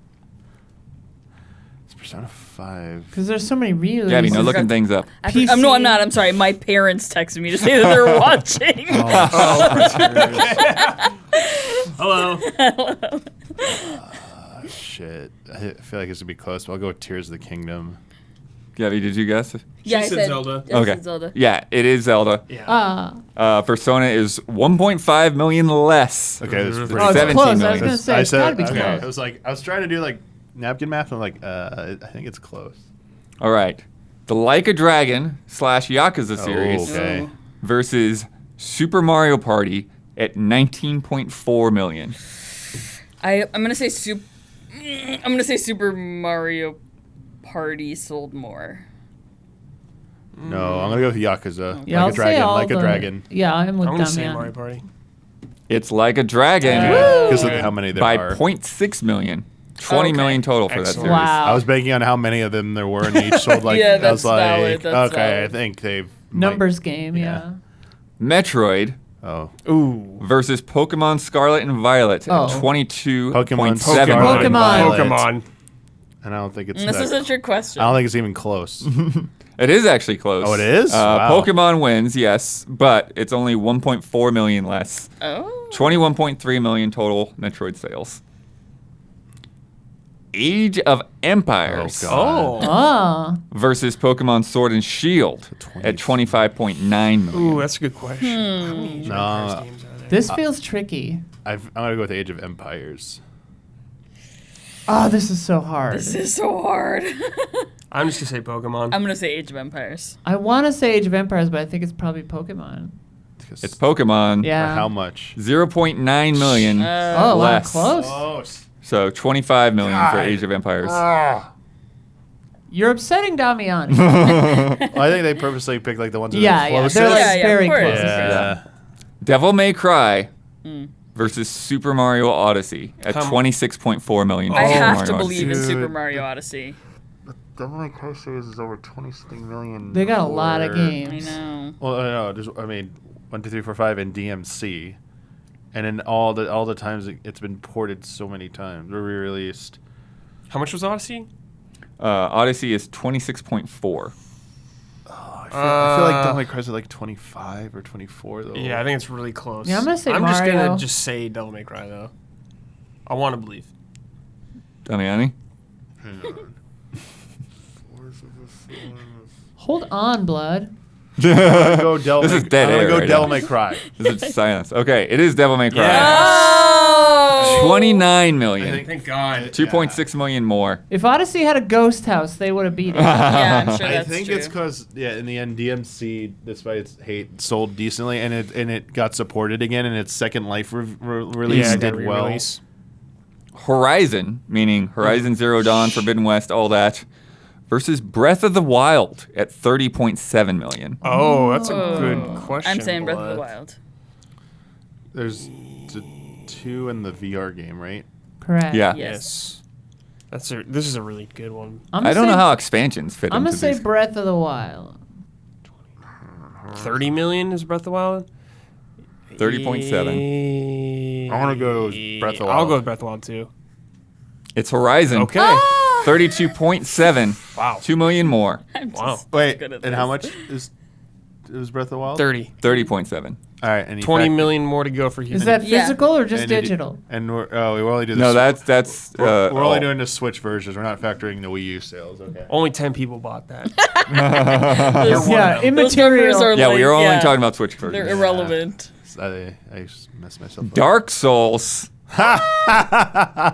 It's Persona 5. Because there's so many really... Gabby, no looking things up. No, I'm not. I'm sorry. My parents texted me to say that they're watching. Hello. Shit. I feel like it's going to be close, but I'll go with Tears of the Kingdom. Gabby, did you guess? Yeah, I said said Zelda. I Okay. said Zelda. Yeah, it is Zelda. Yeah. Persona is 1.5 million less. Okay, this is Oh, pretty it's 17 close. I was million. going to say, it's got to be okay. close. I was trying to do napkin math, and I think it's close. All right. The Like a Dragon / Yakuza series Okay. versus Super Mario Party at 19.4 million. I'm gonna say Super Mario Party sold more. No, I'm going to go with Yakuza. Yeah, I'll like a dragon. say all Like a the- dragon. Yeah, I'm with I'm going to say Damian. Mario Party. It's Like a Dragon Because of how many there by are. 0.6 million. 20 million total for that Excellent. series. Wow. I was banking on how many of them there were, and they each sold Yeah, I was that's valid, that's okay, valid. I think they've Numbers game, yeah. Metroid Oh, Ooh. versus Pokemon Scarlet and Violet Oh. at 22.7 Pokemon million. Scarlet and Violet. Pokemon. and I don't think it's. This that- is a trick question. I don't think it's even close. It is actually close. Oh, it is? Wow. Pokemon wins, yes, but it's only 1.4 million less. Oh. 21.3 million total Metroid sales. Age of Empires Oh, God. Oh. versus Pokemon Sword and Shield at 25.9 million. Ooh, that's a good question. How many Age of No. Empires games are there? This feels tricky. I'm gonna go with Age of Empires. Oh, this is so hard. This is so hard. I'm just gonna say Pokemon. I'm gonna say Age of Empires. I want to say Age of Empires, but I think it's probably Pokemon. It's Pokemon. Yeah. How much? 0.9 million Oh, wow, less. close. So 25 million for Age of Empires. You're upsetting Damian. Well, I think they purposely picked like the ones that Yeah, are yeah. closest. They're like Yeah, yeah, very of course. close. Yeah. Devil May Cry versus Super Mario Odyssey at 26.4 million. I for Super have Mario to Odyssey. believe in Dude. Super Mario Odyssey. Devil May Cry series is over 20-something million. They got a lot of for- games. I know. Well, no, there's, 1, 2, 3, 4, 5 in DMC, and in all the times it's been ported so many times, or re-released. How much was Odyssey? Odyssey is 26.4. I feel like Devil May Cry's at like 25 or 24 though. Yeah, I think it's really close. Yeah, I'm gonna say I'm just Mario. gonna say Devil May Cry though. I want to believe. Damiani? Hold on, Blood. I'm gonna go Devil This May, is dead I'm gonna air go right Devil now. May Cry. This is silence. Okay, it is Devil May Cry. Oh! 29 million. Thank God. 2.6 million more. If Odyssey had a ghost house, they would have beat it. Yeah, I'm sure I that's think true. it's because in the end DMC, despite its hate, sold decently, and it got supported again, and its second life release Yeah, did well. re-release. Horizon, meaning Horizon Zero Dawn, Forbidden West, all that, versus Breath of the Wild at 30.7 million. Oh, that's a good question. I'm saying Breath of the Blood. Wild. There's 2 in the VR game, right? Correct. Yeah. Yes. This is a really good one. I don't know how expansions fit I'm into gonna say these. Breath of the Wild. 30 million is Breath of the Wild. 30.7. I wanna go with Breath of the I'll Wild. go with Breath of the Wild too. It's Horizon. Okay. 32.7. Wow. 2 million more. I'm Wow. just Wait, good at and this. how much is Breath of the Wild? 30. 30.7. All right, and 20 million more to go for Is Houston. that Yeah. physical or just digital? And we're only doing No, the that's we're only all. doing the Switch versions. We're not factoring the Wii U sales. Okay. Only 10 people bought that. Yeah, Those immaterial. numbers are Yeah, we are only yeah, talking about Switch They're versions. irrelevant. I messed myself up. Dark Souls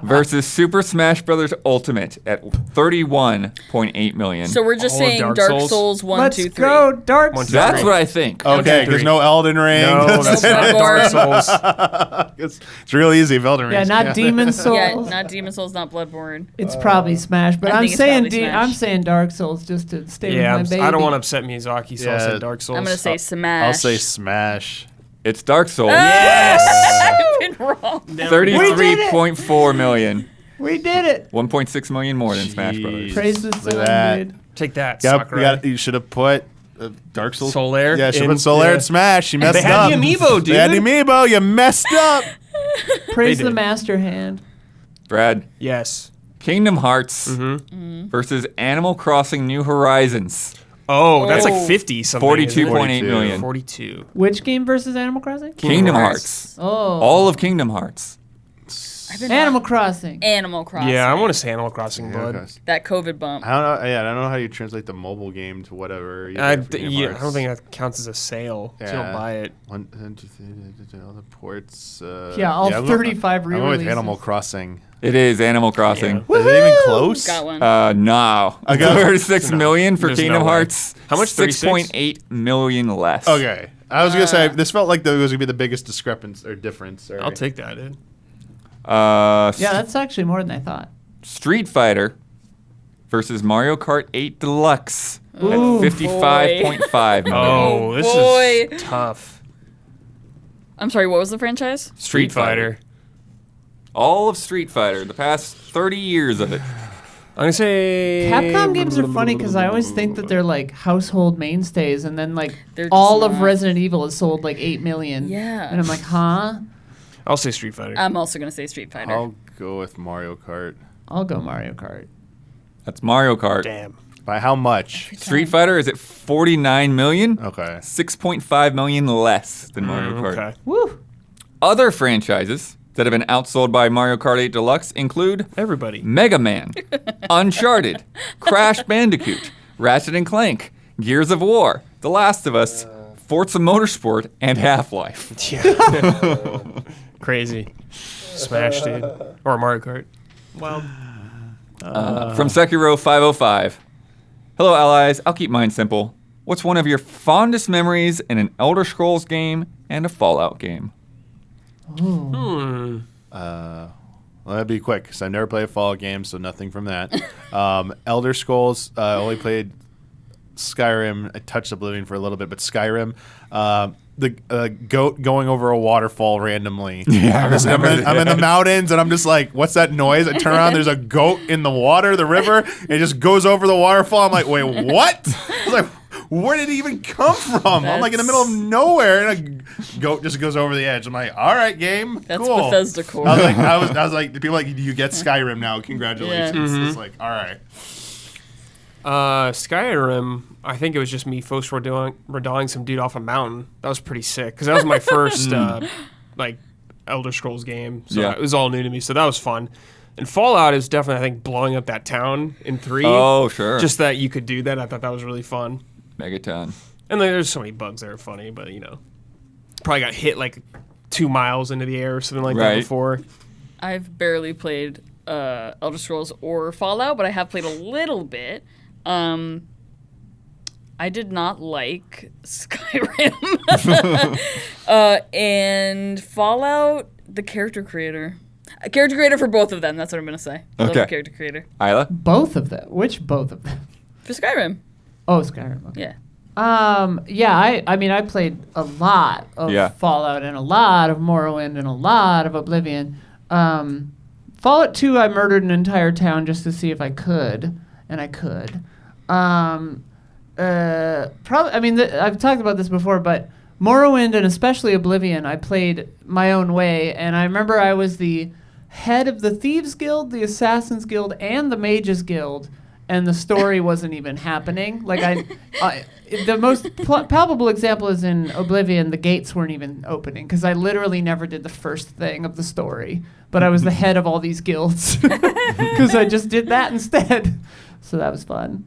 versus Super Smash Bros. Ultimate at 31.8 million. So we're just All of saying Dark Dark Souls? Souls 1, Let's 2, 3. go, Dark One, Souls. two, That's three. what I think. Okay, because no Elden Ring. No, that's not Bloodborne. Dark Souls. it's real easy. Elden Ring. Yeah, not Demon Souls. Yeah, not Demon Souls, not Bloodborne. It's probably Smash, but I I'm think it's saying probably Smash. I'm saying Dark Souls just to stay Yeah, with my baby. I don't want to upset Miyazaki, so I'll Yeah. say Dark Souls. I'm going to say Smash. I'll say Smash. It's Dark Souls. I've been wrong. 33.4 million. We did it. 1.6 million more than Smash Bros. Jeez. Praise the Look sun, at that. dude. Take that, Yep, Sakurai. you should have put Dark Souls. Solaire Yeah, should in- put Solaire yeah. and Smash. You messed They had up. the amiibo, dude. They had the amiibo. You messed up. Praise They the did. master hand. Brad, Yes. Kingdom Hearts Mm-hmm. versus Animal Crossing New Horizons. Oh, that's Oh. like 50 something. 42.8 42. million. 42. Which game versus Animal Crossing? Kingdom Hearts. Oh, All of Kingdom Hearts. I've been Animal wrong. Crossing. Animal Crossing. Yeah, I want to say Animal Crossing, Yeah, Blood. okay. That COVID bump. I don't know. Yeah, I don't know how you translate the mobile game to whatever. you I get for Kingdom I Hearts. don't think that counts as a sale. So you don't Yeah. buy it. One, two, three, all the ports. Yeah, all I'm 35 I'm with re-releases. Animal Crossing. It is Animal Crossing. Yeah. Is it even close? Got one. No. I got- 36 No, million for there's Kingdom no way. Hearts. How much, 36? 6.8 million less. Okay. I was gonna say this felt like it was gonna be the biggest discrepancy or difference. Or I'll take that, dude. Yeah, that's actually more than I thought. Street Fighter versus Mario Kart 8 Deluxe Ooh, at 55.5 million. Oh, this boy. is tough. I'm sorry, what was the franchise? Street Fighter. All of Street Fighter, the past 30 years of it. I'm gonna say Capcom games are funny because I always think that they're like household mainstays, and then like They're all just of not. Resident Evil has sold like 8 million. Yeah. And I'm like, huh? I'll say Street Fighter. I'm also going to say Street Fighter. I'll go with Mario Kart. I'll go Mario Kart. That's Mario Kart. Damn. By how much? Street Fighter is at 49 million. Okay. 6.5 million less than Mario Kart. Okay. Woo! Other franchises that have been outsold by Mario Kart 8 Deluxe include Everybody. Mega Man, Uncharted, Crash Bandicoot, Ratchet and Clank, Gears of War, The Last of Us, Forza Motorsport, and Half-Life. Yeah. Crazy. Smash, dude. Or Mario Kart. Well, From Sekiro 505, Hello, allies. I'll keep mine simple. What's one of your fondest memories in an Elder Scrolls game and a Fallout game? Well, that'd be quick because I've never played a Fallout game, so nothing from that. Elder Scrolls, only played Skyrim. I touched Oblivion for a little bit, but Skyrim, the goat going over a waterfall randomly. Yeah, I'm in the mountains, and I'm just like, what's that noise? I turn around, there's a goat in the water, the river, and it just goes over the waterfall. I'm like, wait, what? I was like, where did it even come from? I'm like in the middle of nowhere, and a goat just goes over the edge. I'm like, all right, game, That's cool. Bethesda core. I was like, people are like, you get Skyrim now. Congratulations. Yeah. It's like, all right. Skyrim, I think it was just me folks were doing some dude off a mountain. That was pretty sick because that was my first like Elder Scrolls game, so it was all new to me. So that was fun. And Fallout is definitely, I think, blowing up that town in 3. Oh, sure. Just that you could do that, I thought that was really fun. Megaton. And there's so many bugs that are funny, but probably got hit like 2 miles into the air or something like that before. I've barely played Elder Scrolls or Fallout, but I have played a little bit. I did not like Skyrim. And Fallout, the character creator. A character creator for both of them, that's what I'm going to say. I love the character creator. Isla? Both of them. Which both of them? For Skyrim. Oh, Skyrim. Okay. Yeah. I mean, I played a lot of Fallout and a lot of Morrowind and a lot of Oblivion. Fallout 2, I murdered an entire town just to see if I could, and I could. Probably. I mean, I've talked about this before, but Morrowind and especially Oblivion, I played my own way, and I remember I was the head of the Thieves Guild, the Assassins Guild, and the Mages Guild, and the story wasn't even happening. Like the most palpable example is in Oblivion. The gates weren't even opening because I literally never did the first thing of the story, but I was the head of all these guilds because I just did that instead. So that was fun.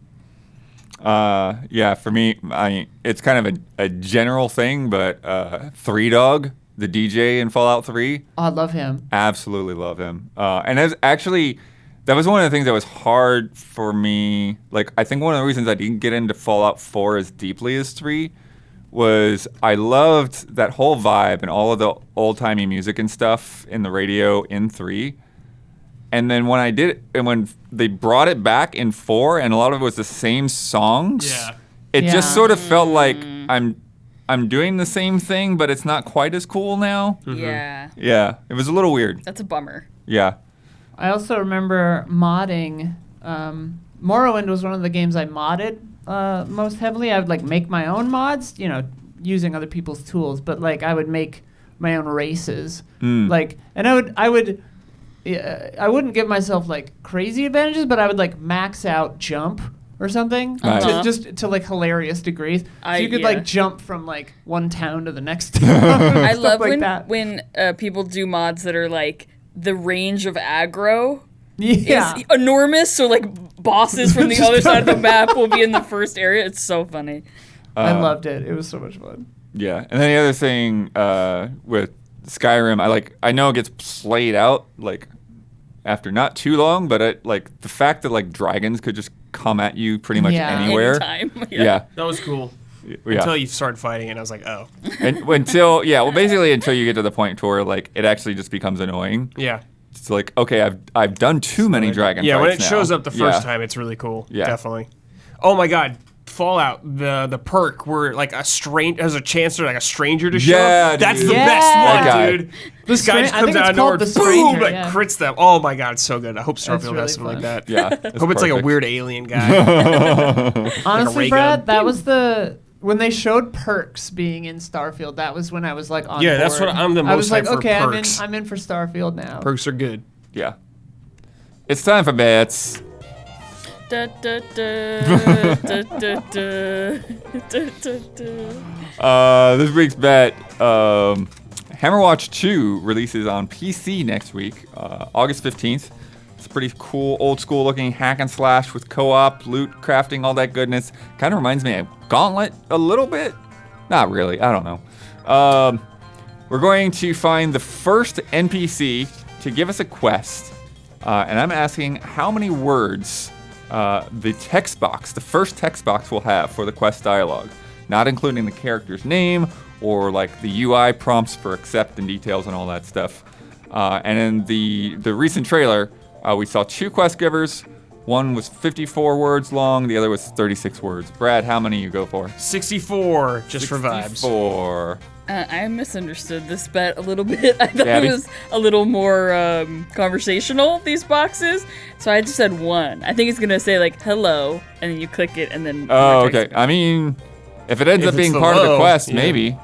For me, it's kind of a general thing, but Three Dog, the DJ in Fallout 3. Oh, I love him. Absolutely love him. And that was one of the things that was hard for me. Like, I think one of the reasons I didn't get into Fallout 4 as deeply as 3 was I loved that whole vibe and all of the old-timey music and stuff in the radio in 3. And then when they brought it back in 4 and a lot of it was the same songs, it just sort of felt like I'm doing the same thing, but it's not quite as cool now. Mm-hmm. Yeah. Yeah, it was a little weird. That's a bummer. Yeah. I also remember modding. Morrowind was one of the games I modded most heavily. I would make my own mods, using other people's tools, but I would make my own races. And I wouldn't give myself crazy advantages, but I would max out jump or something to hilarious degrees. So you could jump from one town to the next town. I love when people do mods that are the range of aggro is enormous. So bosses from the other side of the map will be in the first area. It's so funny. I loved it. It was so much fun. Yeah, and then the other thing with Skyrim, I know it gets played out after not too long, but the fact that dragons could just come at you pretty much anywhere. Anytime. Yeah, that was cool. Yeah. Until you started fighting, and I was like, oh. And until you get to the point to where it actually just becomes annoying. Yeah. It's okay, I've done too many dragon fights. Yeah, when it now. shows up the first time, it's really cool. Yeah, definitely. Oh my God. Fallout, the perk where has a chance for a stranger to show up. That's the best one, dude. This guy just comes out of nowhere, boom, crits them. Oh my God, it's so good. I hope Starfield has something like that. Yeah, I hope it's a weird alien guy. Honestly, Brad, that was when they showed perks being in Starfield. That was when I was on board. That's what I'm the most. I was for okay, perks. I'm in for Starfield now. Perks are good. Yeah, it's time for bets. Da, da, da, da, da, da. This week's bet, Hammerwatch 2 releases on PC next week, August 15th. It's a pretty cool, old school looking hack and slash with co-op, loot, crafting, all that goodness. Kind of reminds me of Gauntlet a little bit. Not really, I don't know. We're going to find the first NPC to give us a quest. And I'm asking how many words the text box, the first text box we'll have for the quest dialogue, not including the character's name or like the UI prompts for accept and details and all that stuff. And in the recent trailer, we saw 2 quest givers. One was 54 words long, the other was 36 words. Brad, how many you go for? 64, just for vibes. 64. I misunderstood this bet a little bit. I thought Gabby? it was a little more conversational, these boxes. So I just said 1. I think it's going to say, like, hello, and then you click it, and then... Oh, okay. I mean, if it ends If up being it's the part of the low, quest, yeah. maybe.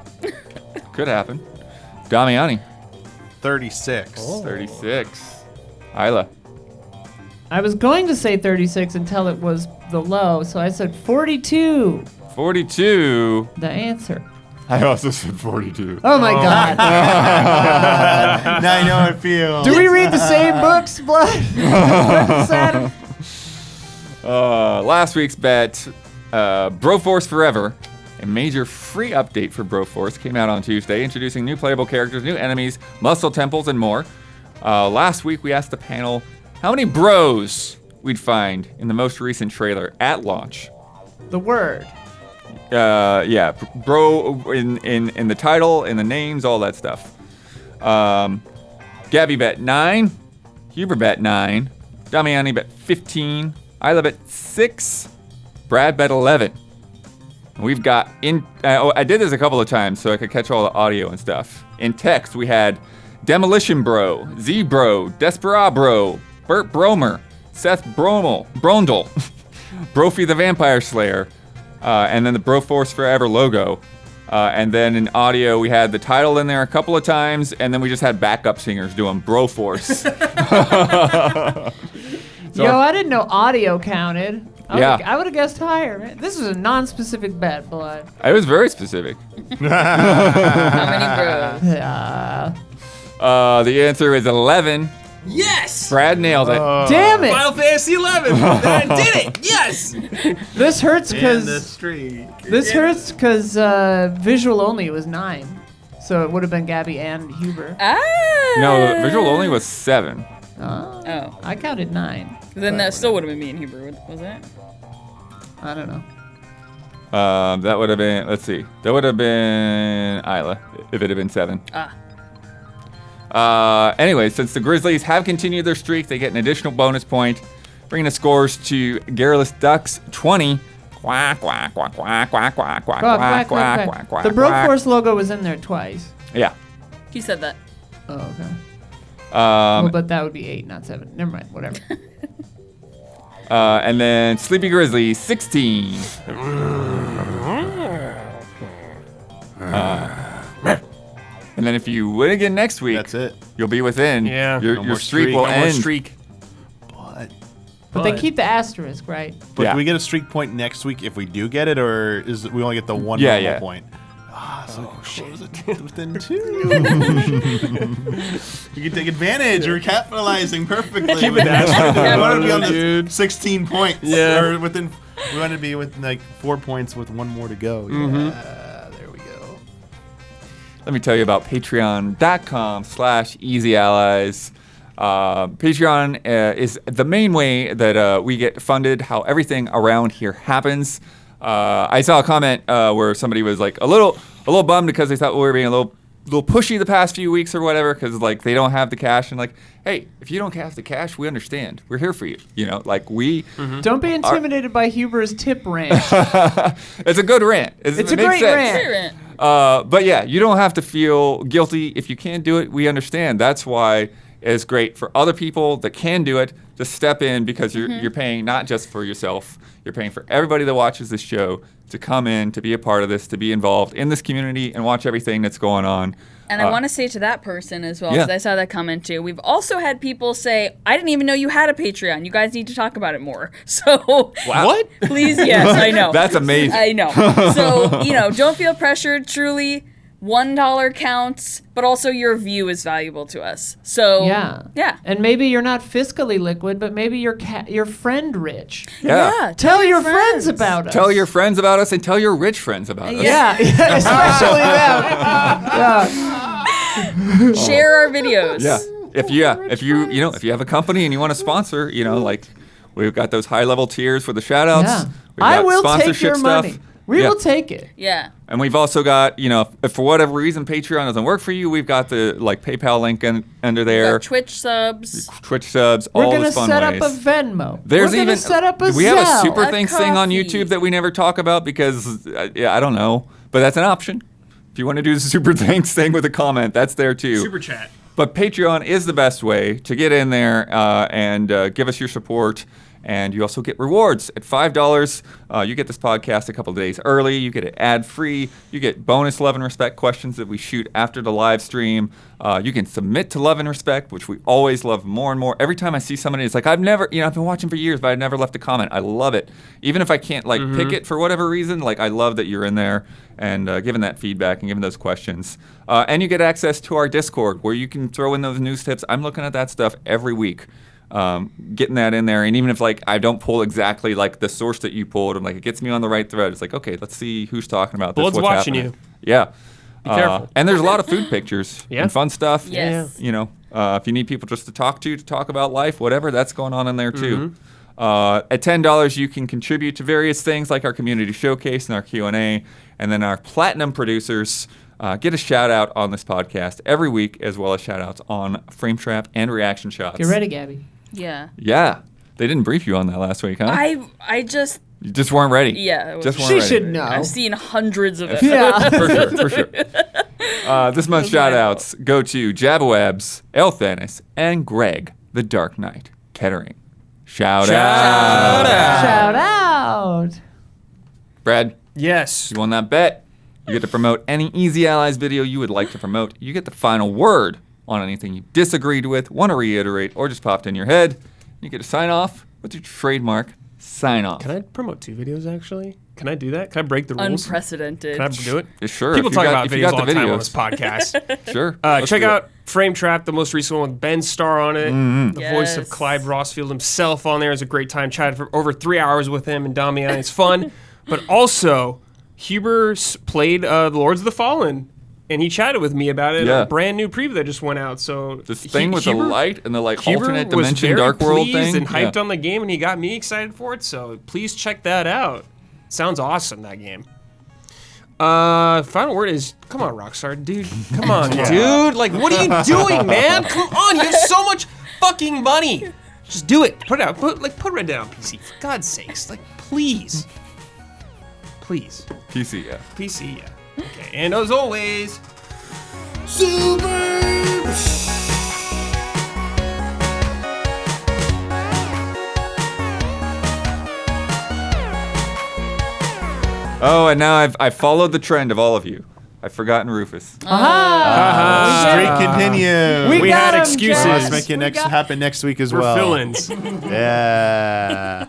Could happen. Damiani, 36. 36. Isla, I was going to say 36 until it was the low, so I said 42. 42. The answer. I also said 42. Oh my God. Now I know how it feels. Do we read the same books, Blood? Sad. Last week's bet, Broforce Forever, a major free update for Broforce, came out on Tuesday, introducing new playable characters, new enemies, muscle temples, and more. Last week, we asked the panel how many bros we'd find in the most recent trailer at launch. The word. Yeah, bro in the title, in the names, all that stuff. Gabby bet 9, Huber bet 9, Damiani bet 15, Isla bet 6, Brad bet 11. And we've got I did this a couple of times so I could catch all the audio and stuff. In text, we had Demolition Bro, Z Bro, Desperado Bro, Burt Bromer, Seth Brondle, Brophy the Vampire Slayer, and then the Broforce Forever logo. And then in audio, we had the title in there a couple of times, and then we just had backup singers doing Broforce. Yo, I didn't know audio counted. Yeah. I would have guessed higher, man. This is a non-specific bet, Blood. It was very specific. How many bros? The answer is 11. Yes! Brad nailed it. Damn it! Final Fantasy 11. I did it. Yes. This hurts And the because streak. visual only was 9, so it would have been Gabby and Huber. No, the visual only was 7. Oh. I counted 9. Then that still would have been me and Huber, was it? I don't know. That would have been, let's see. That would have been Isla if it had been 7. Anyway, since the Grizzlies have continued their streak, they get an additional bonus point, bringing the scores to Garrulous Ducks 20. Quack, quack, quack, quack, quack, quack, quack, quack, quack, quack, quack. The Broforce logo was in there twice. Yeah. He said that. Oh, okay. Well, but that would be 8, not 7. Never mind. Whatever. And then Sleepy Grizzly 16. And then if you win again next week, That's it. you'll be within. Yeah. Your No more streak streak. will One more end. streak. But They keep the asterisk, right? Yeah. do we get a streak point next week if we do get it, or is it, we only get the one Yeah, normal yeah. point? Close it within 2. You can take advantage. We're capitalizing perfectly. We want to be on the Dude. 16 points. Yeah. Or within. We want to be with like 4 points with 1 more to go. Yeah. There we go. Let me tell you about patreon.com/easyallies. Patreon is the main way that we get funded, how everything around here happens. I saw a comment where somebody was like a little bummed because they thought we were being a little pushy the past few weeks or whatever, because like they don't have the cash, and like, hey, if you don't have the cash, we understand. We're here for you. You know, like we. Don't be intimidated by Huber's tip rant. It's a good rant. It's it a makes great sense. rant. But yeah, you don't have to feel guilty if you can't do it. We understand. That's why it's great for other people that can do it to step in, because you're paying not just for yourself. You're paying for everybody that watches this show to come in, to be a part of this, to be involved in this community and watch everything that's going on. And I want to say to that person as well, Yeah. because I saw that comment too. We've also had people say, I didn't even know you had a Patreon. You guys need to talk about it more. So, What? please, yes, I know. That's amazing. I know. So, don't feel pressured. Truly, $1 counts, but also your view is valuable to us. So, yeah. And maybe you're not fiscally liquid, but maybe your friend rich. Yeah. Tell your friends about us. Tell your friends about us and tell your rich friends about us. Yeah, especially them. Share our videos. Yeah. If you have a company and you want to sponsor, like We've got those high-level tiers for the shout-outs. Yeah. We've I got will take sponsorship your stuff. money. We Yeah. will take it. Yeah. And we've also got, if for whatever reason Patreon doesn't work for you, we've got the PayPal link under We there. got Twitch subs. Twitch subs, We're all gonna those fun set ways. up a Venmo. There's We're gonna even set up a we have a Zelle. super A thanks thing on coffee. YouTube that we never talk about because I don't know, but that's an option. If you want to do the super thanks thing with a comment, that's there too. Super chat. But Patreon is the best way to get in there and give us your support. And you also get rewards at $5. You get this podcast a couple of days early. You get it ad-free. You get bonus Love and Respect questions that we shoot after the live stream. You can submit to Love and Respect, which we always love more and more. Every time I see somebody, it's like, I've been watching for years, but I've never left a comment. I love it. Even if I can't pick it for whatever reason, I love that you're in there and giving that feedback and giving those questions. And you get access to our Discord where you can throw in those news tips. I'm looking at that stuff every week. Getting that in there, and even if I don't pull exactly the source that you pulled, I'm it gets me on the right thread. It's okay, let's see who's talking about this. Blood's what's watching happening. you. Yeah. Be careful. And there's a lot of food pictures Yeah. and fun stuff. Yes. If you need people just to talk about life, whatever, that's going on in there too. At $10, you can contribute to various things like our community showcase and our Q&A, and then our platinum producers get a shout out on this podcast every week, as well as shout outs on Frame Trap and Reaction Shots. Get ready, Gabby. Yeah. Yeah. They didn't brief you on that last week, huh? I just You just weren't ready. Yeah, it was- Just weren't She ready. should know. I've seen hundreds of it. Yeah. For sure. This month's shout outs go to Jabawebs, Elthanis, and Greg, the Dark Knight, Kettering. Shout out. Shout out. Brad, Yes. you won that bet. You get to promote any Easy Allies video you would like to promote. You get the final word on anything you disagreed with, want to reiterate, or just popped in your head. You get to sign off with your trademark sign off. Can I promote 2 videos actually? Can I do that? Can I break the rules? Unprecedented. Can I do it? Yeah, sure. People if you talk got- about if you videos got all the the time on videos. this podcast. Sure. Let's Check do it. out Frame Trap, the most recent one with Ben Starr on it. The voice of Yes. Clyde Rossfield himself on there. Is a great time. Chatted for over 3 hours with him and Damian. It's fun. But also, Huber played The Lords of the Fallen, and he chatted with me about it in Yeah. a brand new preview that just went out. So This thing with the light and the Huber alternate was dimension very dark world pleased thing. and hyped on the game, and he got me excited for it. So please check that out. Sounds awesome, that game. Final word is, come on, Rockstar, dude. Come on, dude. What are you doing, man? Come on, you have so much fucking money. Just do it. Put it out. Put Red Dead on PC. For God's sakes. Please. Please. PC, yeah. PC, yeah. Okay, and as always, Oh, and now I've followed the trend of all of you. I've forgotten Rufus. Streak We continue. We got had him, excuses. Jack. Let's make it happen next week as we're well. fill-ins. Yeah.